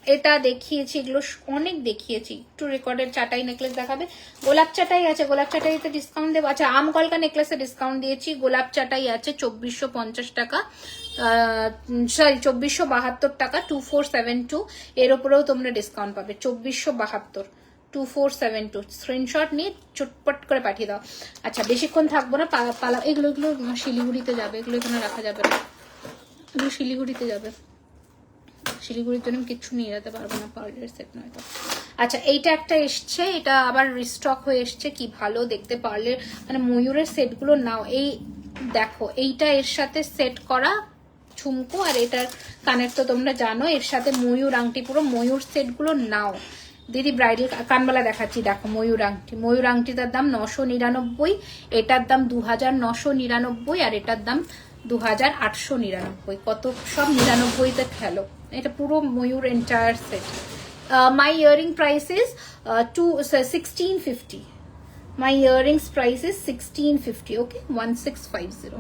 এটা দেখিয়েছি, এগুলো অনেক দেখিয়েছি। একটু রেকর্ডের চাটাই নেকলেস দেখাবে, গোলাপ চাটাই আছে, গোলাপ চাটাইতে ডিসকাউন্ট দেবো। আচ্ছা আম কলকা নেকলেসে ডিসকাউন্ট দিয়েছি, গোলাপ চাটাই আছে 2450 টাকা, সরি 2472 টাকা, 2472, এর উপরেও তোমরা ডিসকাউন্ট পাবে 2472, 2472। স্ক্রিনশট নিয়ে চটপট করে পাঠিয়ে দাও। আচ্ছা বেশিক্ষণ থাকবো না, পালা এগুলো শিলিগুড়িতে যাবে, এগুলো এখানে রাখা যাবে না, এগুলো শিলিগুড়িতে যাবে, শিলিগুড়ির জন্য কিছু নিয়ে যেতে পারবো না, পার্লার সেট নয় তো। আচ্ছা এইটা একটা এসছে, এটা আবার রিস্টক হয়ে এসছে, কি ভালো দেখতে পার্লার, মানে ময়ূরের সেটগুলো নাও। এই দেখো এইটা এর সাথে সেট করা ঝুমকো, আর এটার কানের তো তোমরা জানো, এর সাথে ময়ূর আংটি, পুরো ময়ূর সেটগুলো নাও। দিদি ব্রাইডাল কানবালা দেখাচ্ছি, দেখো ময়ূর আংটিটার দাম 999, এটার দাম 2999, আর এটার দাম 2899। কত সব 99তে খেলো, এটা পুরো ময়ূর entire set. My earring price is 1650, my earrings price is 1650, okay 1650।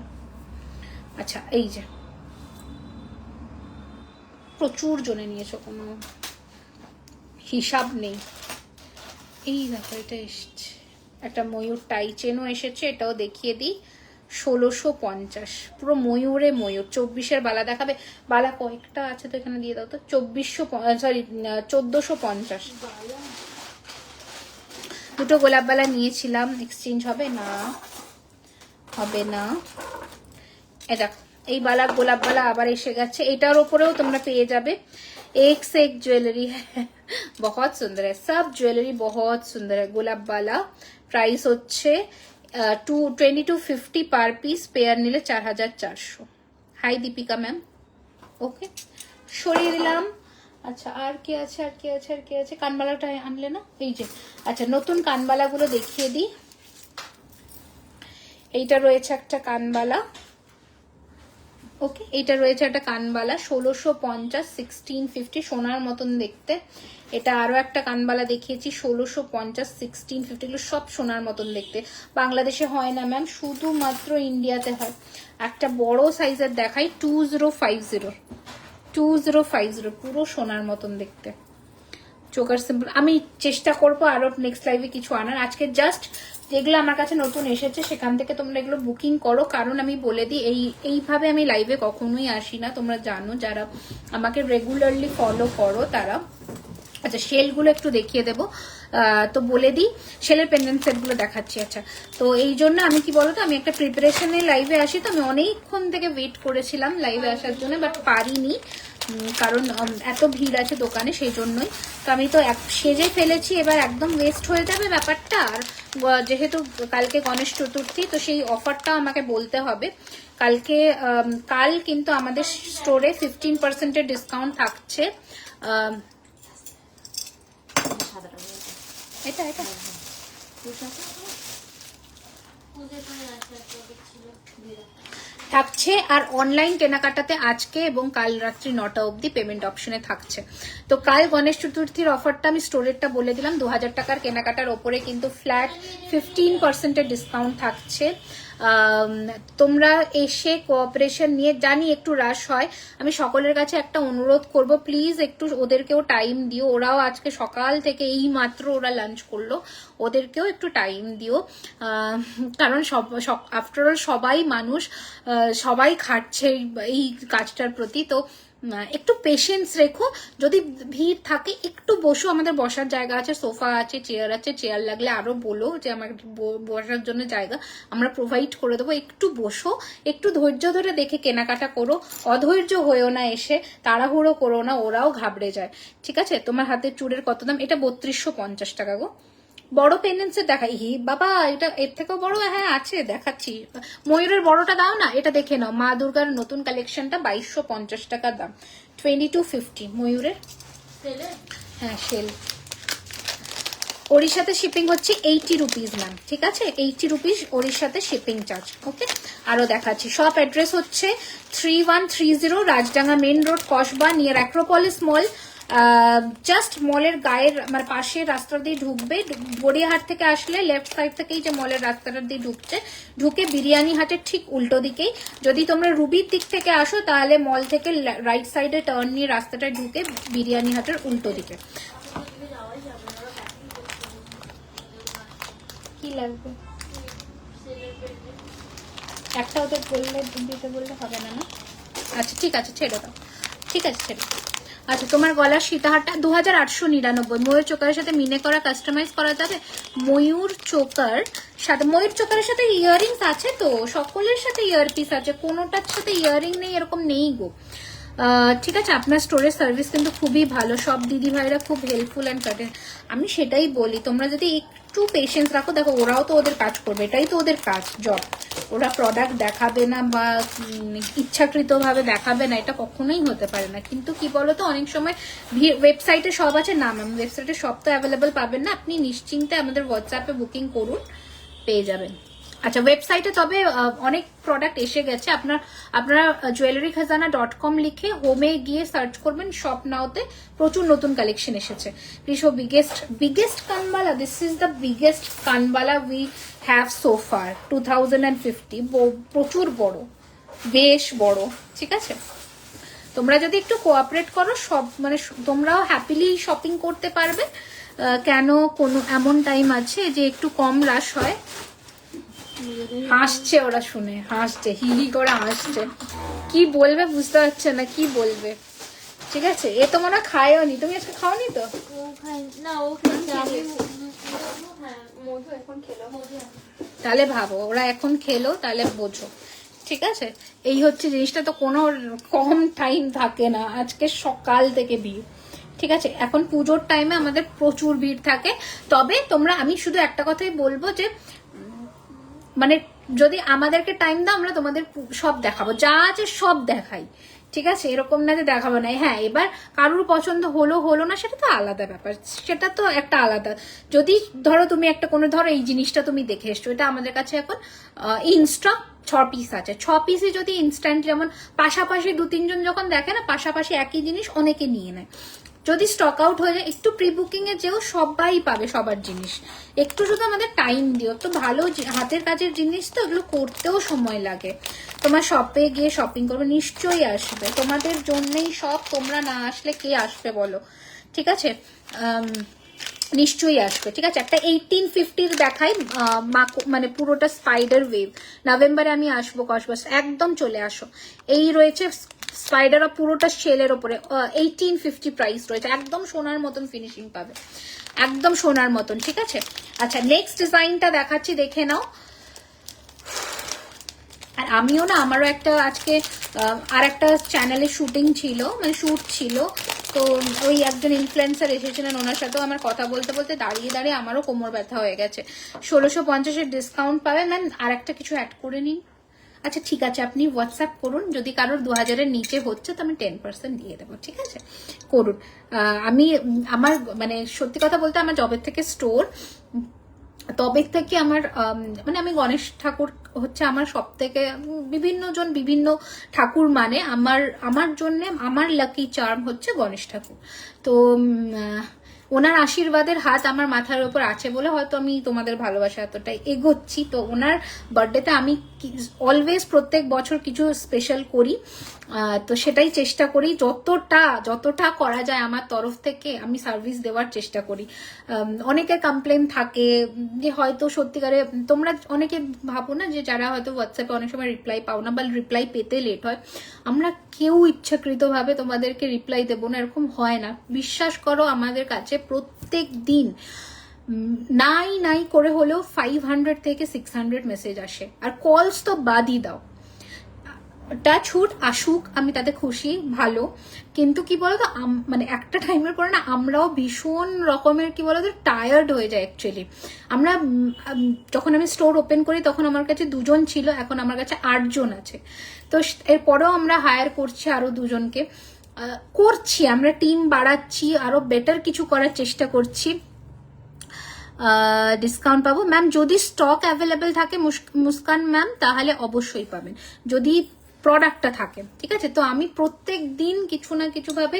আচ্ছা এই যে প্রচুর জনে নিয়েছো, কোনো হিসাব নেই। এই দেখো এটা এসছে, একটা ময়ূর টাই চেনও এসেছে, এটাও দেখিয়ে দিই 1650, পুরো ময়ূরে ময়ূর। 24-এর বালা দেখাবে, বালা কয়েকটা আছে তো এখানে দিয়ে দাও তো, 1450। দুটো গোলাপ বালা নিয়েছিলাম, এক্সচেঞ্জ হবে না, হবে না। এ দেখো এই বালা গোলাপ বালা আবার এসে গেছে, এটার ওপরেও তোমরা পেয়ে যাবে एक से एक ज्वेलरी है, बहुत सुंदर है, सब ज्वेलरी बहुत सुंदर है। गोलाप वाला प्राइस होच्छे 2250 पर पिस, पेयर निले 4400। हाई दीपिका मैम, ओके সরিয়ে দিলাম। আচ্ছা আর কি আছে, আর কি আছে, আর কি আছে, কানবালাটা আনলে না, এই যে। আচ্ছা নতুন কানবালাগুলো দেখিয়ে দিই, এইটা রয়েছে একটা কানবালা, ওকে, এটা রয়েছে একটা কানবালা 1650, 1650, সোনার মতন দেখতে। এটা আরো একটা কানবালা দেখিয়েছি 1650, 1650, এগুলো সব সোনার মতন দেখতে। বাংলাদেশে হয় না ম্যাম, শুধুমাত্র ইন্ডিয়াতে হয়। একটা বড় সাইজের দেখাই 2050, 2050, পুরো সোনার মতন দেখতে। Choker simple. আমি চেষ্টা করবো আরো নেক্সট লাইভে কিছু আনার। আজকে জাস্ট যেগুলো আমার কাছে নতুন এসেছে সেখান থেকে তোমরা এগুলো বুকিং করো, কারণ আমি বলে দিই এইভাবে আমি লাইভে কখনোই আসি না, তোমরা জানো যারা আমাকে রেগুলারলি ফলো করো তারা। আচ্ছা, শেলগুলো একটু দেখিয়ে দেবো, তো বলে দিই শেলের পেন্ডেন্ট সেটগুলো দেখাচ্ছি। আচ্ছা, তো এই জন্য আমি কি বলতো, আমি একটা প্রিপারেশনে লাইভে আসি, তো আমি অনেকক্ষণ থেকে ওয়েট করেছিলাম লাইভে আসার জন্য, বাট পারিনি, কারণ এত ভিড় আছে দোকানে, সেই জন্যই। তো আমি তো সেজে ফেলেছি, এবার একদম ওয়েস্ট হয়ে যাবে ব্যাপারটা। আর যেহেতু কালকে গণেশ চতুর্থী, তো সেই অফারটা আমাকে বলতে হবে। কাল কিন্তু আমাদের স্টোরে 15% ডিসকাউন্ট থাকছে। এটা থাকছে, আর অনলাইন কেনাকাটাতে আজকে এবং কাল রাত্রি 9টা অবধি পেমেন্ট অপশনে থাকছে। তো কাল গণেশ চতুর্থীর অফারটা আমি স্টোরেরটা বলে দিলাম, 2000 টাকার কেনাকাটার ওপরে কিন্তু ফ্ল্যাট 15% ডিসকাউন্ট থাকছে। তোমরা এসে কোঅপারেশন নিয়ে, জানি একটু রাশ হয়, আমি সকলের কাছে একটা অনুরোধ করব, প্লিজ একটু ওদেরকেও টাইম দিও। ওরাও আজকে সকাল থেকে এই মাত্র ওরা লাঞ্চ করলো, ওদেরকেও একটু টাইম দিও, কারণ আফটারঅল সবাই মানুষ, সবাই খাটছে এই কাজটার প্রতি। তো একটু পেশেন্স রেখো, যদি ভিড় থাকে একটু বসো, আমাদের বসার জায়গা আছে, সোফা আছে, চেয়ার লাগলে আরো বলো যে আমার বসার জন্য জায়গা আমরা প্রোভাইড করে দেবো। একটু বসো, একটু ধৈর্য ধরে দেখে কেনাকাটা করো, অধৈর্য হয়েও না, এসে তাড়াহুড়ো করো না, ওরাও ঘাবড়ে যায়। ঠিক আছে, তোমার হাতের চুড়ের কত দাম? এটা 3250 টাকা গো। বড় পেন্ডেন্টসের দেখাই? হি বাবা, এটা এর থেকেও বড়? হ্যাঁ আছে, দেখাচ্ছি। ময়ূরের বড়টা দাও না, এটা দেখে নাও, মা দুর্গার নতুন কালেকশনটা 2250 টাকা দাম, 2250 ময়ূরের। হ্যাঁ শেল। ওড়িশাতে শিপিং হচ্ছে 80 রুপিস ম্যাম, ঠিক আছে, 80 রুপিস ওড়িশাতে শিপিং চার্জ। ওকে, আরো দেখাচ্ছি। শপ অ্যাড্রেস হচ্ছে 3130 Rajdanga main road, Kasba, near Acropolis mall. Just মলের গায়ের মানে পাশে রাস্তা দিয়ে ঢুকবে, গড়িয়াহাট থেকে আসলে লেফট সাইড থেকেই যে মলের রাস্তাটা দিয়ে ঢুকে বিরিয়ানি হাটের ঠিক উল্টো দিকেই। যদি তোমরা রুবির দিক থেকে আসো তাহলে মল থেকে রাইট সাইডে টার্ন নিয়ে রাস্তাটা ঢুকে বিরিয়ানি হাটের উল্টো দিকে। কি লাগবে? একটা ওদের বললে দিতে বললে হবে না, না? আচ্ছা ঠিক আছে, ছেড়ে দাও, ঠিক আছে ছেড়ে দাও। আচ্ছা, তোমার গলার সীতাহারটা 2899। ময়ূর চোকারের সাথে মিনে করা, কাস্টমাইজ করা যাবে। ময়ূর চোকারের সাথে ইয়াররিংস আছে তো, সকলের সাথে ইয়ারপিস আছে, কোনোটার সাথে ইয়াররিং নেই এরকম নেই গো। ঠিক আছে, আপনার স্টোরের সার্ভিস কিন্তু খুবই ভালো, সব দিদি ভাইরা খুব হেল্পফুল অ্যান্ড কার্টেন। আমি সেটাই বলি, তোমরা যদি একটু পেশেন্স রাখো, দেখো ওরাও তো ওদের কাজ করবে, এটাই তো ওদের কাজ, জব। ওরা প্রোডাক্ট দেখাবে না বা ইচ্ছাকৃতভাবে দেখাবে না, এটা কখনোই হতে পারে না। কিন্তু কি বলতো, অনেক সময় ওয়েবসাইটে সব আছে না ম্যাম, ওয়েবসাইটে সব তো অ্যাভেলেবেল পাবেন না, আপনি নিশ্চিন্তে আমাদের হোয়াটসঅ্যাপে বুকিং করুন, পেয়ে যাবেন। আচ্ছা, ওয়েবসাইটে তবে অনেক প্রোডাক্ট এসে গেছে। আপনারা jewellerykhazana.com লিখে হোমে গিয়ে সার্চ করবেন, শপ নাওতে প্রচুর নতুন কালেকশন এসেছে। প্লিজ, বিগেস্ট কানবালা, দিস ইজ দ্য বিগেস্ট কানবালা উই হ্যাভ সো ফার, 2050, প্রচুর বড়, বেশ বড়। ঠিক আছে, তোমরা যদি একটু কোঅপারেট করো, সব মানে তোমরাও হ্যাপিলি শপিং করতে পারবে। কেন কোনো এমন টাইম আছে যে একটু কম রাশ হয়। হাসছে ওরা, শুনে হাসছে, হি হি করে হাসছে, কি বলবে বুঝতে পারছে না, কি বলবে। ঠিক আছে, এ তো মনে খায়ও নি, তুমি আজকে খাওনি তো? তাহলে ভাবো, ওরা এখন খেলো, তাহলে বোঝো। ঠিক আছে, এই হচ্ছে জিনিসটা, তো কোনো কম টাইম থাকে না, আজকে সকাল থেকে ভিড়। ঠিক আছে, এখন পুজোর টাইমে আমাদের প্রচুর ভিড় থাকে। তবে তোমরা, আমি শুধু একটা কথাই বলবো যে মানে যদি আমাদেরকে টাইম দাও, আমরা তোমাদের সব দেখাবো, যা আছে সব দেখাই। ঠিক আছে, এরকম না যে দেখাবো না। হ্যাঁ, এবার কারোর পছন্দ হলো না সেটা তো আলাদা ব্যাপার, সেটা তো একটা আলাদা। যদি ধরো তুমি একটা কোনো ধরো এই জিনিসটা তুমি দেখে এসছো, এটা আমাদের কাছে এখন ইনস্টক 6 পিস আছে, 6 পিসে যদি ইনস্ট্যান্ট, যেমন পাশাপাশি 2-3 জন যখন দেখে না পাশাপাশি একই জিনিস অনেকে নিয়ে নেয়, যদি স্টক আউট হয়ে যায় একটু প্রি বুকিং এ যেও সবাই পাবে সবার জিনিস। একটু শুধু আমাদের টাইম দিও, তো ভালো হাতের কাজের জিনিস তো এগুলো করতেও সময় লাগে। তোমার শপে গিয়ে শপিং করবে, নিশ্চয়ই আসবে, তোমাদের জন্যই সব, তোমরা না আসলে কে আসবে বলো, ঠিক আছে, নিশ্চয়ই আসবে, ঠিক আছে। একটা 1850 দেখাই, মানে পুরোটা স্পাইডার ওয়েভ, নভেম্বরে আমি আসবো কসবাস, একদম চলে আসো। এই রয়েছে স্পাইডার, পুরোটা সেলের ওপরে 1850 প্রাইস রয়েছে, একদম সোনার মতন ফিনিশিং পাবে, একদম সোনার মতন, ঠিক আছে। আচ্ছা, নেক্সট ডিজাইনটা দেখাচ্ছি, দেখে নাও। আর আমিও না, আমারও একটা আজকে আর একটা চ্যানেলে শুটিং ছিল, মানে শুট ছিল, তো ওই একজন ইনফ্লুয়েন্সার এসেছিলেন, ওনার সাথেও আমার কথা বলতে বলতে দাঁড়িয়ে দাঁড়িয়ে আমারও কোমর ব্যথা হয়ে গেছে। 1650-এর ডিসকাউন্ট পাবে ম্যাম, আর একটা কিছু অ্যাড করে নিন। আচ্ছা ঠিক আছে, আপনি হোয়াটসঅ্যাপ করুন, যদি কারোর 2000-এর নিচে হচ্ছে তো আমি 10% দিয়ে দেবো, ঠিক আছে, করুন। আমি আমার মানে সত্যি কথা বলতে আমার জবের থেকে স্টোর, তবে থেকে আমার মানে আমি গণেশ ঠাকুর হচ্ছে আমার সব থেকে, বিভিন্ন জন বিভিন্ন ঠাকুর মানে, আমার জন্য আমার লাকি চার্ম হচ্ছে গণেশ ঠাকুর। তো ওনার আশীর্বাদের হাত আমার মাথার উপর আছে বলে হয়তো আমি তোমাদের ভালোবাসা এতটাই এগোচ্ছি। তো ওনার বার্থডেতে আমি অলওয়েজ প্রত্যেক বছর কিছু স্পেশাল করি, তো সেটাই চেষ্টা করি, যতটা করা যায় আমার তরফ থেকে আমি সার্ভিস দেওয়ার চেষ্টা করি। অনেকের কমপ্লেন থাকে যে হয়তো সত্যিকারে, তোমরা অনেকে ভাবো না যে যারা হয়তো হোয়াটসঅ্যাপে অনেক সময় রিপ্লাই পাও না বা রিপ্লাই পেতে লেট হয়, আমরা কেউ ইচ্ছাকৃতভাবে তোমাদেরকে রিপ্লাই দেবো না, এরকম হয় না, বিশ্বাস করো। আমাদের কাছে প্রত্যেক দিন নাই করে হলেও 500 থেকে 600 মেসেজ আসে, আর কলস তো বাদই দাও। টাচ হুড আসুক, আমি তাতে খুশি, ভালো, কিন্তু কি বলতো, মানে একটা টাইমের পরে না আমরাও ভীষণ রকমের কি বলতো টায়ার্ড হয়ে যায় অ্যাকচুয়ালি। আমরা যখন আমি স্টোর ওপেন করি তখন আমার কাছে 2 জন ছিল, এখন আমার কাছে 8 জন আছে। তো এরপরেও আমরা হায়ার করছি আরো 2 জনকে, করছি, আমরা টিম বাড়াচ্ছি, আরো বেটার কিছু করার চেষ্টা করছি। ডিসকাউন্ট পাবো ম্যাম যদি স্টক অ্যাভেলেবেল থাকে মুস্কান ম্যাম, তাহলে অবশ্যই পাবেন যদি প্রোডাক্টটা থাকে, ঠিক আছে। তো আমি প্রত্যেক দিন কিছু না কিছু ভাবে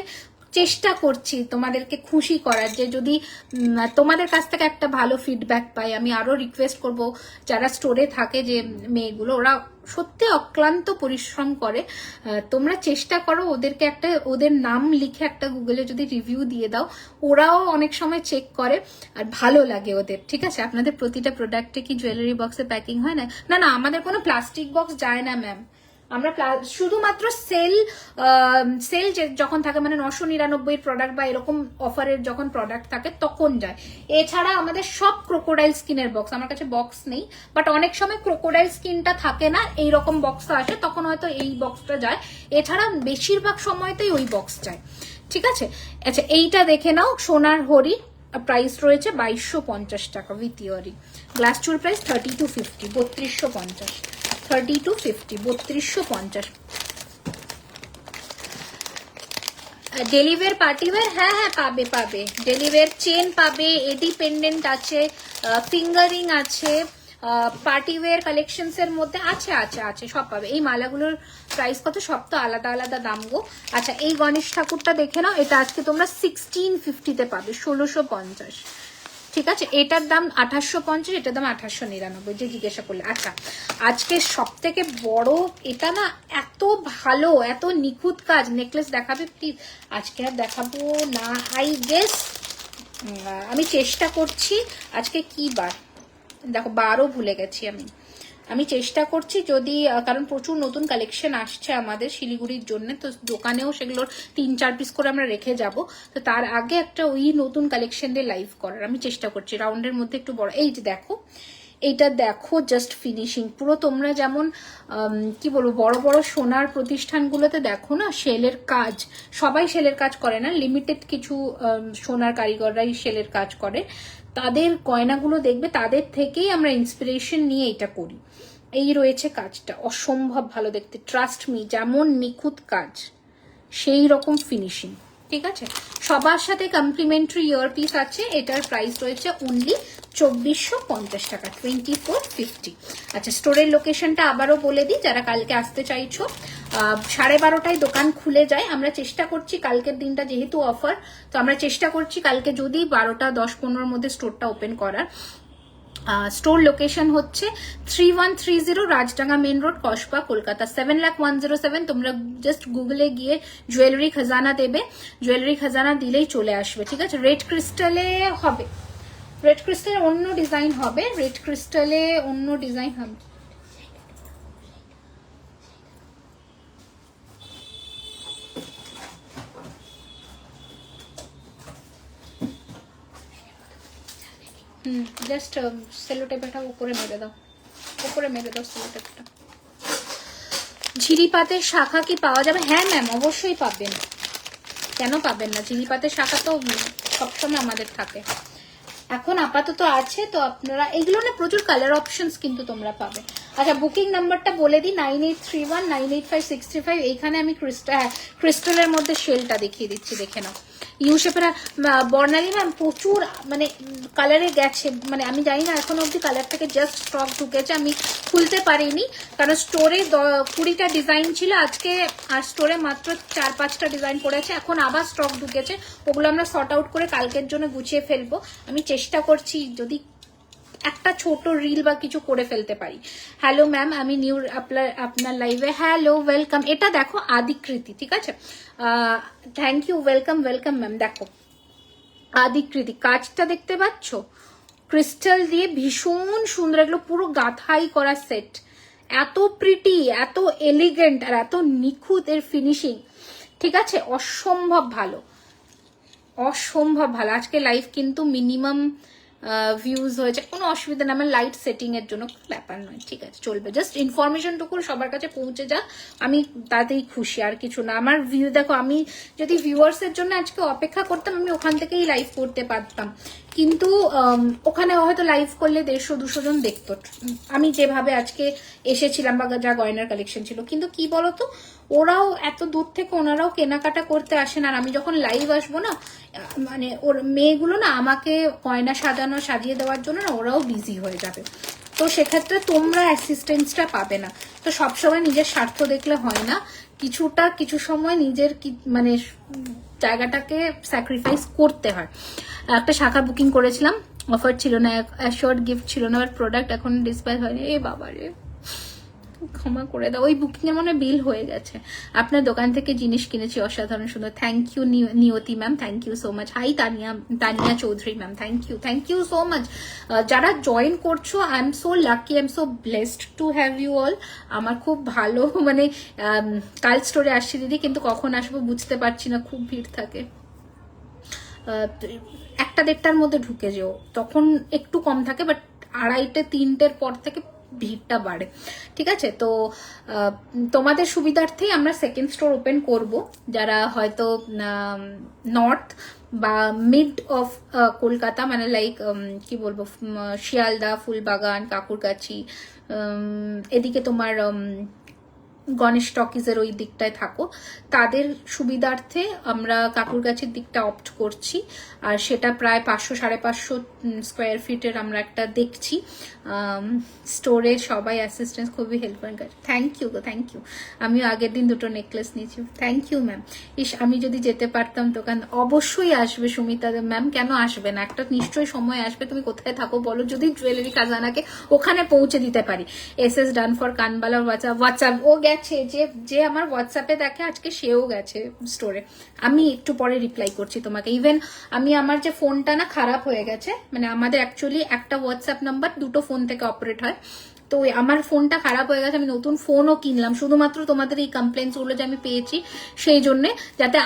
চেষ্টা করছি তোমাদেরকে খুশি করার, যে যদি তোমাদের কাছ থেকে একটা ভালো ফিডব্যাক পাই। আমি আরো রিকোয়েস্ট করব, যারা স্টোরে থাকে যে মেয়েগুলো, ওরা সত্যি অক্লান্ত পরিশ্রম করে, তোমরা চেষ্টা করো ওদেরকে একটা, ওদের নাম লিখে একটা গুগলে যদি রিভিউ দিয়ে দাও, ওরাও অনেক সময় চেক করে আর ভালো লাগে ওদের, ঠিক আছে। আপনাদের প্রতিটা প্রোডাক্টে কি জুয়েলারি বক্সে প্যাকিং হয় না? না না, আমাদের কোনো প্লাস্টিক বক্স যায় না ম্যাম, আমরা শুধুমাত্র সেল যখন থাকে, মানে 999 প্রোডাক্ট বা এরকম অফারের যখন প্রোডাক্ট থাকে তখন যায়। এছাড়া আমাদের সব ক্রোকোডাইল স্কিনের বক্স, আমার কাছে বক্স নেই, বাট অনেক সময় ক্রোকোডাইল স্কিনটা থাকে না, এইরকম বক্স আসে, তখন হয়তো এই বক্সটা যায়। এছাড়া বেশিরভাগ সময়তেই ওই বক্স যায়, ঠিক আছে। আচ্ছা, এইটা দেখে নাও, সোনার হরি, প্রাইস রয়েছে 2250 টাকা উইথ ইয়ারিং, গ্লাস চুল প্রাইস 3250, 3250, 3250, 3250। ডেলিভার পার্টিওয়ার, হ্যাঁ হ্যাঁ পাবে, ডেলিভার চেন পাবে, এডি পেন্ডেন্ট আছে, ফিঙ্গারিং আছে, পার্টিওয়ার কালেকশনস এর মধ্যে আছে সব পাবে। এই মালাগুলোর প্রাইস কত, সব তো আলাদা আলাদা দাম গো। আচ্ছা, এই গণেশ ঠাকুরটা দেখে নাও, এটা আজকে তোমরা 1650-তে পাবে, 1650, ঠিক আছে। এটার দাম 2850, এটার দাম 2899, যে জিজ্ঞাসা করলে। আচ্ছা, আজকে সব থেকে বড়, এটা না এত ভালো, এত নিখুঁত কাজ, নেকলেস দেখাবে প্লিজ? আজকে আর দেখাবো না, আই গেস আমি চেষ্টা করছি। আজকে কি বার দেখো, 12 ভুলে গেছি আমি চেষ্টা করছি, যদি কারণ প্রচুর নতুন কালেকশন আসছে আমাদের শিলিগুড়ির জন্য, তো দোকানেও সেগুলোর 3-4 পিস করে আমরা রেখে যাব। তো তার আগে একটা ওই নতুন কালেকশন দিয়ে লাইভ করার আমি চেষ্টা করছি, রাউন্ডের মধ্যে একটু বড়। এই যে দেখো, এইটা দেখো, জাস্ট ফিনিশিং পুরো, তোমরা যেমন কি বলবো বড় বড় সোনার প্রতিষ্ঠানগুলোতে দেখো না সেলের কাজ, সবাই সেলের কাজ করে না, লিমিটেড কিছু সোনার কারিগররাই সেলের কাজ করে, তাদের গয়নাগুলো দেখবে, তাদের থেকেই আমরা ইন্সপিরেশন নিয়ে এটা করি। এই রয়েছে কাজটা, অসম্ভব ভালো দেখতে, ট্রাস্ট মি, যেমন নিখুঁত কাজ, সেই রকম ফিনিশিং, ঠিক আছে। সবার সাথে কমপ্লিমেন্টারি ইয়ারপিস আছে। এটার প্রাইস রয়েছে অনলি 2450 টাকা, 2450। আচ্ছা, স্টোরের লোকেশনটা আবারও বলে দিই যারা কালকে আসতে চাইছো। 12:30টায় দোকান খুলে যায়। আমরা চেষ্টা করছি কালকের দিনটা যেহেতু অফার, তো আমরা চেষ্টা করছি কালকে যদি 12টা 10-15 মধ্যে স্টোরটা ওপেন করার। স্টোর লোকেশন হচ্ছে 3130 রাজডাঙ্গা মেন রোড, কসবা, কলকাতা, 7,01,07। তোমরা জাস্ট গুগলে গিয়ে জুয়েলারি খাজানা দেবে, জুয়েলারি খাজানা দিলেই চলে আসবে, ঠিক আছে। রেড ক্রিস্টালে হবে, রেড ক্রিস্টালে অন্য ডিজাইন হবে, রেড ক্রিস্টালে অন্য ডিজাইন হবে। জাস্ট সেলোটেপটা উপরে মেরে দাও, উপরে মেরে দাও সেলোটেপটা। ঝিরিপাতের শাখা কি পাওয়া যাবে? হ্যাঁ ম্যাম, অবশ্যই পাবেন, কেন পাবেন না। ঝিরিপাতের শাখা তো সবসময় আমাদের থাকে। এখন আপাতত আছে, তো আপনারা এগুলো না প্রচুর কালার অপশনস কিন্তু তোমরা পাবে। আচ্ছা, বুকিং নাম্বারটা বলে দিই, 9831985635। এইখানে আমি ক্রিস্টালের মধ্যে শেলটা দেখিয়ে দিচ্ছি, দেখে নাও। ইউ শেপের বর্ণালী ম্যাম প্রচুর মানে কালারে গেছে, মানে আমি জানি না এখন অব্দি কালার থেকে জাস্ট স্টক ঢুকেছে, আমি খুলতে পারিনি কারণ স্টোরে 20টা ডিজাইন ছিল আজকে, আর স্টোরে মাত্র 4-5টা ডিজাইন পড়েছে। এখন আবার স্টক ঢুকেছে, ওগুলো আমরা সর্ট আউট করে কালকের জন্য গুছিয়ে ফেলবো। আমি চেষ্টা করছি যদি একটা ছোট রিল বা কিছু করে ফেলতে পারি। হ্যালো ম্যাম, আমি নিউ আপনার লাইভে। Hello, welcome. এটা দেখো আদিকৃতি, ঠিক আছে, thank you, welcome welcome ma'am. দেখো আদিকৃতি, কাজটা দেখতে পাচ্ছ, ক্রিস্টাল দিয়ে ভীষণ সুন্দর, এগুলো পুরো গাঁথাই করা সেট, এত প্রিটি, এত এলিগেন্ট আর এত নিখুঁত এর ফিনিশিং, ঠিক আছে, অসম্ভব ভালো, অসম্ভব ভালো। আজকে লাইভ কিন্তু মিনিমাম ভিউজ হয়েছে, কোনো অসুবিধা নেই, আমার লাইট সেটিং এর জন্য ব্যাপার নয়, ঠিক আছে, চলবে। জাস্ট ইনফরমেশনটুকু সবার কাছে পৌঁছে যাক, আমি তাতেই খুশি, আর কিছু না। আমার ভিউ দেখো, আমি যদি ভিউয়ার্সের জন্য আজকে অপেক্ষা করতাম, আমি ওখান থেকেই লাইভ করতে পারতাম, কিন্তু ওখানে হয়তো লাইভ করলে 150-200 জন দেখতো, আমি যেভাবে আজকে এসেছিলাম বা যা গয়নার কালেকশন ছিল। কিন্তু কি বলতো, ওরাও এত দূর থেকে ওনারাও কেনাকাটা করতে আসেন, আর আমি যখন লাইভ আসবো না, মানে ওর মেয়েগুলো না আমাকে গয়না সাজিয়ে দেওয়ার জন্য না ওরাও বিজি হয়ে যাবে, তো সেক্ষেত্রে তোমরা অ্যাসিস্ট্যান্সটা পাবে না। তো সবসময় নিজের স্বার্থ দেখলে হয় না, কিছু সময় নিজের মানে জায়গাটাকে স্যাক্রিফাইস করতে হয়। একটা শাখা বুকিং করেছিলাম, অফার ছিল না, অ্যাশোর্ড গিফট ছিল না, প্রোডাক্ট এখন ডিসপ্যাচ হয়নি। এ বাবারে, ক্ষমা করে দাও, ওই বুকিং এর মনে বিল হয়ে গেছে। আপনার দোকান থেকে জিনিস কিনেছি, অসাধারণ সুন্দর। Thank you Niyati ma'am, thank you so much. Hi Tania Chowdhury ma'am, thank you so much. যারা জয়েন করছো, I am so lucky, I am so blessed to have you all. আমার খুব ভালো, মানে কাল স্টোরে আসছি দিদি, কিন্তু কখন আসবো বুঝতে পারছি না, খুব ভিড় থাকে। 1টা-1.5টার মধ্যে ঢুকে যেও, তখন একটু কম থাকে, বাট 2:30-3টের পর থেকে ভিড়টা বাড়ে, ঠিক আছে। তো তোমাদের সুবিধার্থেই আমরা সেকেন্ড স্টোর ওপেন করব। যারা হয়তো নর্থ বা মিড অফ কলকাতা, মানে লাইক কি বলবো, শিয়ালদা, ফুলবাগান, কাকুরকাছি, এদিকে তোমার গণেশ টকিজের ওই দিকটায় থাকো, তাদের সুবিধার্থে আমরা কাকুরগাছির দিকটা অপ্ট করছি, আর সেটা প্রায় 500-550 স্কোয়ার ফিটের আমরা একটা দেখছি। স্টোরে সবাই অ্যাসিস্ট্যান্স খুবই হেল্প করেন। থ্যাংক ইউ গো, থ্যাংক ইউ। আমিও আগের দিন 2টো নেকলেস নিয়েছি, থ্যাংক ইউ ম্যাম। আমি যদি যেতে পারতাম দোকান। অবশ্যই আসবে সুমিতা ম্যাম, কেন আসবে না, একটা নিশ্চয়ই সময় আসবে। তুমি কোথায় থাকো বলো, যদি জুয়েলারি খাজানাকে ওখানে পৌঁছে দিতে পারি। এস ডান ফর কানবালা হোয়াটসঅ্যাপ ও গেছে, যে আমার হোয়াটসঅ্যাপে দেখে আজকে সেও গেছে স্টোরে। আমি একটু পরে রিপ্লাই করছি তোমাকে। ইভেন আমি আমার যে ফোনটা না খারাপ হয়ে গেছে, মানে আমাদের অ্যাকচুয়ালি একটা হোয়াটসঅ্যাপ নাম্বার 2টো ফোন থেকে অপারেট হয়, তো আমার ফোনটা খারাপ হয়ে গেছে, আমি নতুন ফোনও কিনলাম শুধুমাত্র তোমাদের এই কমপ্লেন্টস গুলো যে আমি পেয়েছি সেই জন্য, যাতে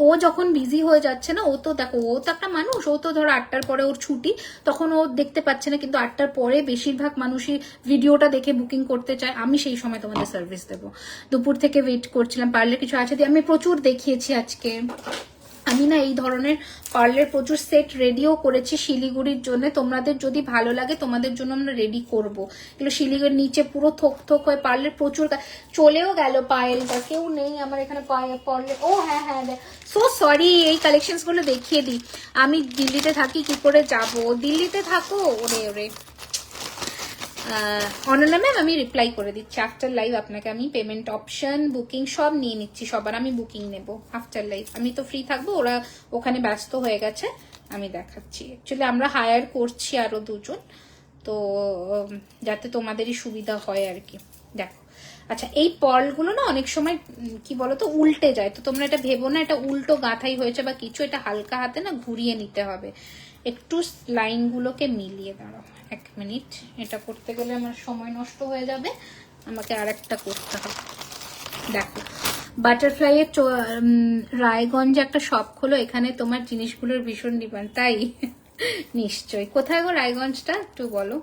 ও যখন বিজি হয়ে যাচ্ছে না, ও তো দেখো, ও তো একটা মানুষ, ও তো ধরো 8টার পরে ওর ছুটি, তখন ও দেখতে পাচ্ছে না, কিন্তু 8টার পরে বেশিরভাগ মানুষই ভিডিওটা দেখে বুকিং করতে চায়, আমি সেই সময় তোমাদের সার্ভিস দেবো। দুপুর থেকে ওয়েট করছিলাম, পারলে কিছু আছে দিয়ে, আমি প্রচুর দেখিয়েছি আজকে। আমি না এই ধরনের পার্লের প্রচুর সেট রেডিও করেছি শিলিগুড়ির জন্য, তোমাদের যদি ভালো লাগে তোমাদের জন্য আমরা রেডি করবো। এগুলো শিলিগুড়ির নিচে পুরো থোক থোক হয়ে পার্লের প্রচুর চলেও গেল পায়েলটা, কেউ নেই আমার এখানে পার্লে। ও হ্যাঁ হ্যাঁ, সো সরি, এই কালেকশনস গুলো দেখিয়ে দিই। আমি দিল্লিতে থাকি, কি করে যাব? দিল্লিতে থাকো? ওরে ওরে অনন্যা ম্যাম, আমি রিপ্লাই করে দিচ্ছি আফটার লাইভ আপনাকে। আমি পেমেন্ট অপশন বুকিং সব নিয়ে নিচ্ছি, সবার আমি বুকিং নেব আফটার লাইভ। আমি তো ফ্রি থাকবো, ওরা ওখানে ব্যস্ত হয়ে গেছে, আমি দেখাচ্ছি। অ্যাকচুয়ালি আমরা হায়ার করছি আরো 2 জন, তো যাতে তোমাদেরই সুবিধা হয় আর কি। দেখো, আচ্ছা এই পার্লগুলো না অনেক সময় কি বলতো উল্টে যায়, তো তোমরা এটা ভেবো না এটা উল্টো গাঁথাই হয়েছে বা কিছু, এটা হালকা হাতে না ঘুরিয়ে নিতে হবে একটু, লাইনগুলোকে মিলিয়ে। দাঁড়াও 1 মিনিট, এটা করতে গেলে আমার সময় নষ্ট হয়ে যাবে, আমাকে আর একটা করতে হবে। দেখো বাটারফ্লাই এর রায়গঞ্জে একটা শপ খোলো, এখানে তোমার জিনিসগুলোর ভীষণ ডিমান্ড। তাই? নিশ্চয়ই। কোথায় গো রায়গঞ্জটা একটু বলো।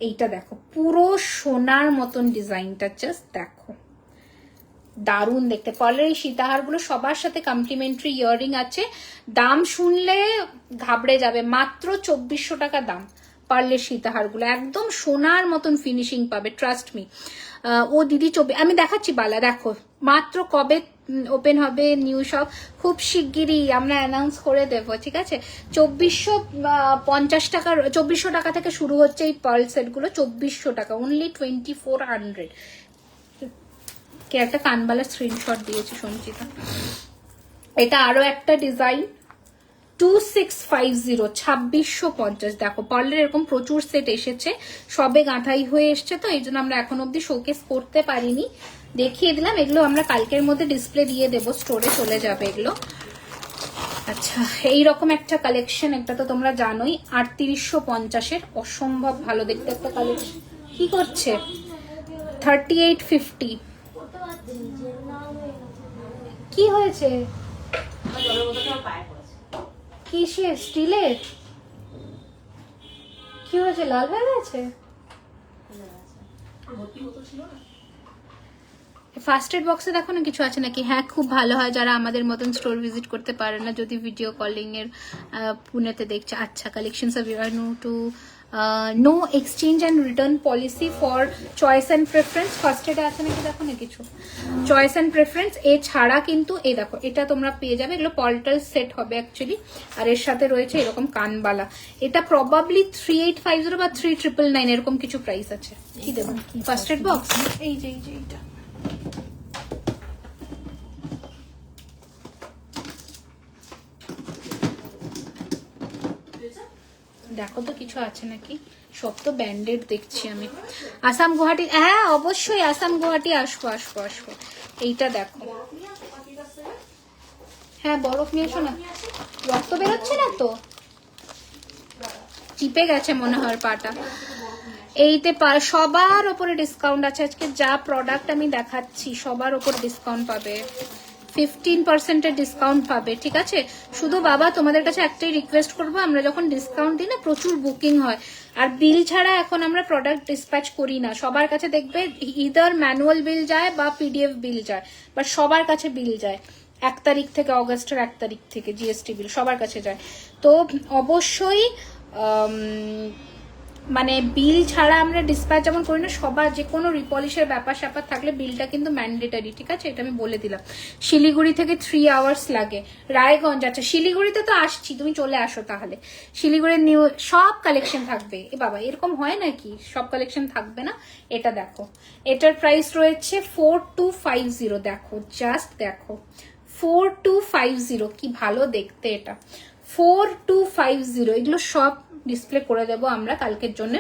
এইটা দেখো, পুরো সোনার মতন ডিজাইনটা, জাস্ট দেখো দারুণ দেখতে। পার্লের এই সীতাহার গুলো সবার সাথে কমপ্লিমেন্টারি ইয়াররিং আছে। দাম শুনলে ঘাবড়ে যাবে, মাত্র 2400 টাকা দাম পার্লের সীতাহার গুলো, একদম সোনার মতন ফিনিশিং পাবে, ট্রাস্ট মি। ও দিদি আমি দেখাচ্ছি বালা, দেখো মাত্র কবে ওপেন হবে নিউ শপ, খুব শিগগিরই আমরা অ্যানাউন্স করে দেবো, ঠিক আছে? 2450 টাকা, 2400 টাকা থেকে শুরু হচ্ছে এই পার্ল সেট গুলো, 2400 টাকা, অনলি 2400। কে একটা কানবালা স্ক্রিনশট দিয়েছে সঞ্চিতা। এটা আরো একটা ডিজাইন, 2650, 2650। দেখো পার্লের এরকম প্রচুর সেট এসেছে, সবে গাঁথাই হয়ে এসছে, তো এই জন্য আমরা এখন অব্দি শোকেস করতে পারিনি, দেখিয়ে দিলাম। এগুলো আমরা কালকের মধ্যে ডিসপ্লে দিয়ে দেবো, স্টোরে চলে যাবে এগুলো। আচ্ছা এইরকম একটা কালেকশন, একটা তো তোমরা জানোই 3850-এর, অসম্ভব ভালো দেখতে একটা কালেকশন। কি করছে? 3850। কি হয়েছে? কিসের? স্টিলের? কি হয়েছে, লাল হয়ে গেছে? ফার্স্ট এড বক্সে দেখো না কিছু আছে নাকি। হ্যাঁ খুব ভালো হয়, যারা আমাদের মতন স্টোর ভিজিট করতে পারে না, যদি ভিডিও কলিং এর পুনেতে দেখছে। আচ্ছা collections of your no to no exchange and return policy for choice and preference. First এডে আছে নাকি দেখো না কিছু, চয়েস অ্যান্ড প্রেফারেন্স এছাড়া কিন্তু এই দেখো এটা তোমরা পেয়ে যাবে। এগুলো পল্টাল সেট হবে অ্যাকচুয়ালি, আর এর সাথে রয়েছে এরকম কানবালা। এটা প্রবাবলি 3850 বা 3999 এরকম কিছু প্রাইস আছে। কি দেবো ফার্স্ট এড বক্স? এই যে এইটা দেখো তো কিছু আছে নাকি, সব তো ব্যান্ডেড দেখছি আমি। আসাম গুয়াহাটি, হ্যাঁ অবশ্যই আসাম গুয়াহাটি আসবো আসবো আসবো। এইটা দেখো, হ্যাঁ বরফ নিয়ে এসো না, রক্ত বেরোচ্ছে না তো, চিপে গেছে মনে হয় পাটা। এইতে সবার ওপরে ডিসকাউন্ট আছে আজকে, যা প্রোডাক্ট আমি দেখাচ্ছি সবার ওপর ডিসকাউন্ট পাবে, 15% ডিসকাউন্ট পাবে, ঠিক আছে? শুধু বাবা তোমাদের কাছে একটাই রিকোয়েস্ট করবো, আমরা যখন ডিসকাউন্ট দিই না প্রচুর বুকিং হয়, আর বিল ছাড়া এখন আমরা প্রোডাক্ট ডিসপ্যাচ করি না। সবার কাছে দেখবে ইদার ম্যানুয়াল বিল যায় বা পিডিএফ বিল যায়, বাট সবার কাছে বিল যায় 1 তারিখ থেকে, অগস্টের 1 তারিখ থেকে জিএসটি বিল সবার কাছে যায়। তো অবশ্যই মানে বিল ছাড়া আমরা ডিসপ্যাচ যেমন করি না, সবার যে কোনো রিপলিশের ব্যাপার স্যাপার থাকলে বিলটা কিন্তু ম্যান্ডেটারি, ঠিক আছে? এটা আমি বলে দিলাম। শিলিগুড়ি থেকে 3 আওয়ার্স লাগে, রায়গঞ্জ। আচ্ছা শিলিগুড়িতে তো আসছি, তুমি চলে আসো তাহলে। শিলিগুড়ির নিউ সব কালেকশন থাকবে। এ বাবা এরকম হয় নাকি, সব কালেকশন থাকবে না? এটা দেখো, এটার প্রাইস রয়েছে 4250। দেখো জাস্ট দেখো 4250, কি ভালো দেখতে এটা, 4250। এগুলো সব ডিসপ্লে করে দেবো আমরা কালকের জন্য।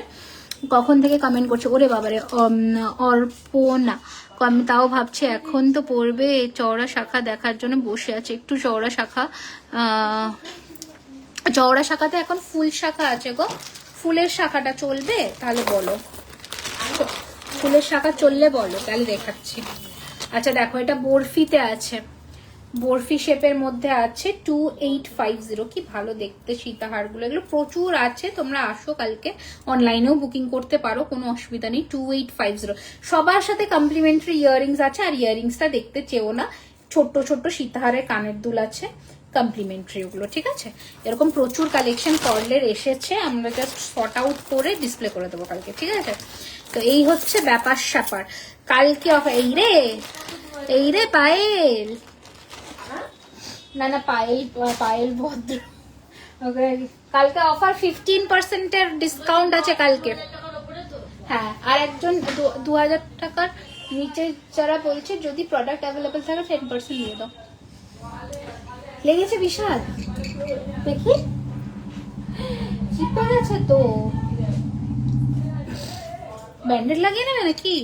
কখন থেকে কমেন্ট করছে, ওরে বাবারে অর্পণা, আমি তাও ভাবছি এখন তো পড়বে, চওড়া শাখা দেখার জন্য বসে আছে। একটু চওড়া শাখা, চওড়া শাখাতে এখন ফুল শাখা আছে গো, ফুলের শাখাটা চলবে তাহলে বলো, ফুলের শাখা চললে বলো তাহলে দেখাচ্ছি। আচ্ছা দেখো এটা বরফিতে আছে, বরফি শেপের মধ্যে আছে 2850। কি ভালো দেখতে সীতাহারগুলো, এগুলো প্রচুর আছে, তোমরা আসো কালকে, অনলাইনেও বুকিং করতে পারো, কোনো অসুবিধা নেই। 2850 সবার সাথে কমপ্লিমেন্টারি ইয়াররিংস আছে, আর ইয়াররিংসটা দেখতে চেও না, ছোট্ট ছোট্ট সীতাহারের কানের দুল আছে, কমপ্লিমেন্টারি ওগুলো, ঠিক আছে? এরকম প্রচুর কালেকশন পার্লের এসেছে, আমরা জাস্ট শর্ট আউট করে ডিসপ্লে করে দেবো কালকে, ঠিক আছে? তো এই হচ্ছে ব্যাপার স্যাপার। কালকে এই রে পায়েল, না পায়েল ভদ্র, কালকে অফার 15% ডিসকাউন্ট আছে কালকে। হ্যাঁ, আর একজন 2000 টাকার নিচে যারা বলছে যদি প্রোডাক্ট অ্যাভেলেবেল থাকে 10% দিয়ে দাও। লেগেছে বিশাল, দেখি চিপে গেছে তো, ব্যান্ডেড লাগিয়ে নেবে নাকি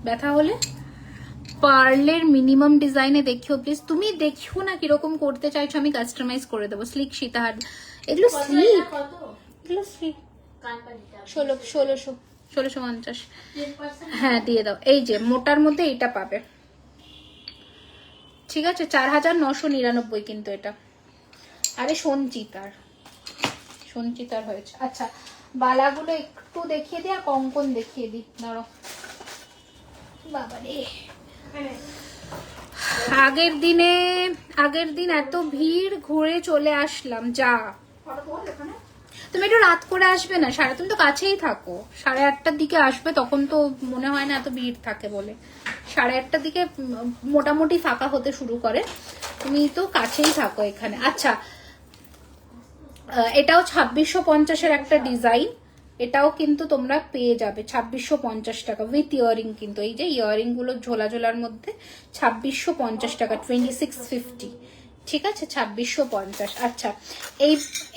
ব্যথা হলে? পার্লের মিনিমাম ডিজাইনে দেখিও প্লিজ, তুমি দেখিও না কিরকম করতে চাইছো, আমি কাস্টমাইজ করে দেবো। স্লিক সীতাহার, এগুলো স্লিক, এগুলো স্লিক। 1650। হ্যাঁ দিয়ে দাও। এই যে মোটার মধ্যে এইটা পাবে, ঠিক আছে? 4999 কিন্তু এটা। আরে সঞ্চিতার হয়েছে। আচ্ছা বালাগুলো একটু দেখিয়ে দিই আর কঙ্কন দেখিয়ে দিই, ধরো। বাবারে, আগের দিন এত ভিড়, ঘুরে চলে আসলাম। যা তুমি একটু রাত করে আসবে না? তুমি তো কাছেই থাকো, 8:30টার দিকে আসবে, তখন তো মনে হয় না এত ভিড় থাকে বলে। 8:30টার দিকে মোটামুটি ফাঁকা হতে শুরু করে, তুমি তো কাছেই থাকো এখানে। আচ্ছা এটাও 2650-এর একটা ডিজাইন, এটাও কিন্তু তোমরা পেয়ে যাবে 2650 টাকা উইথ ইয়ারিং। কিন্তু এই যে ইয়ারিং গুলো ঝোলা ঝোলার মধ্যে 2650 টাকা, 2650, ঠিক আছে? 2650। আচ্ছা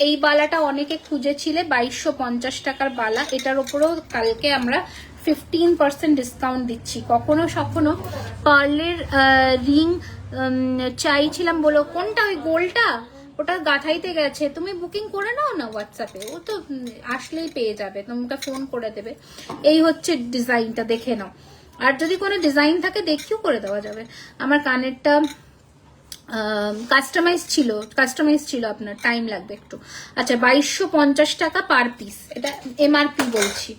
এই বালাটা অনেকে খুঁজেছিলে, 2250 টাকার বালা, এটার উপরেও কালকে আমরা 15% ডিসকাউন্ট দিচ্ছি। কখনো পার্লের রিং চাইছিলাম, বলো কোনটা? ওই গোলটা, ওটা গাথাইতে গেছে, তুমি বুকিং করে নাও না হোয়াটসঅ্যাপে, ও তো আসলেই পেয়ে যাবে, তোমাকে ফোন করে দেবে। এই হচ্ছে ডিজাইনটা, দেখে নাও। আর যদি কোনো ডিজাইন থাকে দেখিও করে দেওয়া যাবে। আমার কানেরটা কাস্টমাইজ ছিল, আপনার টাইম লাগবে একটু। আচ্ছা 2250 টাকা পার পিস, এটা এমআরপি বলছি।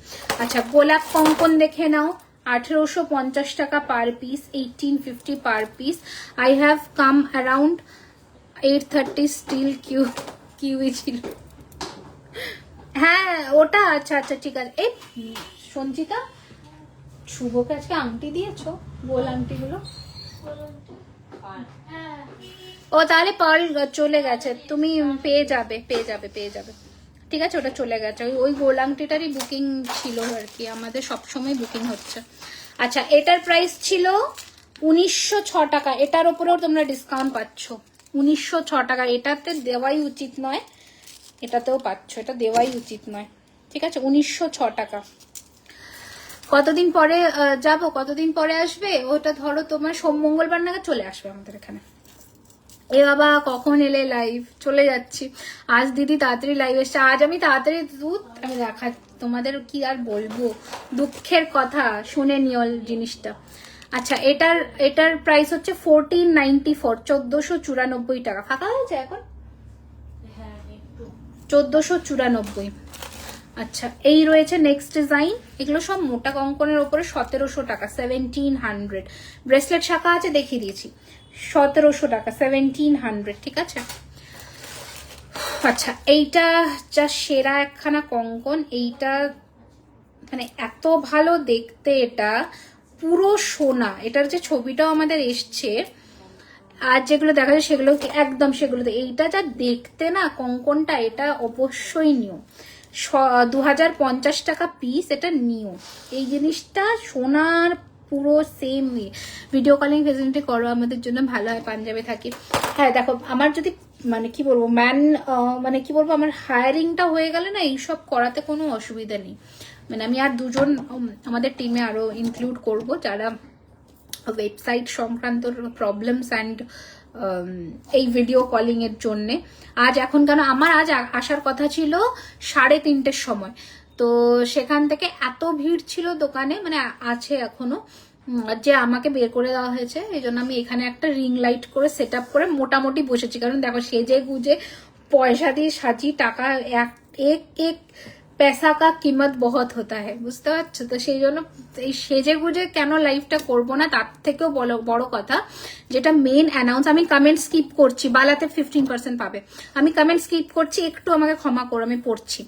আচ্ছা গোলাপ কঙ্কন দেখে নাও, 1850 টাকা per piece, 1850 per piece. I have come around 8:30, still queue ছিল। হ্যাঁ ওটা, আচ্ছা ঠিক আছে। এই সঞ্চিতা, শুভকে আজকে আংটি দিয়েছো, গোল আংটিগুলো? ও তাহলে পার্ল চলে গেছে, তুমি পেয়ে যাবে, ঠিক আছে? ওটা চলে গেছে, ওই গোল আংটিটারই বুকিং ছিল আর কি, আমাদের সবসময় বুকিং হচ্ছে। আচ্ছা এটার প্রাইস ছিল 1906 টাকা, এটার উপরেও তোমরা ডিসকাউন্ট পাচ্ছ 1906 টাকা। এটাতে দেওয়াই উচিত নয়, এটাতেও পাচ্ছ, এটা দেওয়াই উচিত নয়, ঠিক আছে? 1906 টাকা। কতদিন পরে যাব, কতদিন পরে আসবে? ওটা ধরো তোমার মঙ্গলবার নাগাদ চলে আসবে আমাদের এখানে। এ বাবা কখন এলে লাইভ? চলে যাচ্ছি। আজ দিদি তাড়াতাড়ি লাইভ এসছে, আজ আমি তাড়াতাড়ি আমি দেখা, তোমাদের কি আর বলবো, দুঃখের কথা, শুনে নিও জিনিসটা। আচ্ছা এটার প্রাইস হচ্ছে 1494, 1494 টাকা। ফাঁকা হয়েছে এখন? 1494। আচ্ছা এই রয়েছে নেক্সট ডিজাইন, এগুলো সব মোটা কঙ্কনের উপরে 1700 টাকা, 1700। ব্রেসলেট শাখা আছে, দেখিয়ে দিয়েছি, 1700 টাকা, 1700, ঠিক আছে? আচ্ছা এইটা যা সেরা একখানা কঙ্কন, এইটা মানে এত ভালো দেখতে, এটা পুরো সোনা। এটার যে ছবিটাও আমাদের এসছে, আর যেগুলো দেখা যায় সেগুলো একদম সেগুলো, এইটা যা দেখতে না কঙ্কনটা, এটা অবশ্যই নিও। 2050 টাকা পিস, এটা নিও। এই জিনিসটা সোনার পুরো সেম ভিডিও কলিং ফেসিলিটি করো, আমাদের জন্য ভালো হয়, পাঞ্জাবে থাকি। হ্যাঁ দেখো আমার যদি মানে কি বলবো আমার হায়ারিংটা হয়ে গেলে না, এইসব করাতে কোনো অসুবিধা নেই। মানে আমি আর দুজন আমাদের টিমে আরো ইনক্লুড করব, যারা ওয়েবসাইট সংক্রান্ত প্রবলেমস অ্যান্ড এই ভিডিও কলিং এর জন্যে। এখন কেন আমার আজ আসার কথা ছিল 3:30-র সময়, তো সেখান থেকে এত ভিড় ছিল দোকানে, মানে আছে এখনো, যে আমাকে বের করে দেওয়া হয়েছে। এই জন্য আমি এখানে একটা রিং লাইট করে সেট আপ করে মোটামুটি বসেছি, কারণ দেখো সেজে গুজে পয়সা দিয়ে সাজি, টাকা এক पैसा का कीमत बहुत होता है, বুঝতে পারছো? তো সেই জন্য এই সেজে গুজে কেন লাইফটা করবো না, তার থেকেও বড় কথা যেটা মেন অ্যানাউন্স, আমি কমেন্ট স্কিপ করছি, বালাতে 15% পাবে, আমি কমেন্ট স্কিপ করছি, একটু আমাকে ক্ষমা করো, আমি পড়ছি।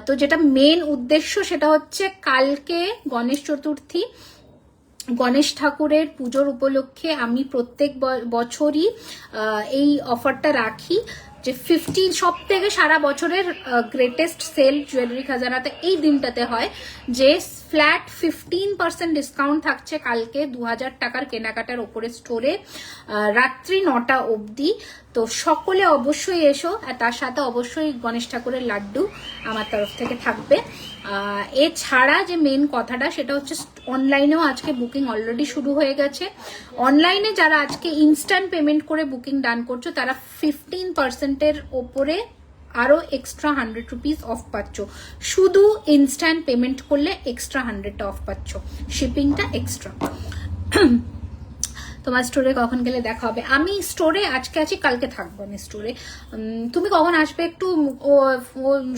তো যেটা মেন উদ্দেশ্য সেটা হচ্ছে কালকে গণেশ চতুর্থী, গণেশ ঠাকুরের পুজোর উপলক্ষে আমি প্রত্যেক বছরই এই অফারটা রাখি যে 15 সব থেকে সারা বছরের গ্রেটেস্ট সেল জুয়েলারি খাজানাতে এই দিনটাতে হয়, যে ফ্ল্যাট 15% ডিসকাউন্ট থাকছে কালকে 2000 টাকার কেনাকাটার ওপরে স্টোরে রাত্রি 9টা অবধি। তো সকলে অবশ্যই এসো, আর তার সাথে অবশ্যই গণেশ ঠাকুরের লাড্ডু আমার তরফ থেকে থাকবে। এছাড়া যে মেন কথাটা সেটা হচ্ছে অনলাইনেও আজকে বুকিং অলরেডি শুরু হয়ে গেছে। অনলাইনে যারা আজকে ইনস্ট্যান্ট পেমেন্ট করে বুকিং ডান করছো তারা 15%-এর ওপরে আরো এক্সট্রা 100 রুপিস অফ পাচ্ছ, শুধু ইনস্ট্যান্ট পেমেন্ট করলে এক্সট্রা 100টা অফ পাচ্ছ, শিপিংটা এক্সট্রা। তোমার স্টোরে কখন গেলে দেখা হবে? আমি স্টোরে আজকে আছি, কালকে থাকবো আমি স্টোরে। তুমি কখন আসবে একটু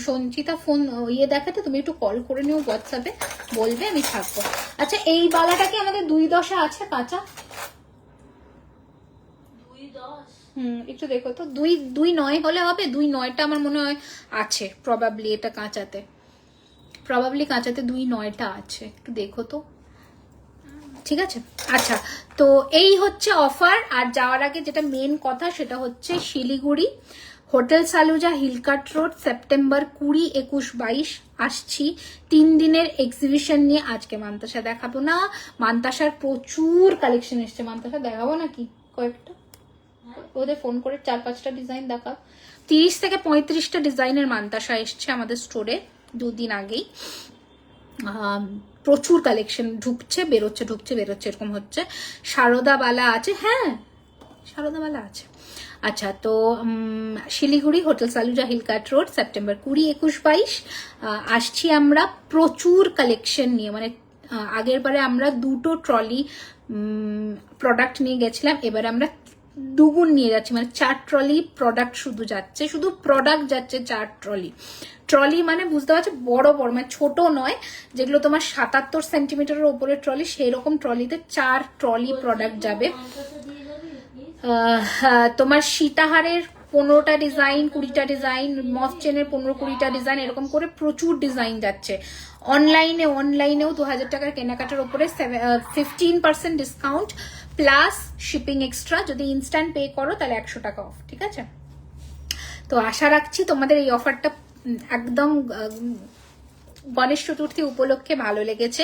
সঞ্চিতা ফোন ইয়ে দেখাতে, তুমি একটু কল করে নিও হোয়াটসঅ্যাপে, বলবে, আমি থাকবো। আচ্ছা এই বালাটা কি আমাদের 2.10 আছে কাঁচা? 2.10 একটু দেখো তো, 2.9 হলে হবে? 2.9টা আমার মনে হয় আছে প্রবাবলি, এটা কাঁচাতে, প্রবাবলি কাঁচাতে 2.9টা আছে, একটু দেখো তো। ঠিক আছে, আচ্ছা তো এই হচ্ছে অফার। আর যাওয়ার আগে যেটা মেন কথা সেটা হচ্ছে Siliguri hotel Saluja Hillcart road September 20, 21, 22 আসছি 3 দিনের এক্সিবিশন নিয়ে। আজকে মান্তাসা দেখাবো না, মান্তাসার প্রচুর কালেকশন এসছে, মান্তাসা দেখাবো নাকি কয়েকটা, ওদের ফোন করে 4-5টা ডিজাইন দেখাও। 30 থেকে 35টা ডিজাইনের মান্তাসা এসছে আমাদের স্টোরে 2 দিন আগেই। প্রচুর কালেকশন ঢুকছে বেরোচ্ছে, ঢুকছে বেরোচ্ছে, এরকম হচ্ছে। শারদাবালা আছে, হ্যাঁ শারদাবালা আছে। আচ্ছা তো Siliguri hotel Saluja Hillcart road September 20, 21, 22 আসছি আমরা প্রচুর কালেকশন নিয়ে। মানে আগের বারে আমরা 2টো ট্রলি প্রোডাক্ট নিয়ে গেছিলাম, এবারে আমরা দুগুণ নিয়ে যাচ্ছি, মানে 4 ট্রলি প্রোডাক্ট শুধু যাচ্ছে, শুধু প্রোডাক্ট যাচ্ছে 4 ট্রলি। ট্রলি মানে বুঝতে পারছো বড় বড়, মানে ছোট নয়, যেগুলো তোমার 77 সেন্টিমিটারের উপরে ট্রলি, সেই রকম ট্রলিতে 4 ট্রলি প্রোডাক্ট যাবে। তোমার সীতাহারের 15টা ডিজাইন, 20টা ডিজাইন, মস চেনের 15-20টা ডিজাইন, এরকম করে প্রচুর ডিজাইন যাচ্ছে। অনলাইনেও 2000 টাকার কেনাকাটার উপরে 15% ডিসকাউন্ট প্লাস শিপিং এক্সট্রা। যদি ইনস্ট্যান্ট পে করো তাহলে 100 টাকা অফ, ঠিক আছে? তো আশা রাখছি তোমাদের এই অফারটা একদম গণেশ চতুর্থী উপলক্ষে ভালো লেগেছে।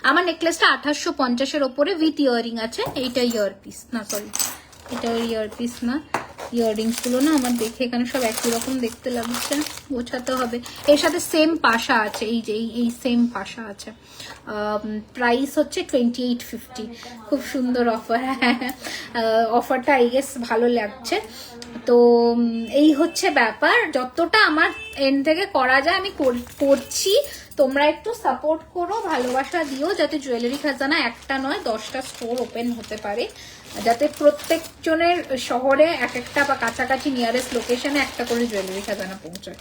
আমার নেকলেসটা 2850-এর ওপরে উইথ ইয়াররিং আছে। এইটা ইয়ার পিস না, সরি এটা ইয়ার পিস না, ইয়াররিংস গুলো না আমার দেখে এখানে সব একই রকম দেখতে লাগছে, বোঝাতে হবে। এর সাথে সেম পাশা আছে, এই যে এই সেম পাশা আছে। প্রাইস হচ্ছে 2850, খুব সুন্দর অফার। অফারটা আই গেস ভালো লাগছে। তো এই হচ্ছে ব্যাপার, যতটা আমার এন্ড থেকে করা যায় আমি করছি। তোমরা একটু সাপোর্ট করো, ভালোবাসা দিও, যাতে জুয়েলারি খাজানা একটা নয় 10টা স্টোর ওপেন হতে পারে, যাতে প্রত্যেকজনের শহরে এক একটা বা কাছাকাছি নিয়ারেস্ট লোকেশনে একটা করে জুয়েলারি খাজানা পৌঁছায়।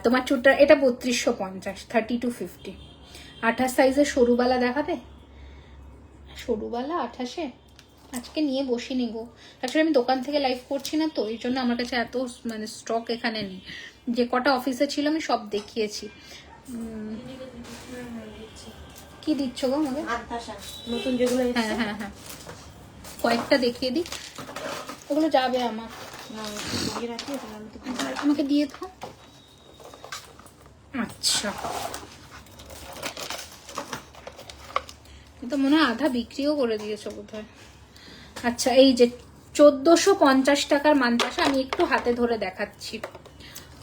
তোমার চুটটা এটা 3250, 3250। 28 সাইজের সরুবালা দেখাবে? সরুবালা 28-এ আজকে নিয়ে বসিনি গো, অ্যাকচুয়ালি আমি দোকান থেকে লাইভ করছি না তো, এই জন্য আমার কাছে এত মানে স্টক এখানে নেই। যে কটা অফিসে ছিল আমি সব দেখিয়েছি। কি দিচ্ছ গো আমাকে? নতুন যেগুলো, হ্যাঁ হ্যাঁ হ্যাঁ, কয়েকটা দেখিয়ে দিই, ওগুলো যাবে আমার, আমাকে দিয়ে দাও। আচ্ছা তো মনে হয় আধা বিক্রিও করে দিয়েছো বোধহয়। আচ্ছা এই যে 1450 টাকার মান্তাসা আমি একটু হাতে ধরে দেখাচ্ছি,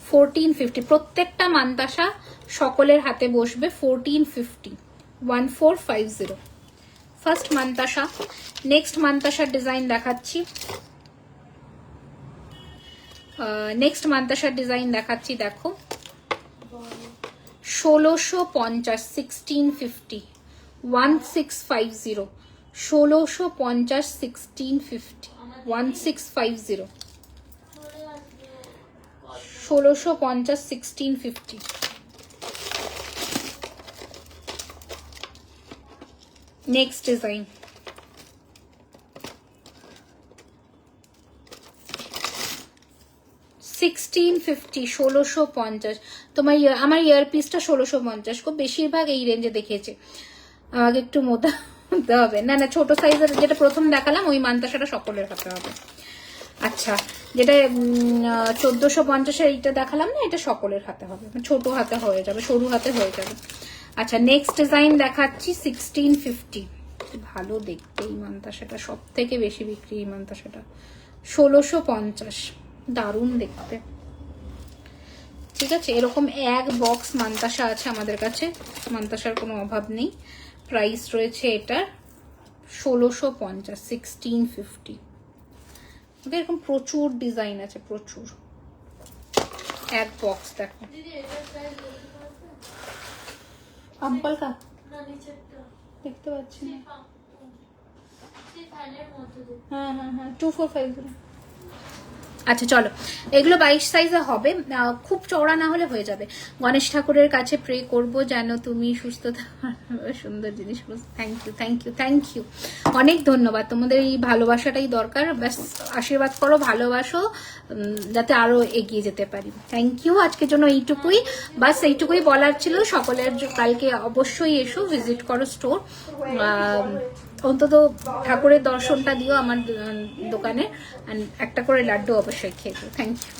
1450। প্রত্যেকটা মান্তাসা সকলের হাতে বসবে 1450, 1450 ফার্স্ট মান্তাসা। নেক্সট মান্তাসার ডিজাইন দেখাচ্ছি, দেখো 1650, 1650, 1650, 1650, 1650, 1650, 1650, 1650। Next design, $1650, 1650। তোমার আমার ইয়ারপিসটা 1650, খুব বেশিরভাগ এই রেঞ্জে দেখেছে। আমাকে একটু মোটা হতে হবে, না না ছোট সাইজের যেটা প্রথম দেখালাম ওই মান্তাসাটা সকলের হাতে হবে। আচ্ছা, যেটা 1450-এর এইটা দেখালাম না, এটা সকলের হাতে হবে, ছোট হাতে হয়ে যাবে, সরু হাতে হয়ে যাবে। আচ্ছা, নেক্সট ডিজাইন দেখাচ্ছি 1650, ভালো দেখতে এই মান্তাসাটা, সব থেকে বেশি বিক্রি এই মান্তাসাটা। 1650, দারুণ দেখতে। ঠিক আছে, এরকম এক বক্স মান্তাসা আছে আমাদের কাছে, মান্তাসার কোনো অভাব নেই। প্রাইস রয়েছে এটার 1650, 1650। এরকম প্রচুর ডিজাইন আছে, প্রচুর, এক বক্স দেখো। আম্পাল কা দেখতে পাচ্ছি না, হ্যাঁ হ্যাঁ হ্যাঁ 2450। আচ্ছা চলো, এগুলো 22 সাইজে হবে, খুব চওড়া না হলে হয়ে যাবে। গণেশ ঠাকুরের কাছে প্রে করব যেন তুমি সুস্থ থাকো। সুন্দর জিনিস, thank you thank you thank you, অনেক ধন্যবাদ। তোমাদের এই ভালোবাসাটাই দরকার, ব্যাস আশীর্বাদ করো, ভালোবাসো, যাতে আরো এগিয়ে যেতে পারি। থ্যাংক ইউ, আজকের জন্য এইটুকুই, বাস এইটুকুই বলার ছিল। সকলের কালকে অবশ্যই এসো, ভিজিট করো স্টোর, অন্তত ঠাকুরের দর্শনটা দিও আমার দোকানে, একটা করে লাড্ডু অবশ্যই খেয়ে দিও। Thank you.